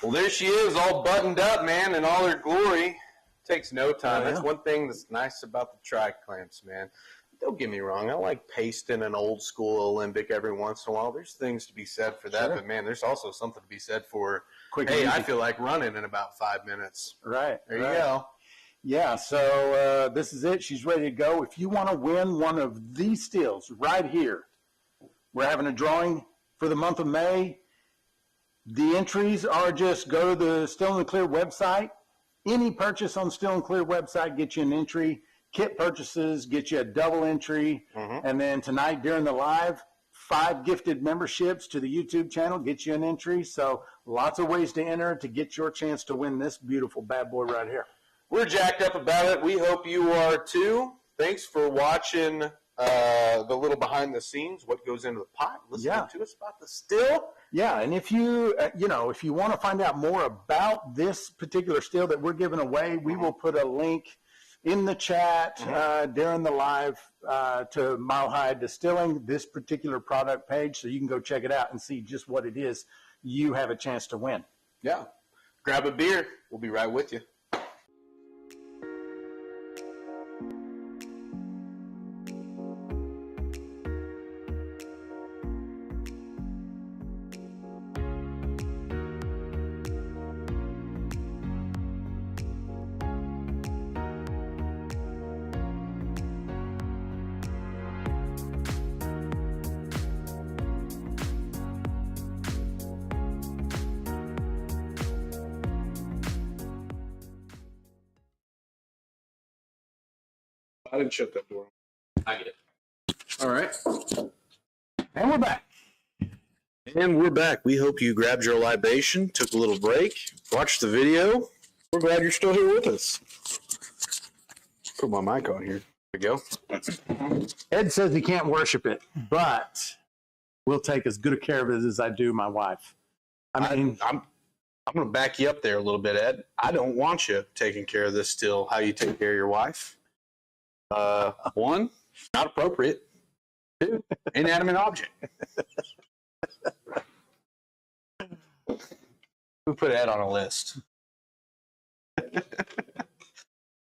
Well, there she is, all buttoned up, man, in all her glory. Takes no time. Oh, yeah. That's one thing that's nice about the tri-clamps, man. Don't get me wrong. I like pasting an old school Olympic every once in a while. There's things to be said for that, Sure. but man, there's also something to be said for, Quick hey, and I easy. feel like running in about 5 minutes. Right. There you right. go. Yeah, so this is it. She's ready to go. If you want to win one of these stills right here, we're having a drawing for the month of May. The entries are just go to the Still and Clear website. Any purchase on Still and Clear website gets you an entry. Kit purchases get you a double entry. And then tonight during the live, 5 gifted memberships to the YouTube channel gets you an entry. So lots of ways to enter to get your chance to win this beautiful bad boy right here. We're jacked up about it. We hope you are too. Thanks for watching the little behind the scenes, what goes into the pot, listening to us about the still. Yeah, and if you, if you want to find out more about this particular still that we're giving away, we will put a link in the chat during the live to Mile Hi Distilling, this particular product page, so you can go check it out and see just what it is you have a chance to win. Yeah. Grab a beer. We'll be right with you. I didn't shut that door. I get it. All right. And we're back. And we're back. We hope you grabbed your libation, took a little break, watched the video. We're glad you're still here with us. Put my mic on here. There we go. Ed says he can't worship it, but we'll take as good a care of it as I do my wife. I mean, I'm going to back you up there a little bit, Ed. I don't want you taking care of this still how you take care of your wife. 1, not appropriate. 2, inanimate object. Who put Ed on a list?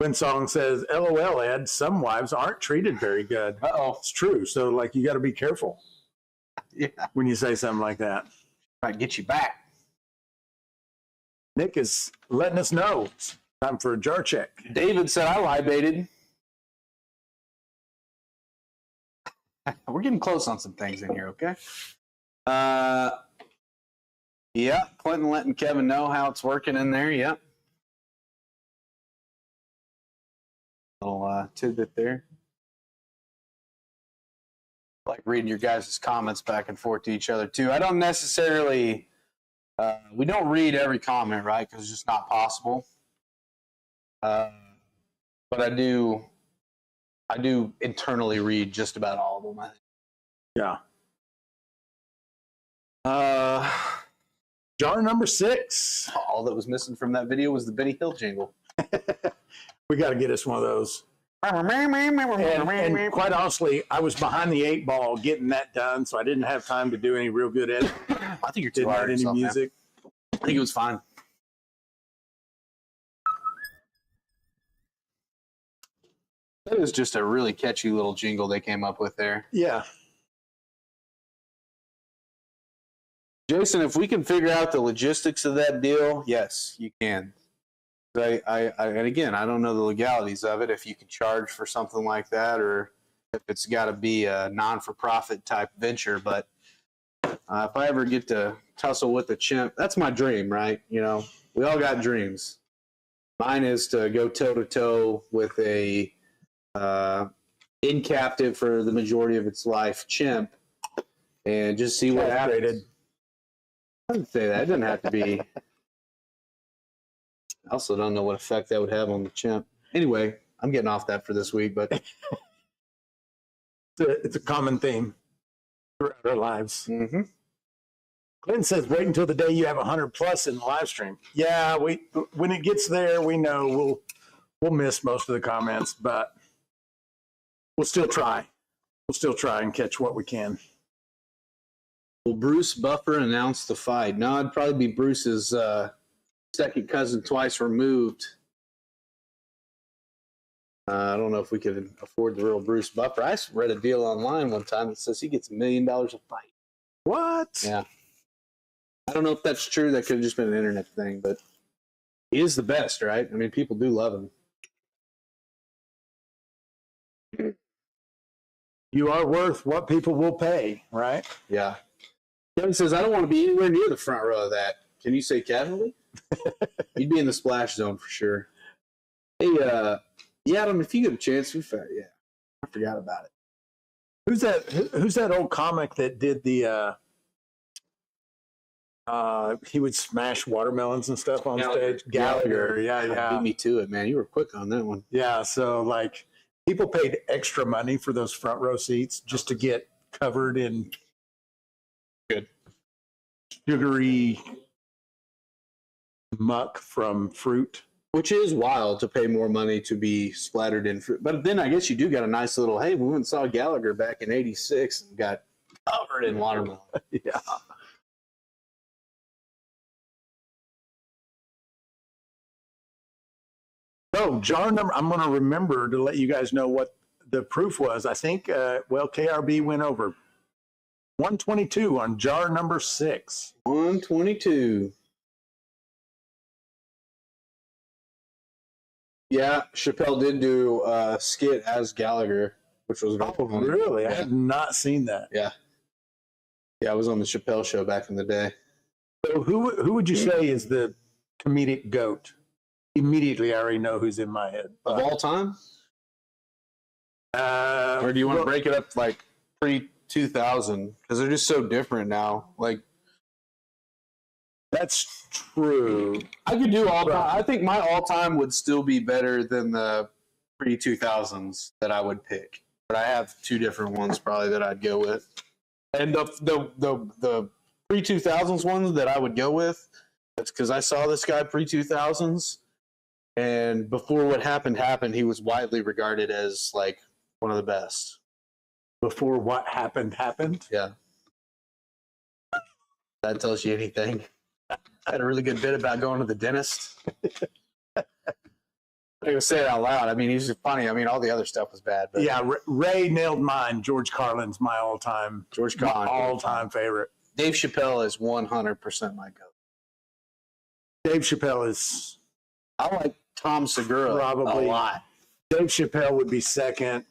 Twin Song says, LOL, Ed, some wives aren't treated very good. Uh-oh. It's true. So, like, you got to be careful Yeah. when you say something like that. Might get you back. Nick is letting us know. It's time for a jar check. David said I libated. We're getting close on some things in here, okay? Yeah, Clinton letting Kevin know how it's working in there, yep. Little tidbit there. I like reading your guys' comments back and forth to each other, too. I don't necessarily, we don't read every comment, right, because it's just not possible. But I do internally read just about all of them, I think. Yeah. Uh, Jar number 6. all that was missing from that video was the Benny Hill jingle. We got to get us one of those. And quite honestly, I was behind the 8 ball getting that done, so I didn't have time to do any real good editing. I think you're too Didn't hard add on any yourself, man. music. I think it was fine. That is just a really catchy little jingle they came up with there. Yeah. Jason, if we can figure out the logistics of that deal, yes, you can. And again, I don't know the legalities of it, if you can charge for something like that or if it's got to be a non-for-profit type venture. But if I ever get to tussle with a chimp, that's my dream, right? You know, we all got dreams. Mine is to go toe to toe with a in captive for the majority of its life chimp, and just see what happens. I wouldn't say that. It doesn't have to be. I also don't know what effect that would have on the chimp. Anyway, I'm getting off that for this week, but It's a common theme throughout our lives. mm-hmm. Clinton says, wait until the day you have 100 plus in the live stream. Yeah, when it gets there, we know we'll miss most of the comments, but we'll still try. We'll still try and catch what we can. Will Bruce Buffer announce the fight? No, it'd probably be Bruce's second cousin twice removed. I don't know if we could afford the real Bruce Buffer. I read a deal online one time that says he gets $1 million a fight. What? Yeah. I don't know if that's true. That could have just been an internet thing, but he is the best, right? I mean, people do love him. You are worth what people will pay, right? Yeah. Kevin says, I don't want to be anywhere near the front row of that. Can you say casually? You'd be in the splash zone for sure. Hey, yeah, Adam, if you get a chance, I forgot about it. Who's that old comic that did the he would smash watermelons and stuff on stage? Gallagher. Yeah. Beat me to it, man. You were quick on that one. Yeah, so like people paid extra money for those front row seats just to get covered in good sugary muck from fruit. Which is wild to pay more money to be splattered in fruit. But then I guess you do got a nice little, hey, we went and saw Gallagher back in '86 and got covered in watermelon. Yeah. So jar number, I'm going to remember to let you guys know what the proof was. I think, KRB went over 122 on jar number 6. 122. Yeah, Chappelle did do a skit as Gallagher, which was very funny. Really? Yeah. I have not seen that. Yeah, I was on the Chappelle show back in the day. So who would you say is the comedic GOAT? Immediately, I already know who's in my head. Of all time? Or do you want to break it up like pre-2000? Because they're just so different now. Like, that's true. I could do all time. I think my all-time would still be better than the pre-2000s that I would pick. But I have two different ones probably that I'd go with. And the pre-2000s ones that I would go with, that's because I saw this guy pre-2000s. And before what happened, he was widely regarded as like one of the best. Before what happened? Yeah. That tells you anything. I had a really good bit about going to the dentist. I didn't say it out loud. I mean, he's just funny. I mean, all the other stuff was bad. But yeah, Ray nailed mine. George Carlin's my all-time favorite. Dave Chappelle is 100% my go. Dave Chappelle is... I like Tom Segura probably a lot. Dave Chappelle would be second.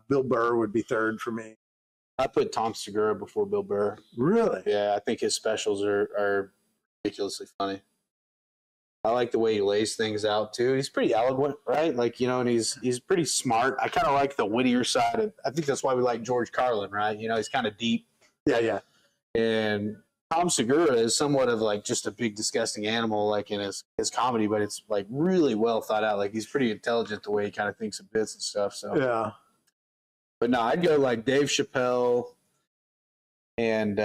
Bill Burr would be third for me. I put Tom Segura before Bill Burr. Really? Yeah, I think his specials are ridiculously funny. I like the way he lays things out too. He's pretty eloquent, right? Like, you know, and he's pretty smart. I kind of like the wittier side. I think that's why we like George Carlin, right? You know, he's kind of deep. Yeah. And Tom Segura is somewhat of like just a big disgusting animal, like in his comedy, but it's like really well thought out. Like he's pretty intelligent the way he kind of thinks of bits and stuff. So yeah. But no, I'd go like Dave Chappelle, and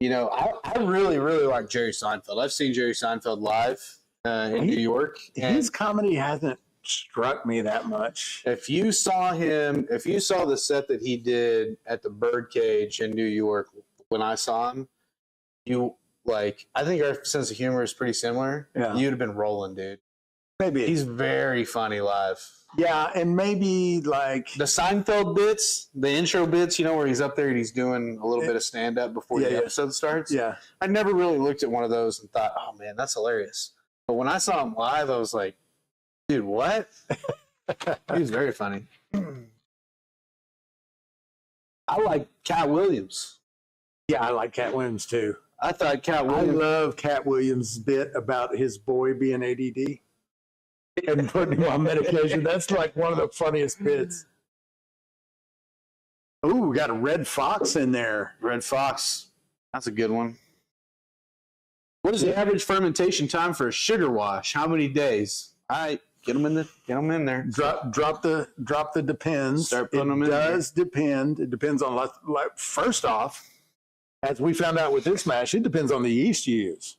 you know, I really, really like Jerry Seinfeld. I've seen Jerry Seinfeld live in New York. His comedy hasn't struck me that much. If you saw the set that he did at the Birdcage in New York when I saw him, I think our sense of humor is pretty similar. Yeah. You'd have been rolling, dude. Maybe. He's very funny live. Yeah, and maybe like the Seinfeld bits, the intro bits, you know, where he's up there and he's doing a little bit of stand-up before the episode starts. Yeah. I never really looked at one of those and thought, oh, man, that's hilarious. But when I saw him live, I was like, dude, what? He was very funny. I like Cat Williams. Yeah, I like Cat Williams, too. I thought Cat I Williams. love Cat Williams' bit about his boy being ADD and putting him on medication. That's like one of the funniest bits. Oh, we got a red fox in there. Red Fox. That's a good one. What is the average fermentation time for a sugar wash? How many days? All right, get them in there. Drop the depends. Start putting them in there. It does depend. It depends on first off, as we found out with this mash, it depends on the yeast you use.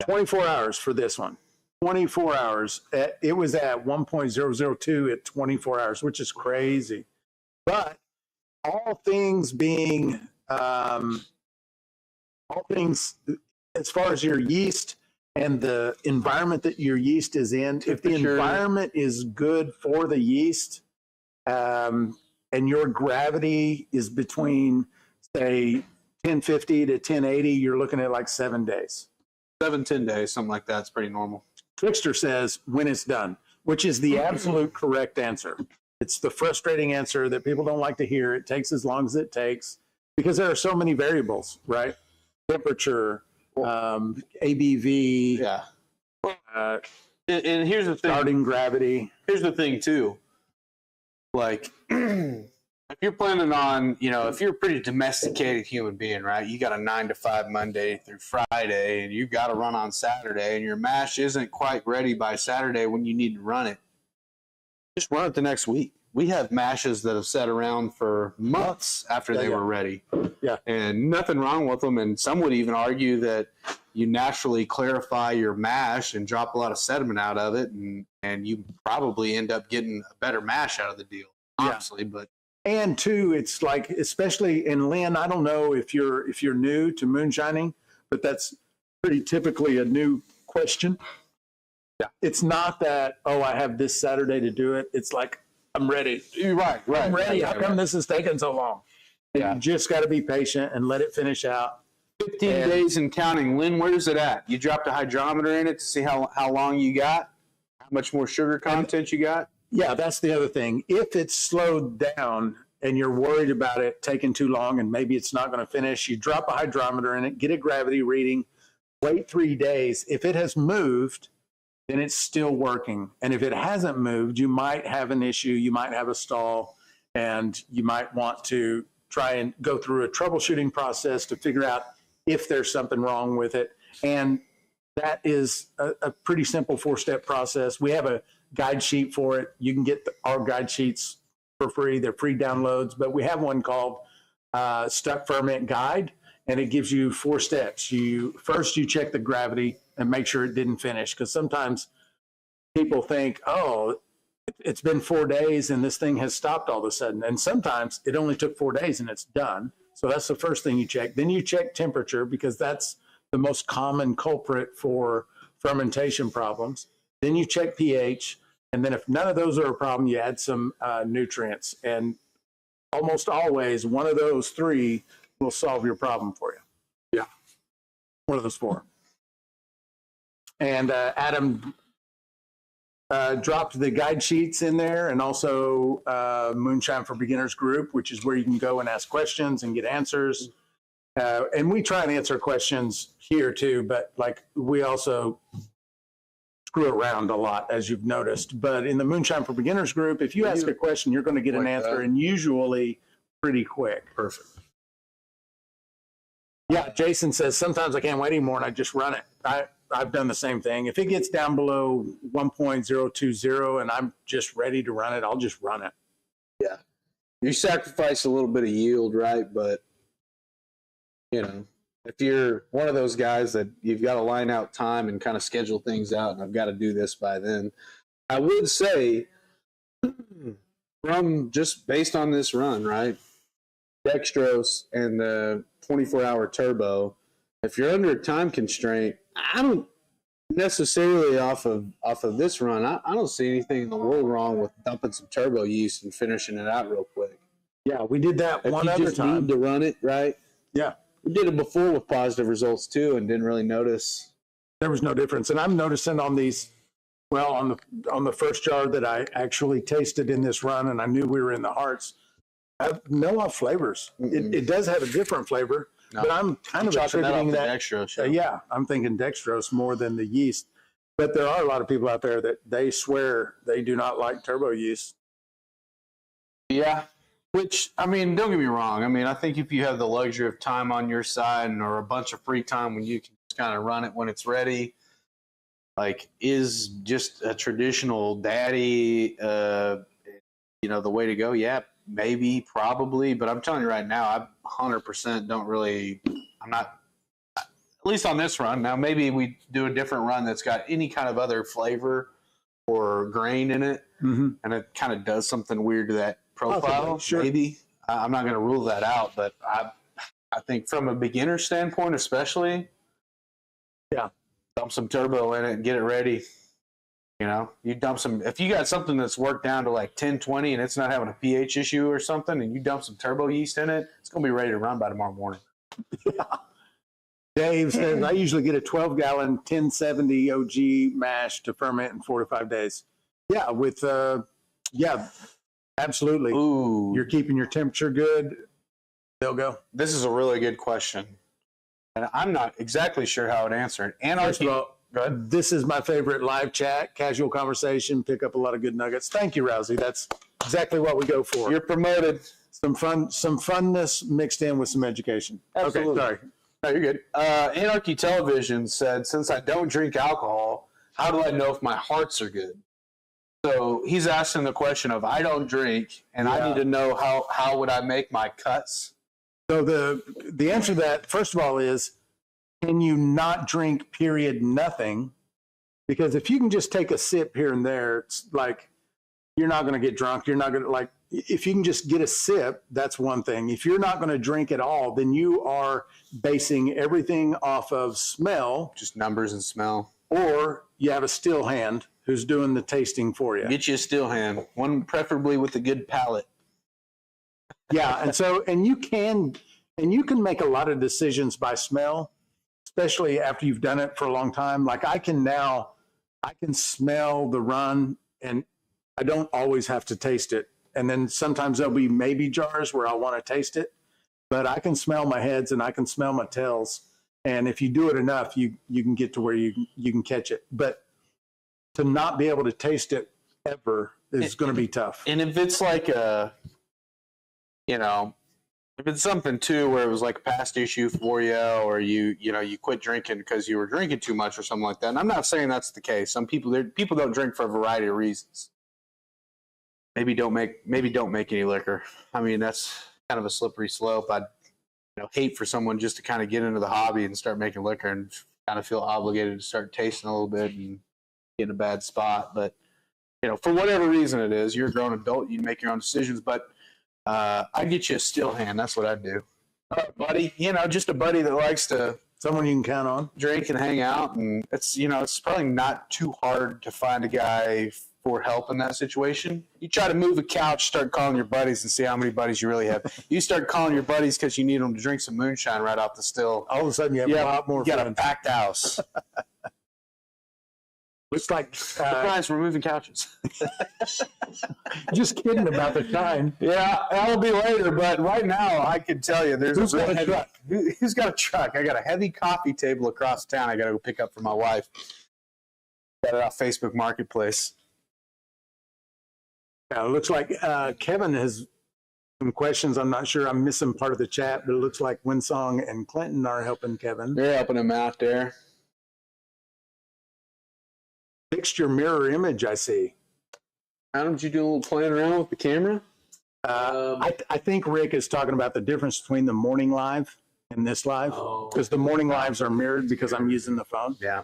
24 hours for this one. 24 hours. It was at 1.002 at 24 hours, which is crazy. But all things being, all things as far as your yeast and the environment that your yeast is in, if the environment is good for the yeast, and your gravity is between, say, 1050 to 1080, you're looking at like 7 days. 7-10 days, something like that. It's pretty normal. Trickster says when it's done, which is the absolute correct answer. It's the frustrating answer that people don't like to hear. It takes as long as it takes because there are so many variables, right? Temperature, ABV, Yeah. And here's the thing. starting gravity. Here's the thing too. Like, if you're planning on, if you're a pretty domesticated human being, right? You got a 9 to 5 Monday through Friday, and you've got to run on Saturday, and your mash isn't quite ready by Saturday when you need to run it. Just run it the next week. We have mashes that have sat around for months after they were ready. Yeah. And nothing wrong with them. And some would even argue that you naturally clarify your mash and drop a lot of sediment out of it, and you probably end up getting a better mash out of the deal, honestly. But And two, it's like, especially in Lynn, I don't know if you're new to moonshining, but that's pretty typically a new question. Yeah. It's not that, oh, I have this Saturday to do it. It's like, I'm ready. right. I'm ready. How Right. come this is taking so long? Yeah. You just got to be patient and let it finish out. 15 And- days and counting. Lynn, where's it at? You dropped a hydrometer in it to see how long you got, how much more sugar content you got? Yeah, that's the other thing. If it's slowed down and you're worried about it taking too long and maybe it's not going to finish, you drop a hydrometer in it, get a gravity reading, wait 3 days. If it has moved, then it's still working. And if it hasn't moved, you might have an issue, you might have a stall, and you might want to try and go through a troubleshooting process to figure out if there's something wrong with it. And that is a pretty simple 4-step process. We have a guide sheet for it. You can get our guide sheets for free. They're free downloads, but we have one called Stuck Ferment Guide, and it gives you 4 steps. First, you check the gravity and make sure it didn't finish, because sometimes people think, oh, it's been 4 days and this thing has stopped all of a sudden. And sometimes it only took 4 days and it's done. So that's the first thing you check. Then you check temperature, because that's the most common culprit for fermentation problems. Then you check pH. And then if none of those are a problem, you add some nutrients. And almost always one of those 3 will solve your problem for you. Yeah. One of those 4. And Adam dropped the guide sheets in there, and also Moonshine for Beginners group, which is where you can go and ask questions and get answers. And we try and answer questions here too, but like we also screw around a lot, as you've noticed. But in the Moonshine for Beginners group, if you ask a question, you're going to get an answer, and usually pretty quick. Perfect. Yeah, Jason says, sometimes I can't wait anymore and I just run it. I've done the same thing. If it gets down below 1.020 and I'm just ready to run it, I'll just run it. Yeah. You sacrifice a little bit of yield, right? But, if you're one of those guys that you've got to line out time and kind of schedule things out, and I've got to do this by then, I would say, from just based on this run, right? Dextrose and the 24-hour turbo, if you're under a time constraint, I don't necessarily off of this run, I don't see anything in the world wrong with dumping some turbo yeast and finishing it out real quick. Yeah, we did that one If you other just time. need to run it, right? Yeah. We did it before with positive results too, and didn't really notice. There was no difference. And I'm noticing on these, well, on the first jar that I actually tasted in this run, and I knew we were in the hearts, no off flavors. It does have a different flavor, No. But I'm kind of Chalking that attributing up to that. dextrose. Yeah, I'm thinking dextrose more than the yeast. But there are a lot of people out there that they swear they do not like turbo yeast. Yeah. Which, I mean, don't get me wrong. I mean, I think if you have the luxury of time on your side or a bunch of free time when you can just kind of run it when it's ready, like, is just a traditional daddy, you know, the way to go? Yeah, maybe, probably. But I'm telling you right now, I 100% don't really, I'm not, at least on this run. Now, maybe we do a different run that's got any kind of other flavor or grain in it, and it kind of does something weird to that profile. Sure. Maybe. I'm not going to rule that out, but I think from a beginner standpoint, especially, yeah, dump some turbo in it and get it ready. You know, you dump some, if you got something that's worked down to like 10, 20 and it's not having a pH issue or something, and you dump some turbo yeast in it, it's going to be ready to run by tomorrow morning. Yeah. Dave says, I usually get a 12-gallon 1070 OG mash to ferment in 4 to 5 days. Yeah, with, yeah, absolutely. Ooh. You're keeping your temperature good, they'll go. This is a really good question. And I'm not exactly sure how to answer it. First of all, this is my favorite live chat, casual conversation, pick up a lot of good nuggets. Thank you, Rousey. That's exactly what we go for. You're promoted. Some funness mixed in with some education. Absolutely. Okay, sorry. No, you're good. Anarchy Television said, since I don't drink alcohol, how do I know if my hearts are good? So he's asking the question of, I don't drink, and I need to know how would I make my cuts? So the answer to that, first of all, is, can you not drink, period, nothing? Because if you can just take a sip here and there, it's like, you're not going to get drunk. You're not going to, like, if you can just get a sip, that's one thing. If you're not going to drink at all, then you are basing everything off of smell. Just numbers and smell. Or you have a still hand who's doing the tasting for you. Get you a still hand, one preferably with a good palate. Yeah, and you can make a lot of decisions by smell, especially after you've done it for a long time. Like I can smell the run, and I don't always have to taste it. And then sometimes there'll be maybe jars where I want to taste it, but I can smell my heads and I can smell my tails. And if you do it enough, you can get to where you can catch it. But to not be able to taste it ever is going to be tough. And if it's like if it's something too where it was like a past issue for you, or you quit drinking because you were drinking too much or something like that. And I'm not saying that's the case. Some people don't drink for a variety of reasons. Maybe don't make any liquor. I mean, that's kind of a slippery slope. I'd hate for someone just to kind of get into the hobby and start making liquor and kind of feel obligated to start tasting a little bit and get in a bad spot. But for whatever reason it is, you're a grown adult, you make your own decisions. But I'd get you a still hand. That's what I'd do. Buddy, just a buddy that likes to, someone you can count on, drink and hang out. And it's probably not too hard to find a guy for help in that situation. You try to move a couch, start calling your buddies and see how many buddies you really have. You start calling your buddies because you need them to drink some moonshine right off the still. All of a sudden you have a lot more You got friends. a packed house. Looks like Surprise, we're moving couches. just kidding about the time. Yeah, that'll be later, but right now I can tell you there's Who's got a truck? Who's got a truck? I got a heavy coffee table across town I got to go pick up for my wife. Got it off Facebook Marketplace. It looks like Kevin has some questions. I'm not sure. I'm missing part of the chat, but it looks like Winsong and Clinton are helping Kevin. They're helping him out there. Fixed your mirror image, I see. How did you do a little playing around with the camera? I think Rick is talking about the difference between the morning live and this live, because the morning lives are mirrored because I'm using the phone. Yeah.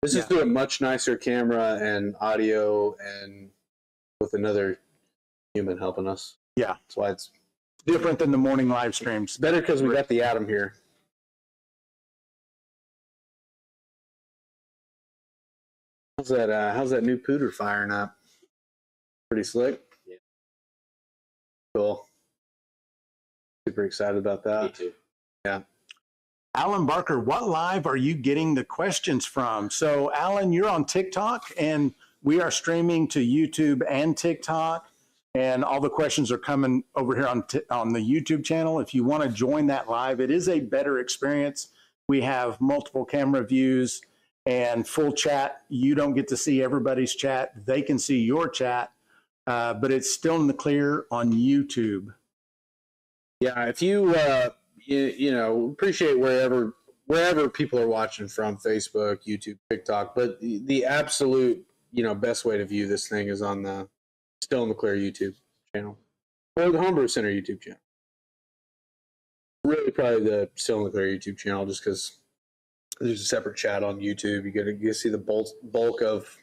This is doing a much nicer camera and audio and with another human helping us. Yeah. That's why it's Different than the morning live streams. better because we got the Atom here. How's that new pooter firing up? Pretty slick? Yeah. Cool. Super excited about that. Me too. Yeah. Alan Barker, what live are you getting the questions from? So, Alan, you're on TikTok, and we are streaming to YouTube and TikTok. and all the questions are coming over here on the YouTube channel. If you want to join that live, it is a better experience. We have multiple camera views and full chat. You don't get to see everybody's chat. They can see your chat, but it's still in the clear on YouTube. Yeah, if you appreciate wherever people are watching from, Facebook, YouTube, TikTok, but the absolute best way to view this thing is on the Still in the Clear YouTube channel or the Homebrew Center YouTube channel. Really, probably the Still in the Clear YouTube channel, just because there's a separate chat on YouTube. You get to see the bulk of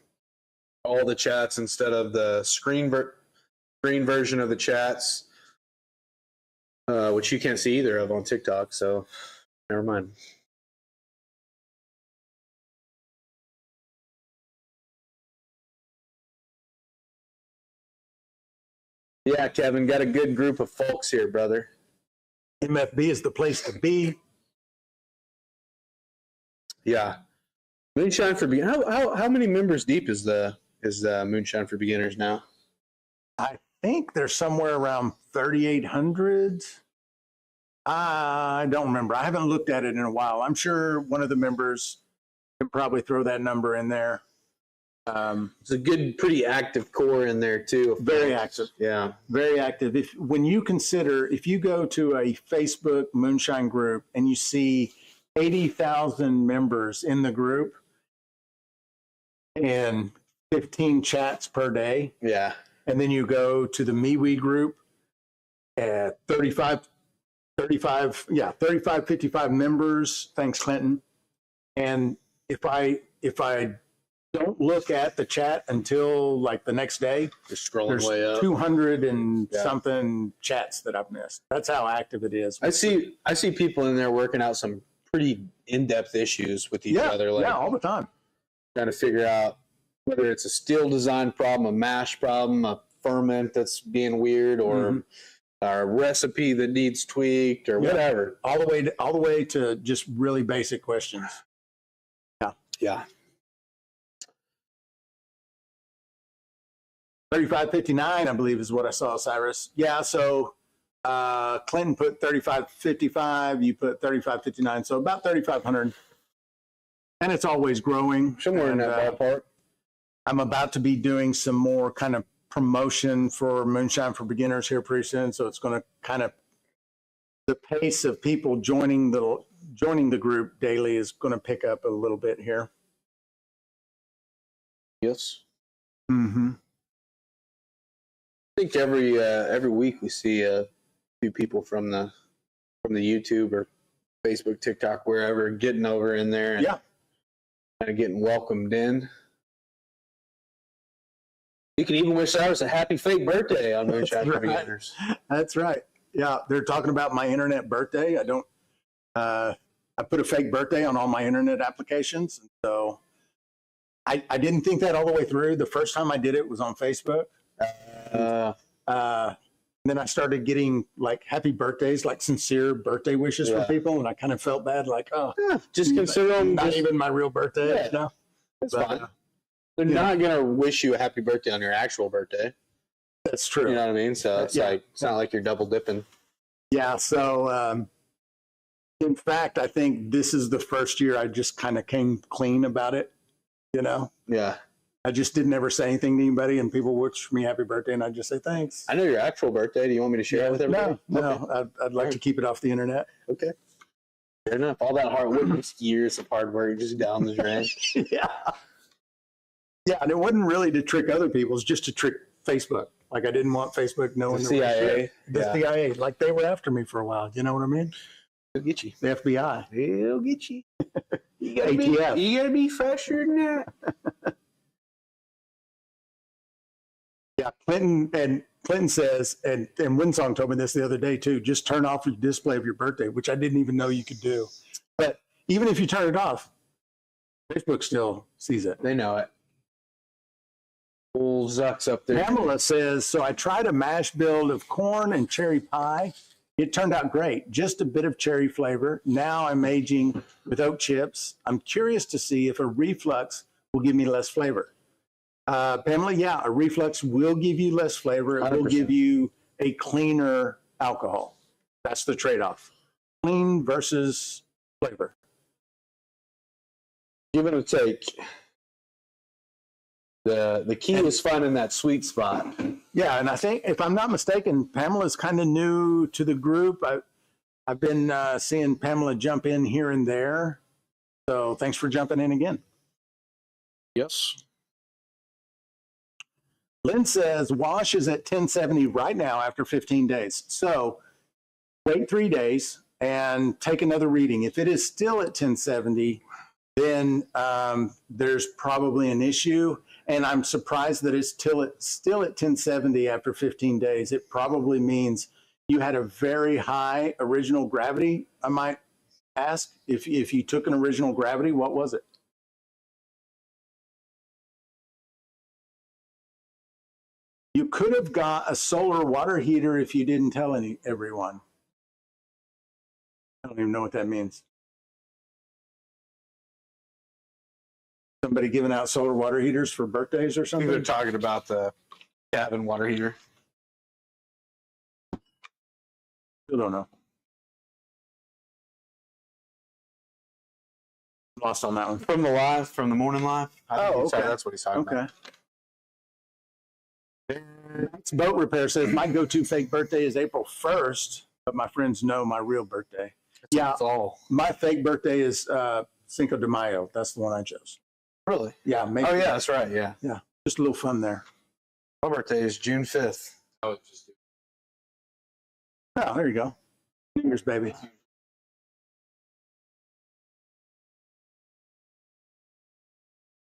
all the chats instead of the screen version of the chats, which you can't see either of on TikTok. So never mind. Yeah, Kevin, got a good group of folks here, brother. MFB is the place to be. Yeah, Moonshine for Beginners. How many members deep is the Moonshine for Beginners now? I think they're somewhere around 3,800. I don't remember. I haven't looked at it in a while. I'm sure one of the members can probably throw that number in there. It's a good, pretty active core in there too. Very active. Yeah, very active. If you go to a Facebook Moonshine group and you see 80,000 members in the group and 15 chats per day. Yeah. And then you go to the MeWe group at 55, 55 members. Thanks, Clinton. And if I don't look at the chat until like the next day, just scrolling there's way up. 200 and something chats that I've missed. That's how active it is. I see people in there working out some pretty in-depth issues with each other. Like, all the time. Trying to figure out whether it's a still design problem, a mash problem, a ferment that's being weird, or a recipe that needs tweaked, or whatever. All the way to just really basic questions. Yeah. Yeah. 3559, I believe, is what I saw, Cyrus. Yeah, so Clinton put 3555, you put 3559, so about 3,500. And it's always growing. Somewhere in that ballpark. I'm about to be doing some more kind of promotion for Moonshine for Beginners here pretty soon, so it's going to kind of, the pace of people joining the group daily is going to pick up a little bit here. Yes. Mm-hmm. I think every week we see a few people from the YouTube or Facebook, TikTok, wherever, getting over in there and kind of getting welcomed in. You can even wish Cyrus a happy fake birthday on Moonshine for Beginners. That's right. Yeah, they're talking about my internet birthday. I put a fake birthday on all my internet applications, so I didn't think that all the way through. The first time I did it was on Facebook. Then I started getting like happy birthdays, like sincere birthday wishes from people, and I kind of felt bad, like, just consider them not even my real birthday. Yeah, no, that's fine. They're not gonna wish you a happy birthday on your actual birthday. That's true. You know what I mean? So it's like, it's not like you're double dipping. Yeah. So in fact, I think this is the first year I just kind of came clean about it. You know? Yeah. I just didn't ever say anything to anybody, and people wish me happy birthday, and I just say thanks. I know your actual birthday. Do you want me to share it with everybody? No. I'd like to keep it off the internet. Okay. Fair enough. All that hard work, years of hard work, just down the drain. Yeah, and it wasn't really to trick other people. It's just to trick Facebook. Like, I didn't want Facebook knowing the CIA. The CIA. Like, they were after me for a while. You know what I mean? They'll get you. The FBI. They'll get you. You gotta ATF. You gotta be fresher than that. Yeah, Clinton says, and Winsong told me this the other day too, just turn off your display of your birthday, which I didn't even know you could do. But even if you turn it off, Facebook still sees it. They know it. Old Zuck's up there. Pamela says, so I tried a mash build of corn and cherry pie. It turned out great. Just a bit of cherry flavor. Now I'm aging with oat chips. I'm curious to see if a reflux will give me less flavor. Pamela, yeah, a reflux will give you less flavor. It will 100%. give you a cleaner alcohol. That's the trade-off. Clean versus flavor. Give it a take. The key is finding that sweet spot. Yeah, and I think, if I'm not mistaken, Pamela's kind of new to the group. I've been seeing Pamela jump in here and there. So thanks for jumping in again. Yes. Lynn says wash is at 1070 right now after 15 days. So wait 3 days and take another reading. If it is still at 1070, then there's probably an issue. And I'm surprised that it's still at 1070 after 15 days. It probably means you had a very high original gravity. I might ask, if you took an original gravity, what was it? You could have got a solar water heater if you didn't tell everyone. I don't even know what that means. Somebody giving out solar water heaters for birthdays or I think they're something? talking about the cabin water heater. Still don't know. Lost on that one. From the morning live. Oh, okay. That's what he's talking about. It's Boat Repair says, my go-to fake birthday is April 1st, but my friends know my real birthday. Yeah, It's all. my fake birthday is Cinco de Mayo. That's the one I chose. Really? Yeah, maybe. Oh, yeah, that's right. Yeah. Just a little fun there. My birthday is June 5th. Oh, just Oh, there you go. New Year's, baby.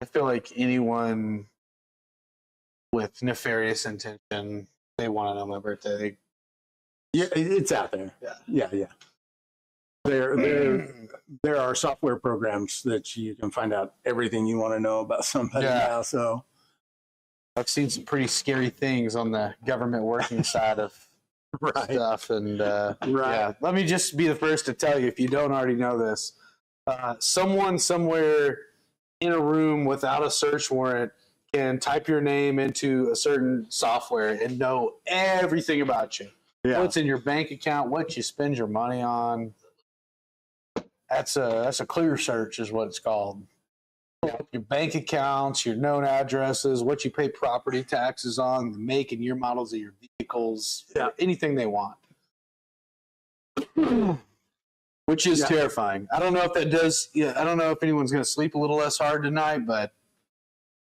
I feel like anyone with nefarious intention, they want to know my birthday. Yeah, it's out there. Yeah. There are software programs that you can find out everything you want to know about somebody now. So I've seen some pretty scary things on the government working side of stuff. And yeah, let me just be the first to tell you, if you don't already know this, someone somewhere in a room without a search warrant can type your name into a certain software and know everything about you. yeah, What's in your bank account, what you spend your money on. That's a clear search is what it's called. Your bank accounts, your known addresses, what you pay property taxes on, the make and year models of your vehicles, anything they want. Which is terrifying. I don't know if that does. Yeah, I don't know if anyone's going to sleep a little less hard tonight, but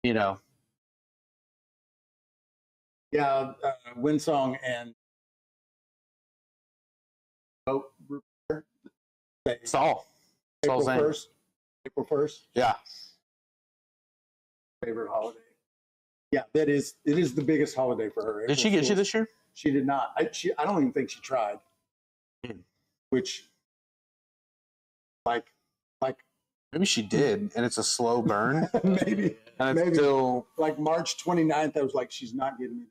you know. Yeah, Windsong and Boat Repair. It's all. April 1st. April 1st. Yeah. Favorite holiday. Yeah, it is the biggest holiday for her. Did she get you this year? She did not. I don't even think she tried. Which, like, Maybe she did, and it's a slow burn. maybe, And it's maybe. still. Like March 29th, I was like, she's not getting me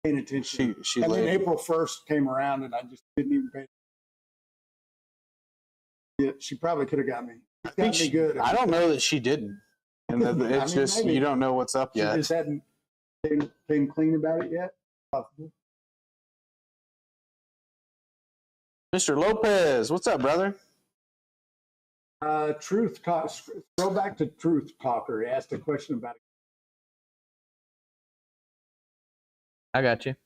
paying attention. She and then laid. April 1st came around, and I just didn't even pay. Yeah, she probably could have got me. Got me good. I don't know that she didn't. And it's I mean, just, maybe. you don't know what's up She yet. just hadn't came clean about it yet. Possible. Mr. Lopez, what's up, brother? Truth Talk. Go back to Truth Talker. He asked a question about it. I got you.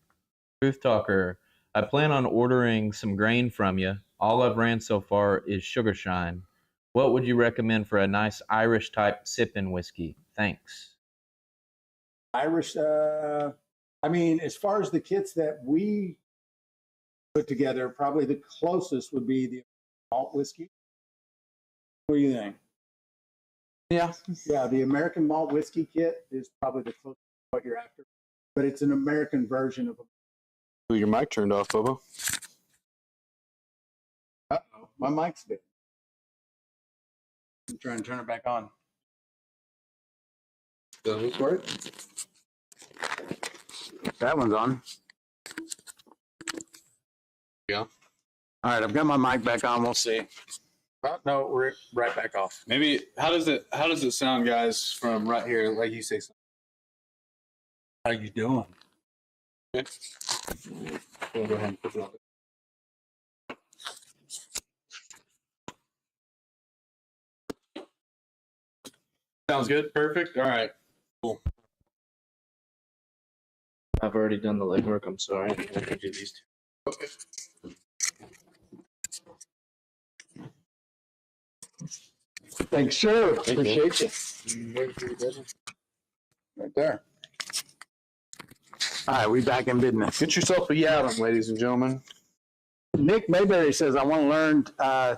Truth Talker. I plan on ordering some grain from you. All I've ran so far is Sugar Shine. What would you recommend for a nice Irish type sipping whiskey? Thanks. Irish. I mean, as far as the kits that we put together, probably the closest would be the malt whiskey. What do you think? Yeah. Yeah, the American malt whiskey kit is probably the closest to what you're after, but it's an American version of a. Ooh, your mic turned off, Bobo. Uh-oh, my mic's dead. I'm trying to turn it back on. go for it. That one's on. Yeah. All right, I've got my mic back on. We'll see. Oh, no, we're right back off. Maybe how does it sound, guys, from right here? Like you say, How you doing? We'll go ahead and put it. Sounds good. Perfect. All right. I've already done the legwork. I'm sorry. I have to do these two. Thanks, sure. Thank Appreciate you. Right there. All right, we back in business. Get yourself a yatum, ladies and gentlemen. Nick Mayberry says, I want to learn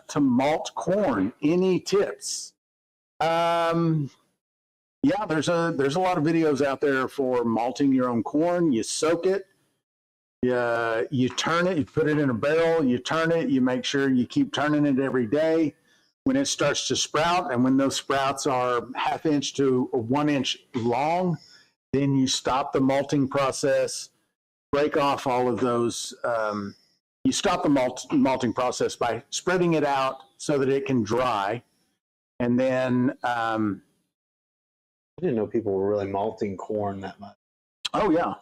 to malt corn. Any tips? Yeah, there's a lot of videos out there for malting your own corn. You soak it, you turn it, you put it in a barrel, you turn it, you make sure you keep turning it every day. When it starts to sprout, and when those sprouts are 1/2 inch to 1 inch long, then you stop the malting process, break off all of those. You stop the malting process by spreading it out so that it can dry. And then, I didn't know people were really malting corn that much. oh yeah.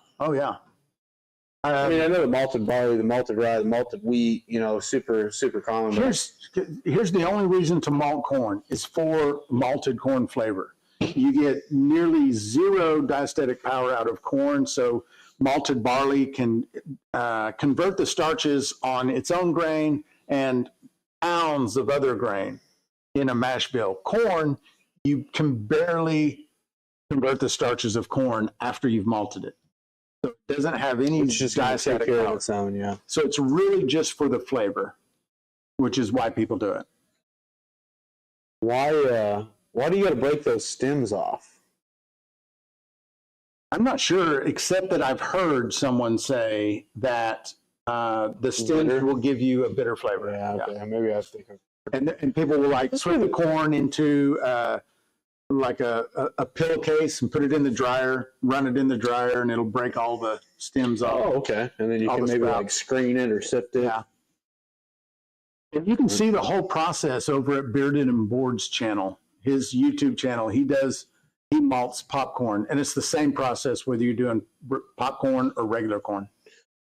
I mean, I know the malted barley, the malted rye, the malted wheat, super, super common. Here's the only reason to malt corn is for malted corn flavor. You get nearly zero diastatic power out of corn, so malted barley can convert the starches on its own grain and pounds of other grain in a mash bill. Corn, you can barely convert the starches of corn after you've malted it. So it doesn't have any diastatic power. Yeah. So it's really just for the flavor, which is why people do it. Why do you got to break those stems off? I'm not sure, except that I've heard someone say that the stems will give you a bitter flavor. Yeah, okay. Yeah. Maybe I was thinking. And people will like put the corn into like a pillowcase and put it in the dryer, run it in the dryer, and it'll break all the stems off. Oh, okay. And then you All can the maybe sprouts. like screen it or sift it. Yeah. And you can see the whole process over at Bearded and Board's channel, his YouTube channel. He malts popcorn, and it's the same process whether you're doing popcorn or regular corn.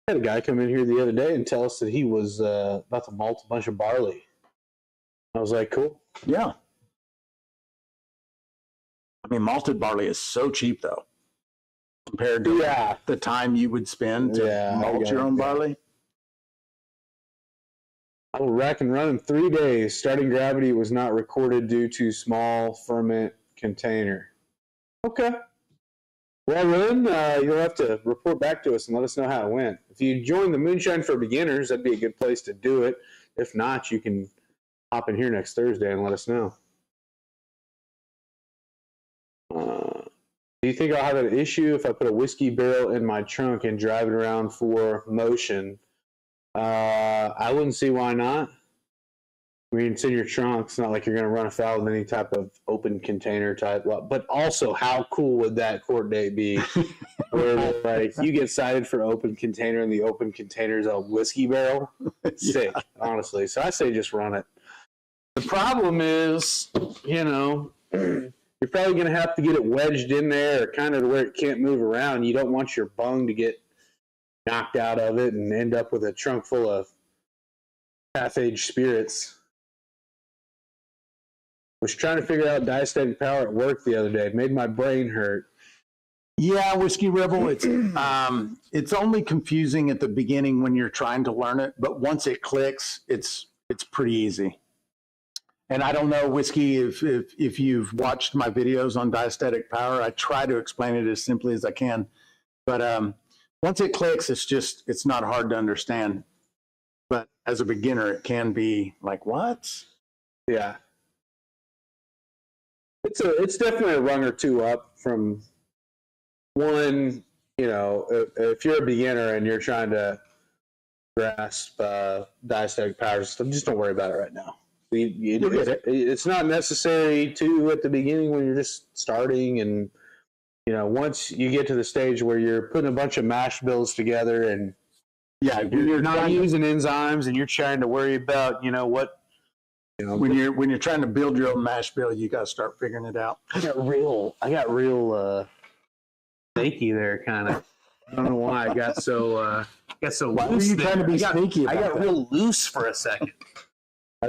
I had a guy come in here the other day and tell us that he was about to malt a bunch of barley. I was like, cool. Yeah. I mean, malted barley is so cheap, though, compared to the time you would spend to malt your own barley. I will rack and run in 3 days. Starting gravity was not recorded due to small ferment container. Okay. Well, then you'll have to report back to us and let us know how it went. If you join the Moonshine for Beginners, that'd be a good place to do it. If not, you can hop in here next Thursday and let us know. Do you think I'll have an issue if I put a whiskey barrel in my trunk and drive it around for motion? I wouldn't see why not. I mean, it's in your trunk. It's not like you're going to run afoul of any type of open container type. But also, how cool would that court date be? Where like you get cited for open container and the open container is a whiskey barrel? Sick, honestly. So I say just run it. The problem is, you're probably going to have to get it wedged in there, kind of to where it can't move around. You don't want your bung to get knocked out of it and end up with a trunk full of half-aged spirits. Was trying to figure out diastatic power at work the other day. It made my brain hurt. Yeah, Whiskey Rebel, it's only confusing at the beginning when you're trying to learn it, but once it clicks, it's pretty easy. And I don't know, Whiskey, if you've watched my videos on diastatic power, I try to explain it as simply as I can. But once it clicks, it's not hard to understand. But as a beginner, it can be like, what? Yeah. It's definitely a rung or two up from one, if you're a beginner and you're trying to grasp diastatic power system, just don't worry about it right now. It's not necessary to at the beginning when you're just starting, and once you get to the stage where you're putting a bunch of mash bills together and you're not using enzymes and you're trying to worry about when you're trying to build your own mash bill, you got to start figuring it out. I got real sneaky there, kind of. I don't know why I got so loose. Why were you trying to be sneaky about I got that? real loose for a second.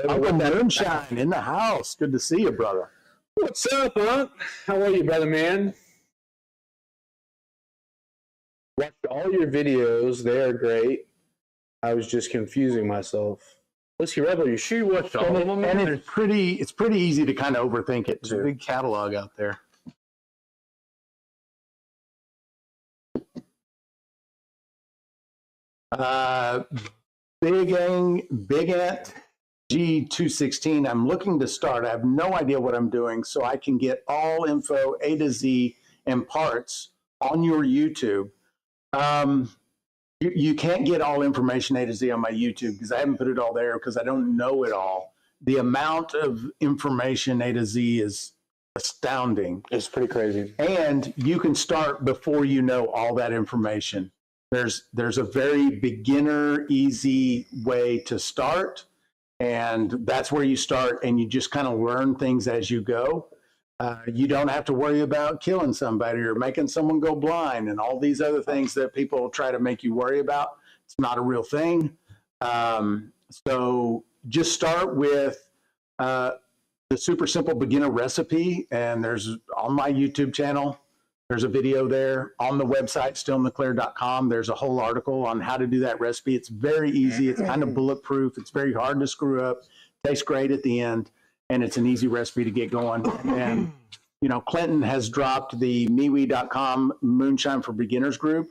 Uncle Moonshine in the house. Good to see you, brother. What's up, Unc? How are you, brother man? Watched all your videos. They are great. I was just confusing myself. Whiskey Rebel, you sure you watched all of them? And it's pretty easy to kind of overthink it There's a too. big catalog out there. Big Ant G216. I'm looking to start. I have no idea what I'm doing, so I can get all info A to Z and parts on your YouTube. You can't get all information A to Z on my YouTube because I haven't put it all there because I don't know it all. The amount of information A to Z is astounding. It's pretty crazy. And you can start before you know all that information. There's a very beginner, easy way to start, and that's where you start, and you just kind of learn things as you go. You don't have to worry about killing somebody or making someone go blind and all these other things that people try to make you worry about. It's not a real thing. So just start with the super simple beginner recipe, and there's on my YouTube channel. There's a video there on the website, stillintheclear.com. There's a whole article on how to do that recipe. It's very easy. It's kind of bulletproof. It's very hard to screw up. Tastes great at the end, and it's an easy recipe to get going. And, you know, Clinton has dropped the MeWe.com Moonshine for Beginners group.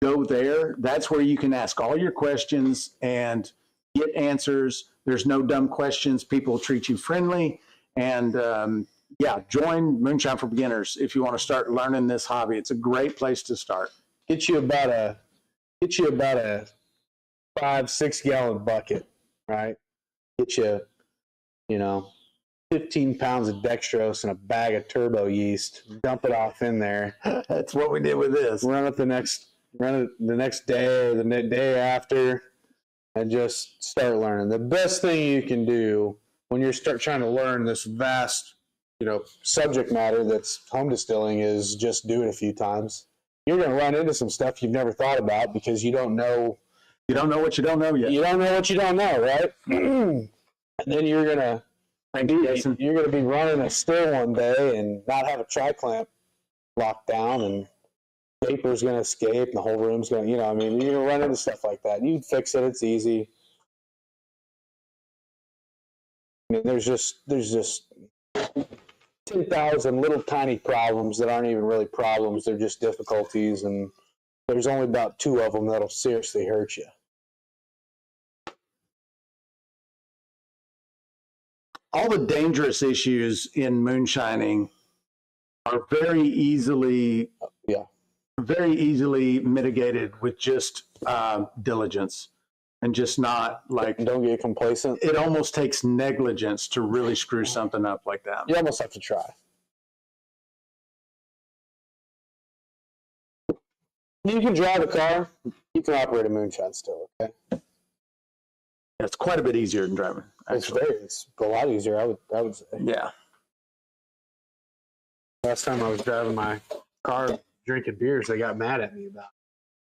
Go there. That's where you can ask all your questions and get answers. There's no dumb questions. People treat you friendly. And, yeah, join Moonshine for Beginners if you want to start learning this hobby. It's a great place to start. Get you about a 5-6 gallon bucket, right? Get you, 15 pounds of dextrose and a bag of turbo yeast. Dump it off in there. That's what we did with this. Run it the next day or the day after, and just start learning. The best thing you can do when you start trying to learn this vast subject matter that's home distilling is just do it a few times. You're going to run into some stuff you've never thought about because you don't know. You don't know what you don't know yet. You don't know what you don't know, right? And then you're going to be running a still one day and not have a tri-clamp locked down, and vapor's going to escape, and the whole room's going to, you're going to run into stuff like that. You fix it. It's easy. I mean, there's just 10,000 little tiny problems that aren't even really problems. They're just difficulties, and there's only about 2 of them that'll seriously hurt you. All the dangerous issues in moonshining are very easily mitigated with just diligence and just not like. Don't get complacent. It almost takes negligence to really screw something up like that. You almost have to try. You can drive a car. You can operate a moonshine still, okay? It's quite a bit easier than driving. It's a lot easier, I would say. Yeah. Last time I was driving my car drinking beers, they got mad at me about it.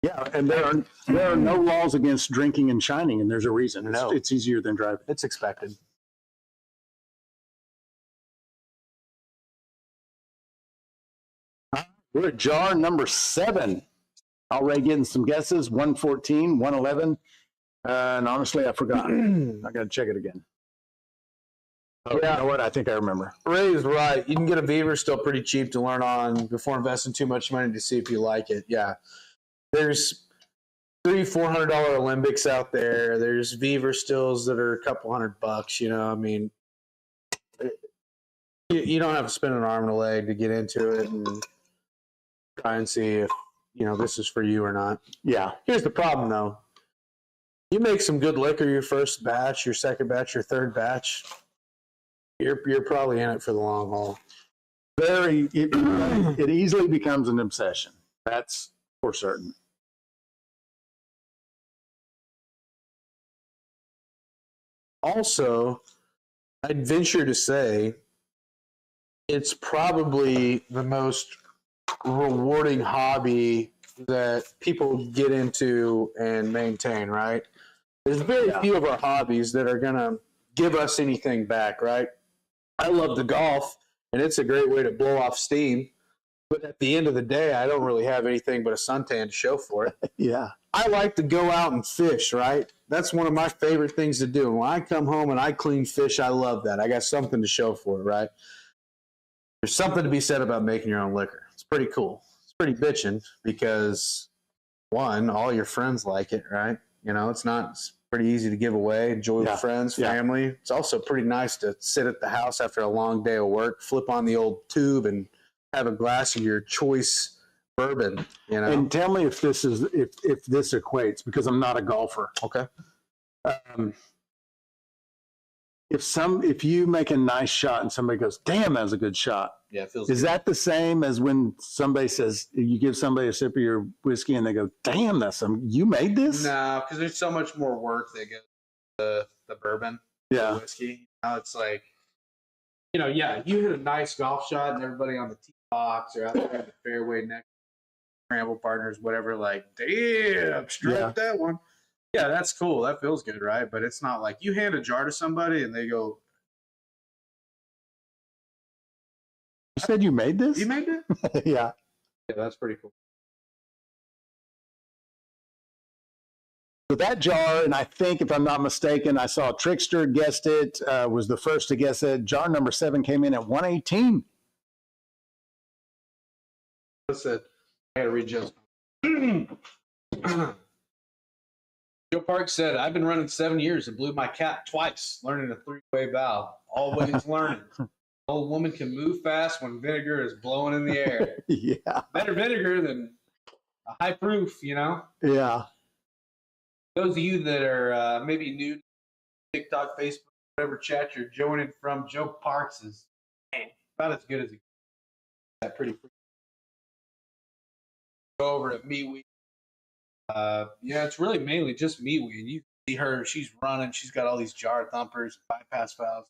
Yeah, and there are no laws against drinking and shining, and there's a reason. No. It's easier than driving. It's expected. We're at jar number 7. Already getting some guesses. 114, 111. And honestly, I forgot. I got to check it again. Oh, yeah. You know what? I think I remember. Ray's right. You can get a Beaver still pretty cheap to learn on before investing too much money to see if you like it. Yeah. There's $300-400 Olympics out there. There's Beaver stills that are a couple $100. You don't have to spend an arm and a leg to get into it and try and see if this is for you or not. Yeah. Here's the problem though. You make some good liquor your first batch, your second batch, your third batch. You're probably in it for the long haul. It easily becomes an obsession. That's for certain. Also, I'd venture to say it's probably the most rewarding hobby that people get into and maintain, right? There's very few of our hobbies that are going to give us anything back, right? I love the golf, and it's a great way to blow off steam. But at the end of the day, I don't really have anything but a suntan to show for it. Yeah. I like to go out and fish, right? That's one of my favorite things to do. And when I come home and I clean fish, I love that. I got something to show for it, right? There's something to be said about making your own liquor. It's pretty cool. It's pretty bitching because, one, all your friends like it, right? You know, it's pretty easy to give away, enjoy with friends, family. It's also pretty nice to sit at the house after a long day of work, flip on the old tube, and have a glass of your choice bourbon, you know. And tell me if this equates, because I'm not a golfer. Okay. If you make a nice shot and somebody goes, "Damn, that was a good shot." Yeah, it feels Is good. that the same as when somebody says, you give somebody a sip of your whiskey and they go, "Damn, you made this"? No, because there's so much more work that goes to the bourbon, the whiskey. Now it's like, you know, you hit a nice golf shot and everybody on the tee box or out there in the fairway next scramble partners, whatever, like, damn, struck that one. Yeah, that's cool. That feels good, right? But it's not like you hand a jar to somebody and they go, You said you made this? "You made it?" Yeah. Yeah, that's pretty cool. So that jar, and I think, if I'm not mistaken, I saw Trickster guessed it, was the first to guess it. Jar number 7 came in at 118. Listen, I gotta read Joe's. Joe Park said, "I've been running 7 years and blew my cap twice, learning a 3-way valve. Always learning. Old woman can move fast when vinegar is blowing in the air. Yeah. Better vinegar than a high proof, you know." Yeah. Those of you that are maybe new to TikTok, Facebook, whatever chat you're joining from, Joe Parks is about as good as it gets. Pretty. Go over to MeWe. It's really mainly just MeWe. And you see her, she's running, she's got all these jar thumpers, bypass valves,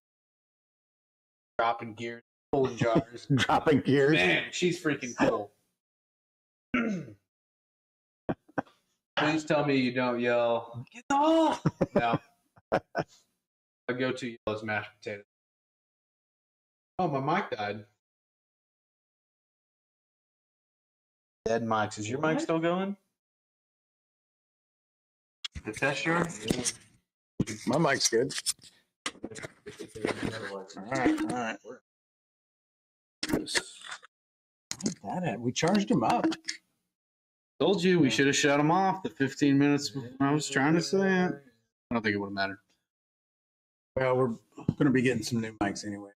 dropping gears, pulling jars. Dropping gears. Man, she's freaking cool. Please tell me you don't yell, "Get off!" No. I go to yell as mashed potatoes. Oh, my mic died. Dead mics. Is your mic still going? The tester? My mic's good. All right. We charged him up. Told you we should have shut them off the 15 minutes before I was trying to say it. I don't think it would have mattered. Well, we're going to be getting some new mics anyway.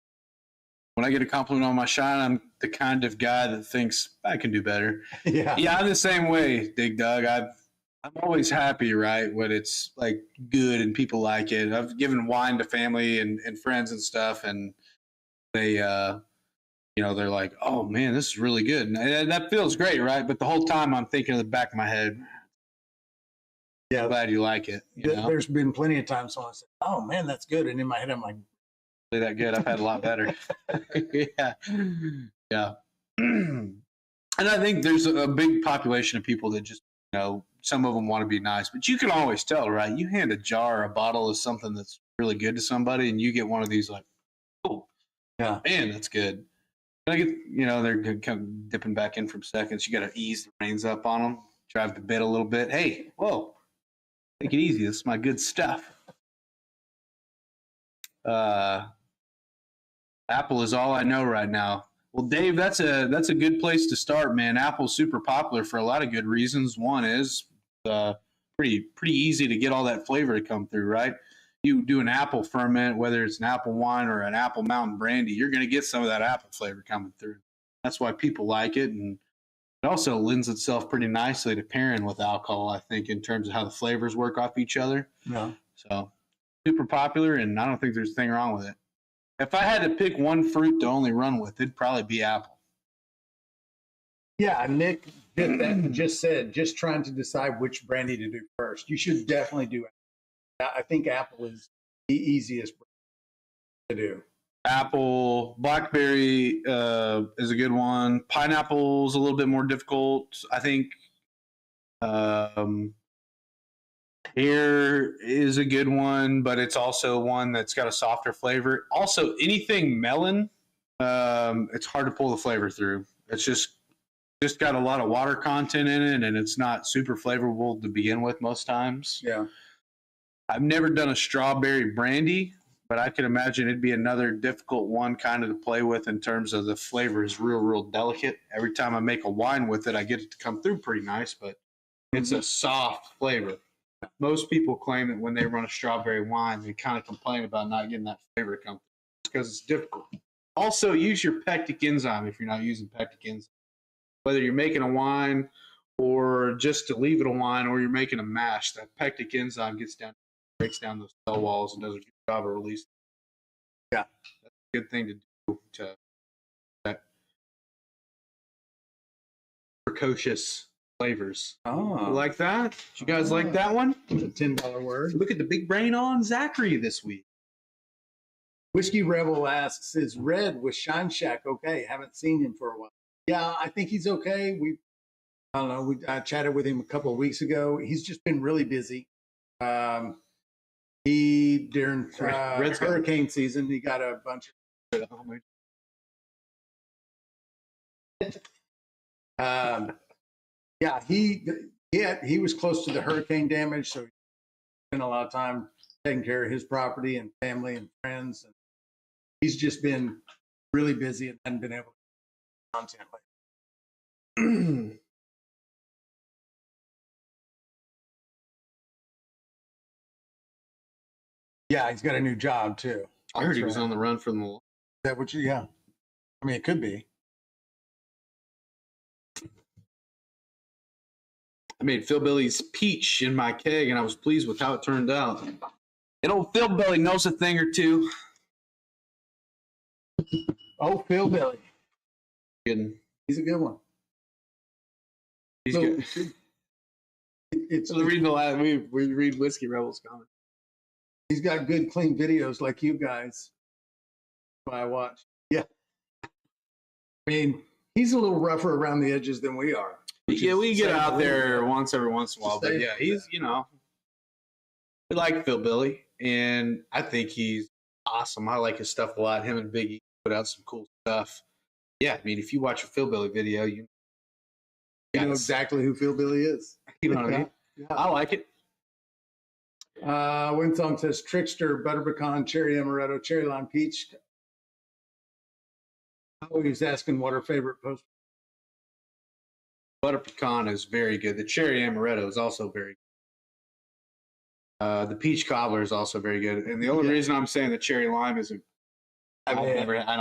When I get a compliment on my shine, I'm the kind of guy that thinks I can do better. Yeah. Yeah, I'm the same way, Dig Dug. I'm always happy, right, when it's like good and people like it. I've given wine to family and friends and stuff, and they, they're like, "Oh man, this is really good," and that feels great, right? But the whole time I'm thinking in the back of my head, Yeah, I'm glad you like it. You know? There's been plenty of times when I said, "Oh man, that's good," and in my head I'm like, "Really that good? I've had a lot better." yeah. And I think there's a big population of people that just, some of them want to be nice, but you can always tell, right? You hand a jar or a bottle of something that's really good to somebody, and you get one of these like, "Oh, yeah, man, that's good." And I get, they're kind of dipping back in from seconds. You got to ease the reins up on them, drive the bit a little bit. Hey, whoa, take it easy. This is my good stuff. Apple is all I know right now. Well, Dave, that's a good place to start, man. Apple's super popular for a lot of good reasons. One is pretty easy to get all that flavor to come through, right? You do an apple ferment, whether it's an apple wine or an apple mountain brandy, you're going to get some of that apple flavor coming through. That's why people like it, and it also lends itself pretty nicely to pairing with alcohol, I think, in terms of how the flavors work off each other. Yeah. So super popular, and I don't think there's a thing wrong with it. If I had to pick one fruit to only run with, it'd probably be apple. Yeah, Nick just said, just trying to decide which brandy to do first. You should definitely do apple. I think apple is the easiest to do. Apple, blackberry is a good one. Pineapple's a little bit more difficult, I think. Pear is a good one, but it's also one that's got a softer flavor. Also, anything melon, it's hard to pull the flavor through. It's just got a lot of water content in it, and it's not super flavorful to begin with most times. Yeah. I've never done a strawberry brandy, but I can imagine it'd be another difficult one kind of to play with in terms of the flavor is real delicate. Every time I make a wine with it, I get it to come through pretty nice, but it's a soft flavor. Most people claim that when they run a strawberry wine, they kind of complain about not getting that flavor to come through because it's difficult. Also, use your pectic enzyme if you're not using pectic enzyme. Whether you're making a wine or just to leave it a wine or you're making a mash, that pectic enzyme breaks down those cell walls and does a good job of releasing. Yeah. That's a good thing to do to that precocious flavors. Oh. You like that? You guys like that one? It's a $10 word. Look at the big brain on Zachary this week. Whiskey Rebel asks, is Red with Shine Shack okay? Haven't seen him for a while. Yeah, I think he's okay. I don't know. I chatted with him a couple of weeks ago. He's just been really busy. During hurricane season, he got a bunch of. Yeah, he was close to the hurricane damage, so he spent a lot of time taking care of his property and family and friends. And he's just been really busy and hadn't been able to do content lately. Yeah, he's got a new job too. I heard he was on the run from the. Is that what you? Yeah, I mean, it could be. I made Philbilly's peach in my keg, and I was pleased with how it turned out. And old Philbilly knows a thing or two. Oh, Philbilly. Kidding. He's a good one. He's So, good. It's So reading the last, we read Whiskey Rebels comment. He's got good, clean videos like you guys. I watch. Yeah. I mean, he's a little rougher around the edges than we are. Yeah, we get out there every once in a while, but yeah, he's, we like Philbilly, and I think he's awesome. I like his stuff a lot. Him and Biggie put out some cool stuff. Yeah, I mean, if you watch a Philbilly video, you know exactly who Philbilly is. You know what I mean? Yeah. I like it. Winsong says Trickster, butter pecan, cherry amaretto, cherry lime peach. Oh, he's asking what her favorite post. Butter pecan is very good. The cherry amaretto is also very good. The peach cobbler is also very good. And the only reason I'm saying the cherry lime is I don't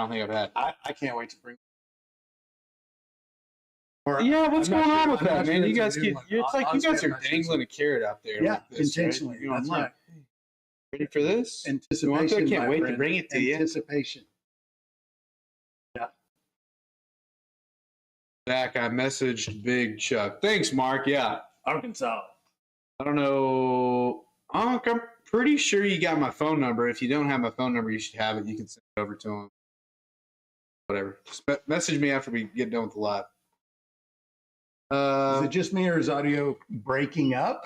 think I've had. I can't wait to bring. Yeah, what's going on with that, man? You guys it's like you guys are dangling a carrot out there. Yeah, like this, intentionally. Right? You know, That's I'm like, right. ready for this? Anticipation. I can't wait to friend. bring it to you. Anticipation. Yeah. Zach, I messaged Big Chuck. Thanks, Mark. Yeah. Arkansas. I don't know. I'm pretty sure you got my phone number. If you don't have my phone number, you should have it. You can send it over to him. Whatever. Just message me after we get done with the live. Is it just me or is audio breaking up?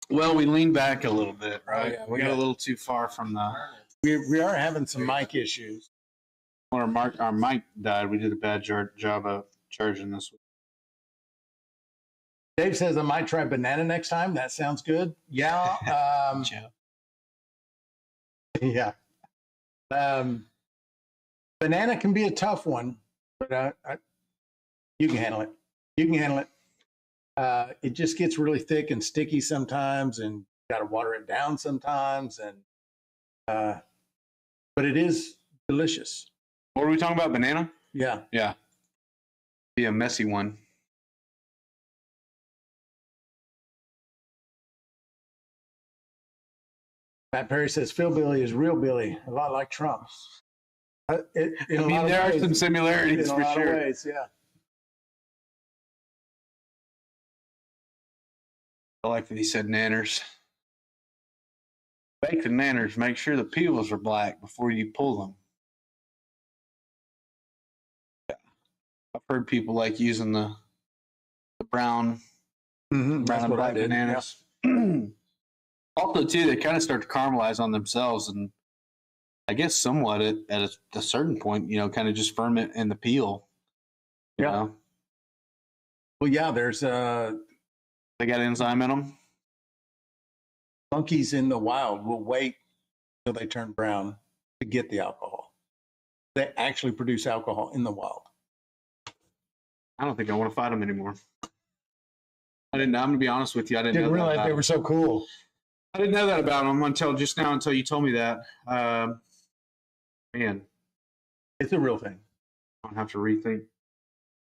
Well, we leaned back a little bit, right? Oh, yeah, we got a little too far from the. We are having some mic issues. When our mic died, we did a bad job of charging this week. Dave says I might try banana next time. That sounds good. Yeah. Yeah. Banana can be a tough one, but you can handle it. You can handle it. It just gets really thick and sticky sometimes, and you got to water it down sometimes. And but it is delicious. What are we talking about? Banana? Yeah. Yeah. Be a messy one. Matt Perry says Philbilly is real Billy, a lot like Trump. There are some similarities in for a lot sure. of ways, yeah. I like that he said nanners. Bake the nanners. Make sure the peels are black before you pull them. heard people like using the brown, That's brown and what I black did. bananas. Also, too, they kind of start to caramelize on themselves, and I guess somewhat at a certain point, you know, kind of just ferment in the peel. You Yeah. know? Well, yeah, there's They got enzyme in them. monkeys in the wild will wait till they turn brown to get the alcohol. They actually produce alcohol in the wild. I don't think I want to fight them anymore. I'm going to be honest with you. I didn't know realize that they were so cool. I didn't know that about them until just now, until you told me that. Man, It's a real thing. I don't have to rethink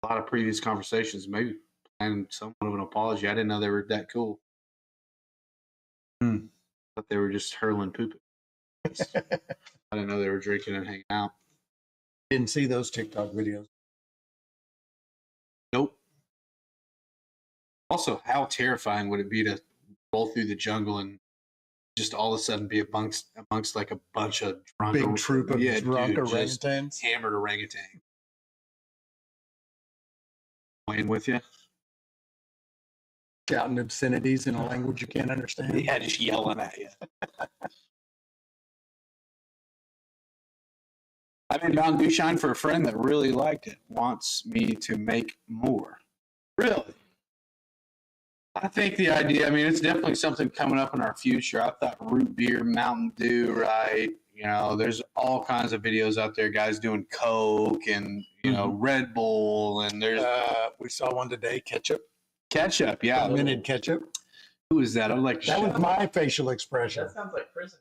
a lot of previous conversations, maybe plan somewhat of an apology. I didn't know they were that cool. But they were just hurling poop. I didn't know they were drinking and hanging out. Didn't see those TikTok videos. Nope. Also, how terrifying would it be to roll through the jungle and just all of a sudden be amongst like a bunch of drunk Big troop of drunk dude, just orangutans. hammered orangutan. Playing with you? Shouting obscenities in a language you can't understand. Yeah, just yelling at you. I made Mountain Dew Shine for a friend that really liked it. Wants me to make more. Really? I think the idea, I mean, it's definitely something coming up in our future. I thought root beer, Mountain Dew, right? You know, there's all kinds of videos out there, guys doing Coke and, you know, Red Bull, and there's We saw one today, ketchup. ketchup. Yeah. Minted ketchup. Who is that? I'm like, That was my facial expression. That sounds like prison.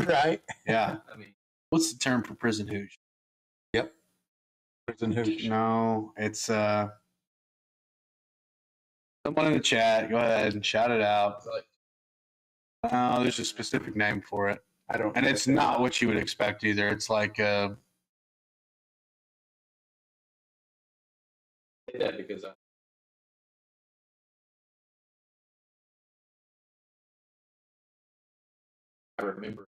Right? yeah. I mean, What's the term for prison hooch? Yep. Prison hooch. No, it's someone in the chat. Go ahead and shout it out. it's like No, there's a specific name for it, I don't. and it's not what you would expect either. It's like say that because I remember.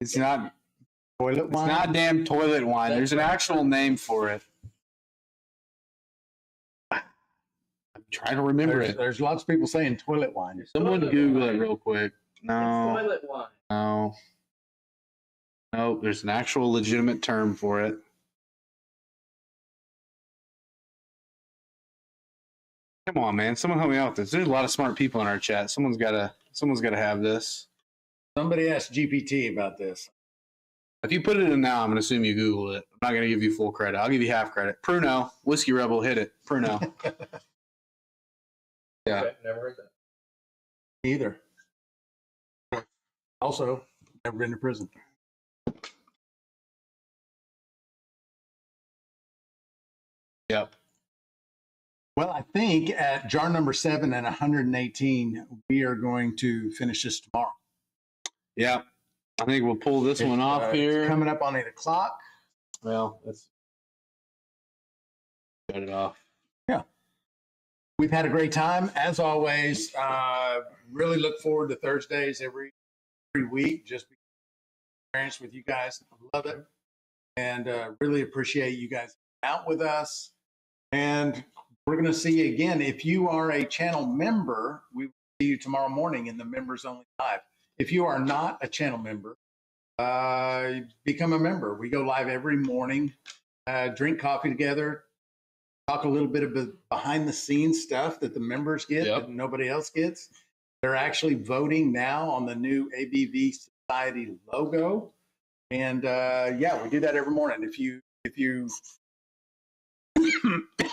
it's not. Toilet It's wine. not damn toilet wine. There's an actual name for it. I'm trying to remember it. There's lots of people saying toilet wine. Someone Google it real quick. It's No, toilet wine. no, no. There's an actual legitimate term for it. Come on, man. Someone help me out with this. There's a lot of smart people in our chat. Someone's gotta have this. Somebody asked GPT about this. If you put it in now, I'm gonna assume you Google it. I'm not gonna give you full credit. I'll give you half credit. Pruno, Whiskey Rebel, hit it. Pruno. Yeah. Okay, never heard that. Either. Also, never been to prison. Yep. Well, I think at jar number 7 and 118, we are going to finish this tomorrow. Yeah. I think we'll pull this one off It's here. coming up on 8 o'clock. Well, let's shut it off. We've had a great time, as always. Really look forward to Thursdays every week. Just be experienced with you guys. I love it, and really appreciate you guys out with us. And we're going to see you again. If you are a channel member, we will see you tomorrow morning in the members only live. If you are not a channel member, become a member. We go live every morning, drink coffee together, talk a little bit of the behind the scenes stuff that the members get that nobody else gets. They're actually voting now on the new ABV Society logo. And yeah, we do that every morning. If you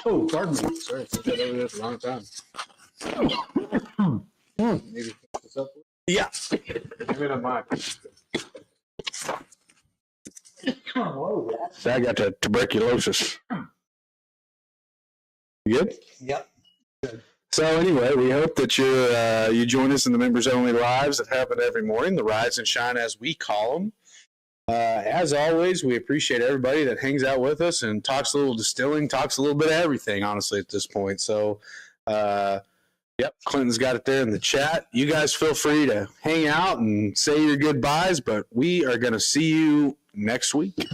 oh, pardon me. Sorry, I that over there for a long time. Maybe pick this up. Yeah. Give it a mic. I got the tuberculosis. You good? Yep. So anyway, we hope that you join us in the members only lives that happen every morning, the rise and shine as we call them. As always, we appreciate everybody that hangs out with us and talks a little distilling, talks a little bit of everything, honestly, at this point. So, Yep, Clinton's got it there in the chat. You guys feel free to hang out and say your goodbyes, but we are going to see you next week.